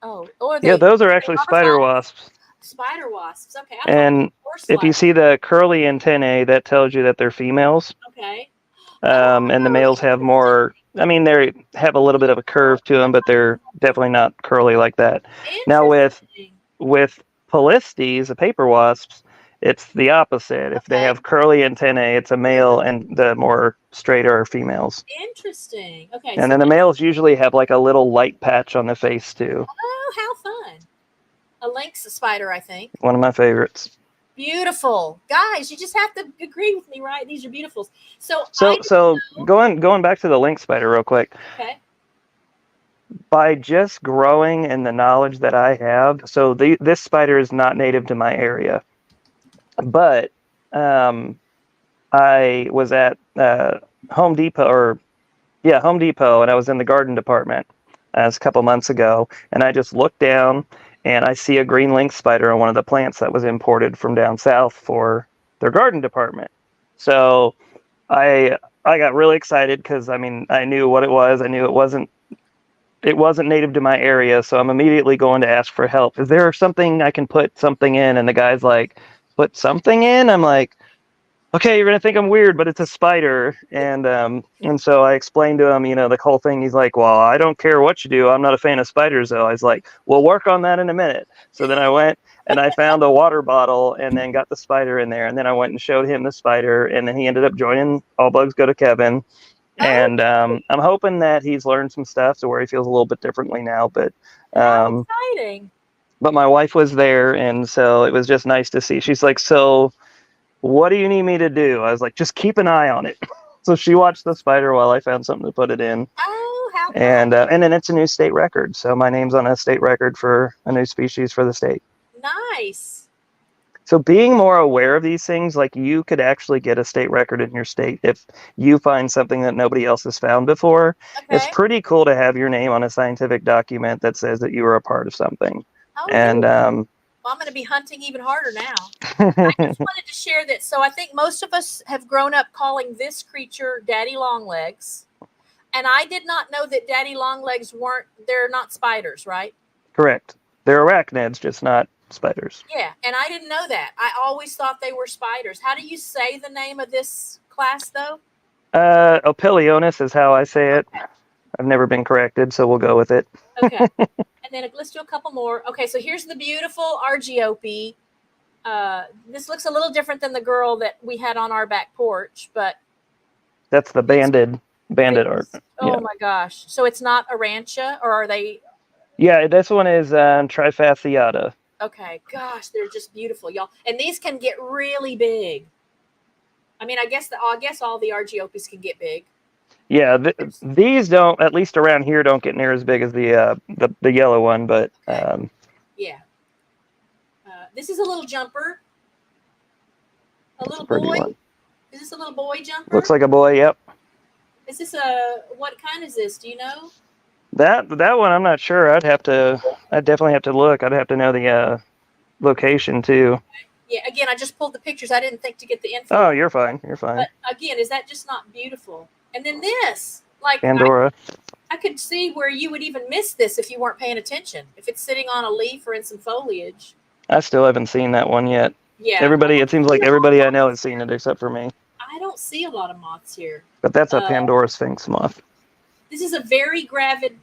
are those are actually spider wasps. Spider wasps. Okay. And if you see the curly antennae, that tells you that they're females. Okay. And the males have more. I mean, they have a little bit of a curve to them, but they're definitely not curly like that. Now with Polistes, the paper wasps, it's the opposite. If they have curly antennae, it's a male, and the more straight are females. Interesting. Okay. And then the males usually have like a little light patch on the face too. Oh, how fun! A lynx spider, I think. One of my favorites. Beautiful. Guys, you just have to agree with me, right? These are beautiful. So going back to the lynx spider real quick. Okay. By just growing in the knowledge that I have, so this spider is not native to my area, but I was at Home Depot, and I was in the garden department a couple months ago, and I just looked down and I see a green lynx spider on one of the plants that was imported from down south for their garden department. So I got really excited because, I mean, I knew what it was. I knew it wasn't it wasn't native to my area, so I'm immediately going to ask for help. Is there something I can put something in? And the guy's like, put something in? I'm like, okay, you're gonna think I'm weird, but it's a spider. And so I explained to him, the whole thing. He's like, well, I don't care what you do. I'm not a fan of spiders, though. I was like, we'll work on that in a minute. So then I went and I found a water bottle and then got the spider in there. And then I went and showed him the spider, and then he ended up joining All Bugs Go to Kevin. Oh, And I'm hoping that he's learned some stuff to where he feels a little bit differently now. But how exciting. but my wife was there, and so it was just nice to see. She's like, so what do you need me to do? I was like, just keep an eye on it. So she watched the spider while I found something to put it in. Oh, how And then it's a new state record. So my name's on a state record for a new species for the state. nice. So being more aware of these things, like you could actually get a state record in your state if you find something that nobody else has found before. It's Okay. pretty cool to have your name on a scientific document that says that you were a part of something. Oh, And well, I'm going to be hunting even harder now. I just wanted to share that. So I think most of us have grown up calling this creature Daddy Longlegs. And I did not know that Daddy Longlegs they're not spiders, right? correct. They're arachnids, just not spiders. Yeah. And I didn't know that. I always thought they were spiders. How do you say the name of this class, though? Opilionis is how I say it. I've never been corrected, so we'll go with it. Okay. And then let's do a couple more. Okay. So here's the beautiful Argiope. This looks a little different than the girl that we had on our back porch, but That's the banded art. oh Yeah. my gosh. So it's not a rancha, or are they? Yeah, this one is trifasciata. Okay. Gosh, they're just beautiful, y'all. And these can get really big. I mean, I guess all the Argiopes can get big. Yeah, these don't, at least around here, don't get near as big as the yellow one, but Okay. Yeah. This is a little jumper. A little pretty boy. one. Is this a little boy jumper? Looks like a boy. Yep. Is this what kind is this? Do you know? That one, I'm not sure. I'd definitely have to look. I'd have to know the location too. Yeah. Again, I just pulled the pictures. I didn't think to get the info. Oh, you're fine. You're fine. But again, is that just not beautiful? And then this, like, Pandora. I could see where you would even miss this if you weren't paying attention. If it's sitting on a leaf or in some foliage. I still haven't seen that one yet. Yeah. It seems like everybody I know has seen it except for me. I don't see a lot of moths here. But that's a Pandora Sphinx moth. This is a very gravid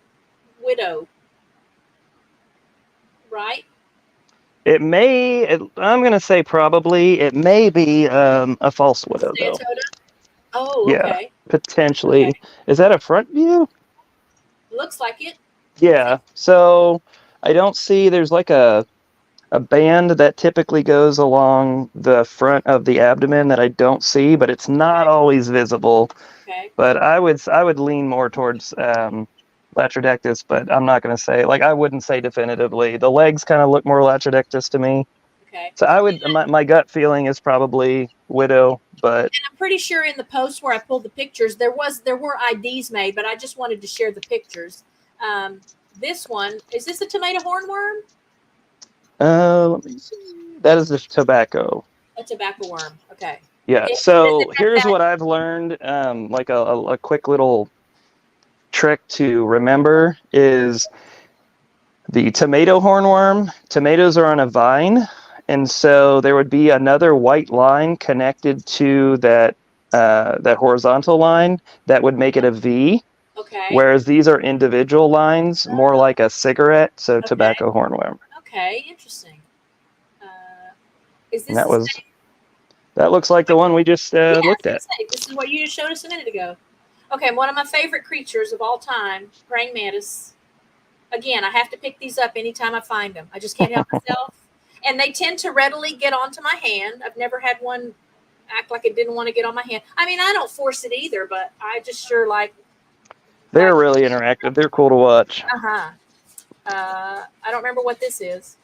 widow, right? I'm going to say probably. It may be a false widow, though. Santota? Oh, Yeah. okay. Potentially. Okay. Is that a front view? Looks like it. Yeah. So I don't see, there's like a band that typically goes along the front of the abdomen that I don't see, but it's not always visible. Okay. But I would lean more towards Latrodectus, but I'm not going to say, I wouldn't say definitively. The legs kind of look more Latrodectus to me. Okay. So my gut feeling is probably widow, but And I'm pretty sure in the post where I pulled the pictures, there were IDs made, but I just wanted to share the pictures. This one, is this a tomato hornworm? let me see. That is the tobacco. A tobacco worm. Okay. Yeah. So here's what I've learned. Like a quick little trick to remember is the tomato hornworm. Tomatoes are on a vine, and so there would be another white line connected to that horizontal line that would make it a V. Okay. Whereas these are individual lines, more like a cigarette. So tobacco hornworm. Okay. Interesting. Is this that looks like the one we just looked at. This is what you just showed us a minute ago. Okay, one of my favorite creatures of all time, praying mantis. Again, I have to pick these up anytime I find them. I just can't help myself. And they tend to readily get onto my hand. I've never had one act like it didn't want to get on my hand. I mean, I don't force it either, but I just sure like. They're really interactive. They're cool to watch. I don't remember what this is.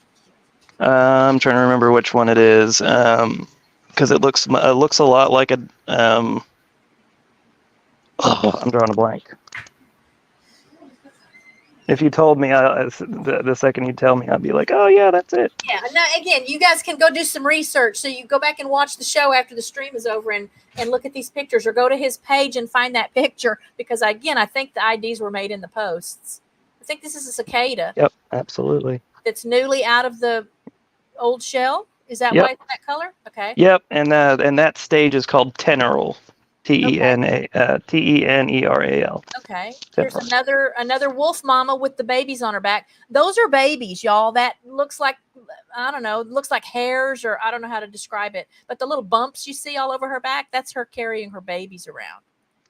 I'm trying to remember which one it is, because it looks a lot like a. I'm drawing a blank. If you told me, the second you tell me, I'd be like, oh yeah, that's it. Yeah. No, again, you guys can go do some research. So you go back and watch the show after the stream is over and look at these pictures, or go to his page and find that picture, because again, I think the IDs were made in the posts. I think this is a cicada. Yep, absolutely. That's newly out of the old shell. Is that Yep. why it's that color? Okay. Yep, and that stage is called teneral. Teneral. Okay. Here's another wolf mama with the babies on her back. Those are babies, y'all. That looks like, I don't know, looks like hairs, or I don't know how to describe it. But the little bumps you see all over her back, that's her carrying her babies around.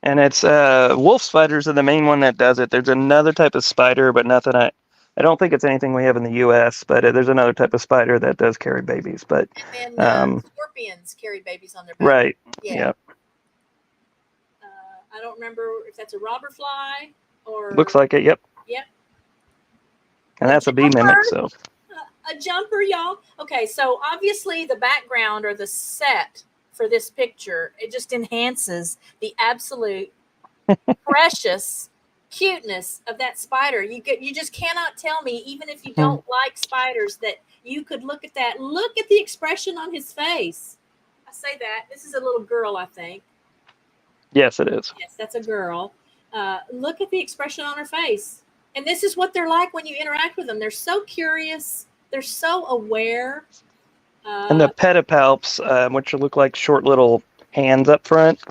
And it's wolf spiders are the main one that does it. There's another type of spider, but nothing I don't think it's anything we have in the U.S. But there's another type of spider that does carry babies. But and then scorpions carry babies on their back. Right. Yeah. Yep. I don't remember if that's a robber fly or. Looks like it. Yep. Yep. And that's a bee mimic. So. A jumper, y'all. Okay, so obviously the background or the set for this picture, it just enhances the absolute precious cuteness of that spider. You just cannot tell me, even if you don't like spiders, that you could look at that. Look at the expression on his face. I say that. This is a little girl, I think. Yes, it is. Yes, that's a girl. Look at the expression on her face. And this is what they're like when you interact with them. They're so curious. They're so aware. And the pedipalps, which look like short little hands up front,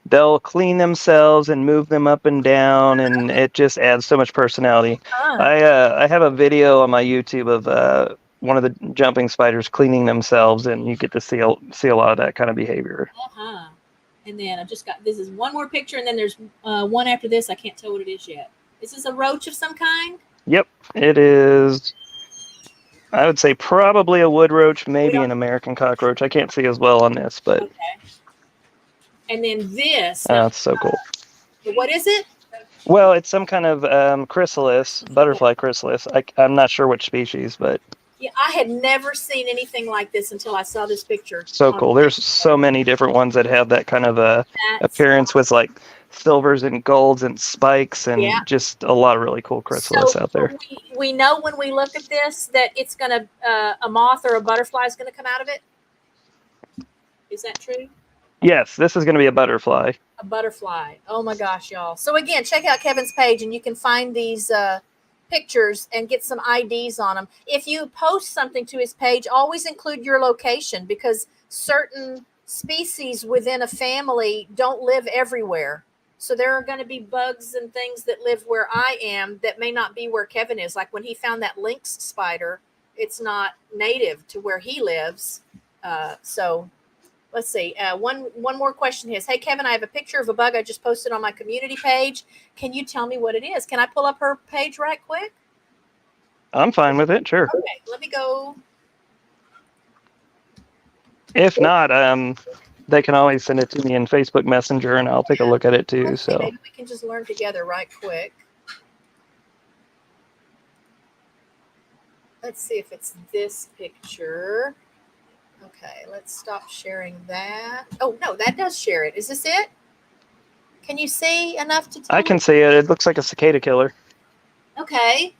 they'll clean themselves and move them up and down, and it just adds so much personality. I have a video on my YouTube of one of the jumping spiders cleaning themselves, and you get to see a lot of that kind of behavior. And then I've just got, this is one more picture, and then there's one after this. I can't tell what it is yet. Is this a roach of some kind? Yep, it is. I would say probably a wood roach, maybe an American cockroach. I can't see as well on this, but. Okay. And then this. That's so cool. What is it? Well, it's some kind of chrysalis, butterfly chrysalis. I'm not sure which species, but. Yeah, I had never seen anything like this until I saw this picture. So cool. There's so many different ones that have that kind of appearance with like silvers and golds and spikes and just a lot of really cool chrysalis out there. We know when we look at this that it's going to, a moth or a butterfly is going to come out of it. Is that true? Yes, this is going to be a butterfly. A butterfly. Oh my gosh, y'all. So again, check out Kevin's page and you can find these pictures and get some IDs on them. If you post something to his page, always include your location, because certain species within a family don't live everywhere. So there are going to be bugs and things that live where I am that may not be where Kevin is. Like when he found that lynx spider, it's not native to where he lives. So let's see. One more question is, hey, Kevin, I have a picture of a bug I just posted on my community page. Can you tell me what it is? Can I pull up her page right quick? I'm fine with it. Sure. Okay, let me go. If not, they can always send it to me in Facebook Messenger, and I'll take a look at it too. Okay, so maybe we can just learn together right quick. Let's see if it's this picture. Okay, let's stop sharing that. Oh, no, that does share it. Is this it? Can you see enough to tell I can see it. It looks like a cicada killer. Okay.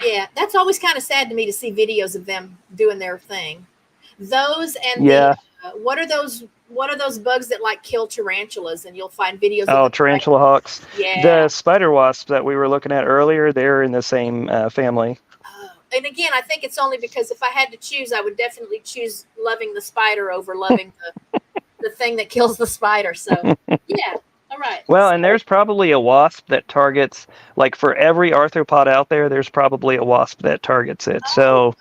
Yeah, that's always kind of sad to me to see videos of them doing their thing. Those and what are those bugs that like kill tarantulas, and you'll find videos of tarantula hawks. Yeah. The spider wasps that we were looking at earlier, they're in the same family. And again, I think it's only because if I had to choose, I would definitely choose loving the spider over loving the thing that kills the spider. So, yeah. All right. Well, and there's probably a wasp that targets, like for every arthropod out there, there's probably a wasp that targets it. So,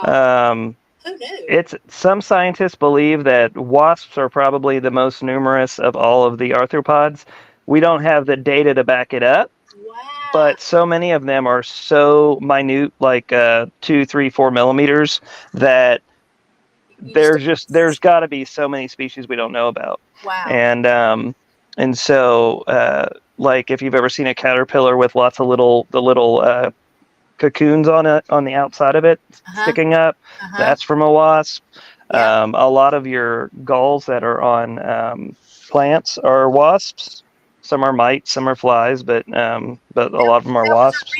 wow. Who knew? Some scientists believe that wasps are probably the most numerous of all of the arthropods. We don't have the data to back it up. But so many of them are so minute, like 2, 3, 4 millimeters, that there's got to be so many species we don't know about. Wow. And so like if you've ever seen a caterpillar with lots of little cocoons on the outside of it sticking up, that's from a wasp. A lot of your galls that are on plants are wasps. Some are mites, some are flies, but a lot of them are wasps.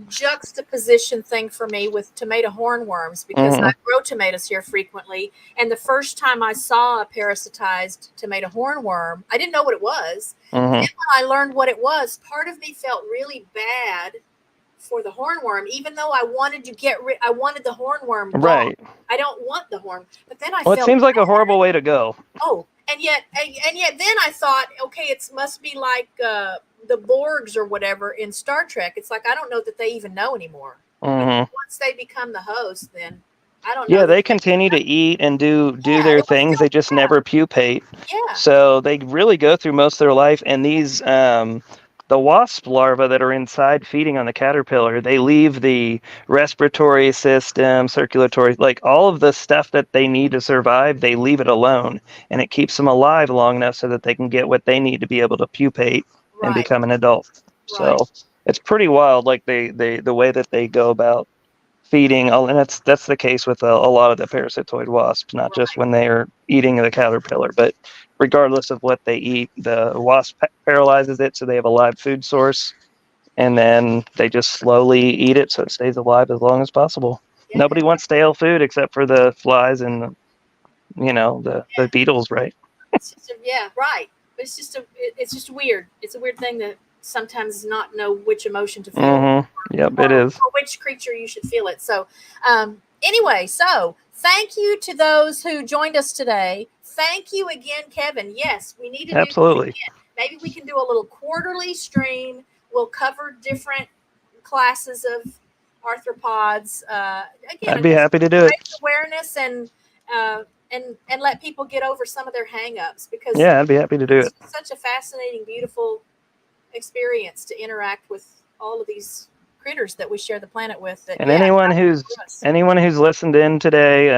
juxtaposition thing for me with tomato hornworms because I grow tomatoes here frequently. And the first time I saw a parasitized tomato hornworm, I didn't know what it was. Then when I learned what it was, part of me felt really bad for the hornworm, even though I wanted to I wanted the hornworm gone. Right. I don't want the horn, but then I felt it seems like a horrible way to go. Oh, and yet then I thought, okay, it must be like the Borgs or whatever in Star Trek. It's like I don't know that they even know anymore. But once they become the host, then I don't know. Yeah, they continue to eat and do their things. They just never pupate. Yeah. So they really go through most of their life. And these the wasp larvae that are inside feeding on the caterpillar, they leave the respiratory system, circulatory, like all of the stuff that they need to survive, they leave it alone. And it keeps them alive long enough so that they can get what they need to be able to pupate and become an adult. So it's pretty wild, like the way that they go about feeding, and that's the case with a lot of the parasitoid wasps, not just when they're eating the caterpillar, but regardless of what they eat, the wasp paralyzes it so they have a live food source, and then they just slowly eat it so it stays alive as long as possible. Nobody wants stale food except for the flies and the beetles, right? It's just right. But it's just weird. It's a weird thing to sometimes not know which emotion to feel. Yep, it is. Or which creature you should feel it. So anyway, so thank you to those who joined us today. Thank you again, Kevin. Yes, we need to do this again. Maybe we can do a little quarterly stream. We'll cover different classes of arthropods. Again, I'd be happy to do it. Awareness and let people get over some of their hang-ups, because I'd be happy to do it. Such a fascinating, beautiful experience to interact with all of these critters that we share the planet with. Anyone who's listened in today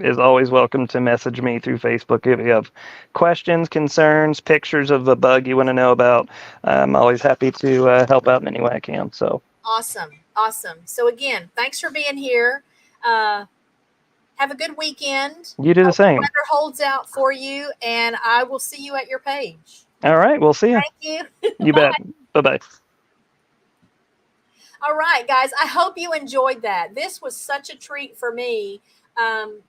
is always welcome to message me through Facebook if you have questions, concerns, pictures of a bug you want to know about. I'm always happy to help out in any way I can. So awesome. So again, thanks for being here. Have a good weekend. You do the same. The weather holds out for you, and I will see you at your page. All right, we'll see you. Thank you. You bet. Bye-bye. All right, guys, I hope you enjoyed that. This was such a treat for me. And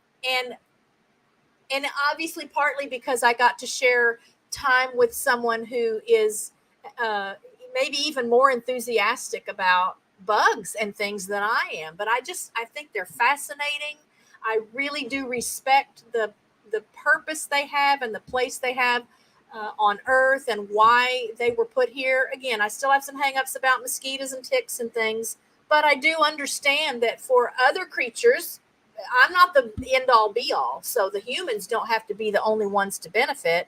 obviously partly because I got to share time with someone who is maybe even more enthusiastic about bugs and things than I am. But I think they're fascinating. I really do respect the purpose they have and the place they have on Earth and why they were put here. Again, I still have some hangups about mosquitoes and ticks and things, but I do understand that for other creatures, I'm not the end all be all. So the humans don't have to be the only ones to benefit.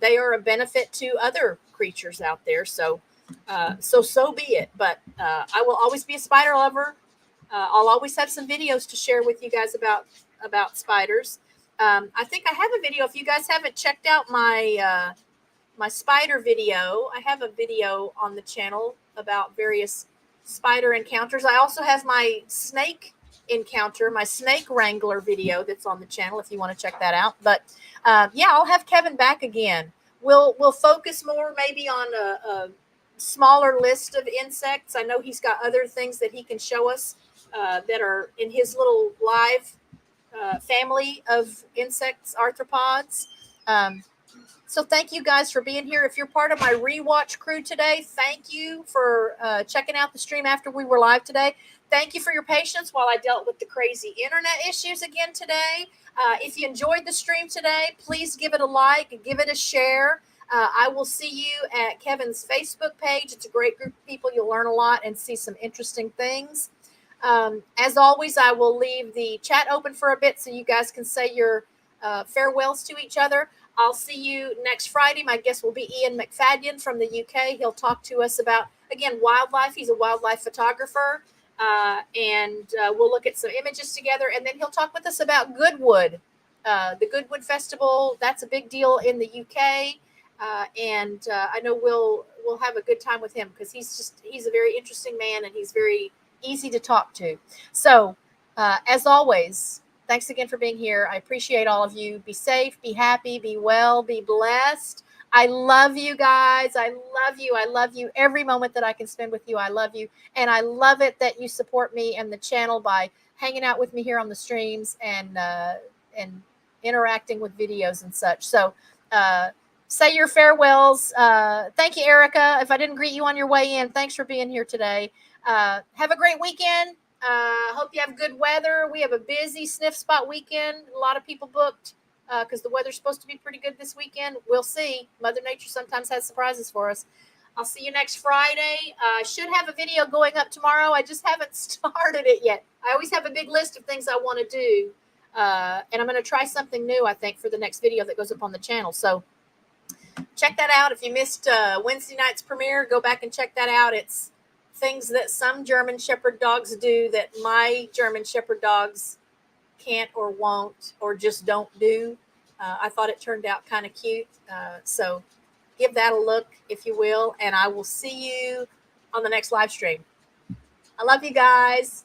They are a benefit to other creatures out there. So be it. But I will always be a spider lover. I'll always have some videos to share with you guys about spiders. I think I have a video. If you guys haven't checked out my my spider video, I have a video on the channel about various spider encounters. I also have my snake encounter, my snake wrangler video that's on the channel if you want to check that out. But I'll have Kevin back again. We'll focus more maybe on a smaller list of insects. I know he's got other things that he can show us that are in his little live family of insects, arthropods. So thank you guys for being here. If you're part of my rewatch crew today, thank you for checking out the stream after we were live today. Thank you for your patience while I dealt with the crazy internet issues again today. If you enjoyed the stream today, please give it a like, give it a share. I will see you at Kevin's Facebook page. It's a great group of people. You'll learn a lot and see some interesting things. As always, I will leave the chat open for a bit so you guys can say your farewells to each other. I'll see you next Friday. My guest will be Ian McFadden from the UK. He'll talk to us about, again, wildlife. He's a wildlife photographer. And we'll look at some images together. And then he'll talk with us about Goodwood, the Goodwood Festival. That's a big deal in the UK. And I know we'll have a good time with him because he's a very interesting man and he's very easy to talk to. So as always, thanks again for being here. I appreciate all of you. Be safe, be happy, be well, be blessed. I love you guys. I love you. I love you. Every moment that I can spend with you, I love you. And I love it that you support me and the channel by hanging out with me here on the streams and interacting with videos and such. So say your farewells. Thank you, Erica. If I didn't greet you on your way in, thanks for being here today. Have a great weekend. Hope you have good weather. We have a busy sniff spot weekend. A lot of people booked because the weather's supposed to be pretty good this weekend. We'll see. Mother Nature sometimes has surprises for us. I'll see you next Friday. I should have a video going up tomorrow. I just haven't started it yet. I always have a big list of things I want to do. And I'm going to try something new, I think, for the next video that goes up on the channel. So check that out. If you missed Wednesday night's premiere, go back and check that out. It's things that some German Shepherd dogs do that my German Shepherd dogs can't or won't or just don't do. I thought it turned out kind of cute. So give that a look, if you will, and I will see you on the next live stream. I love you guys.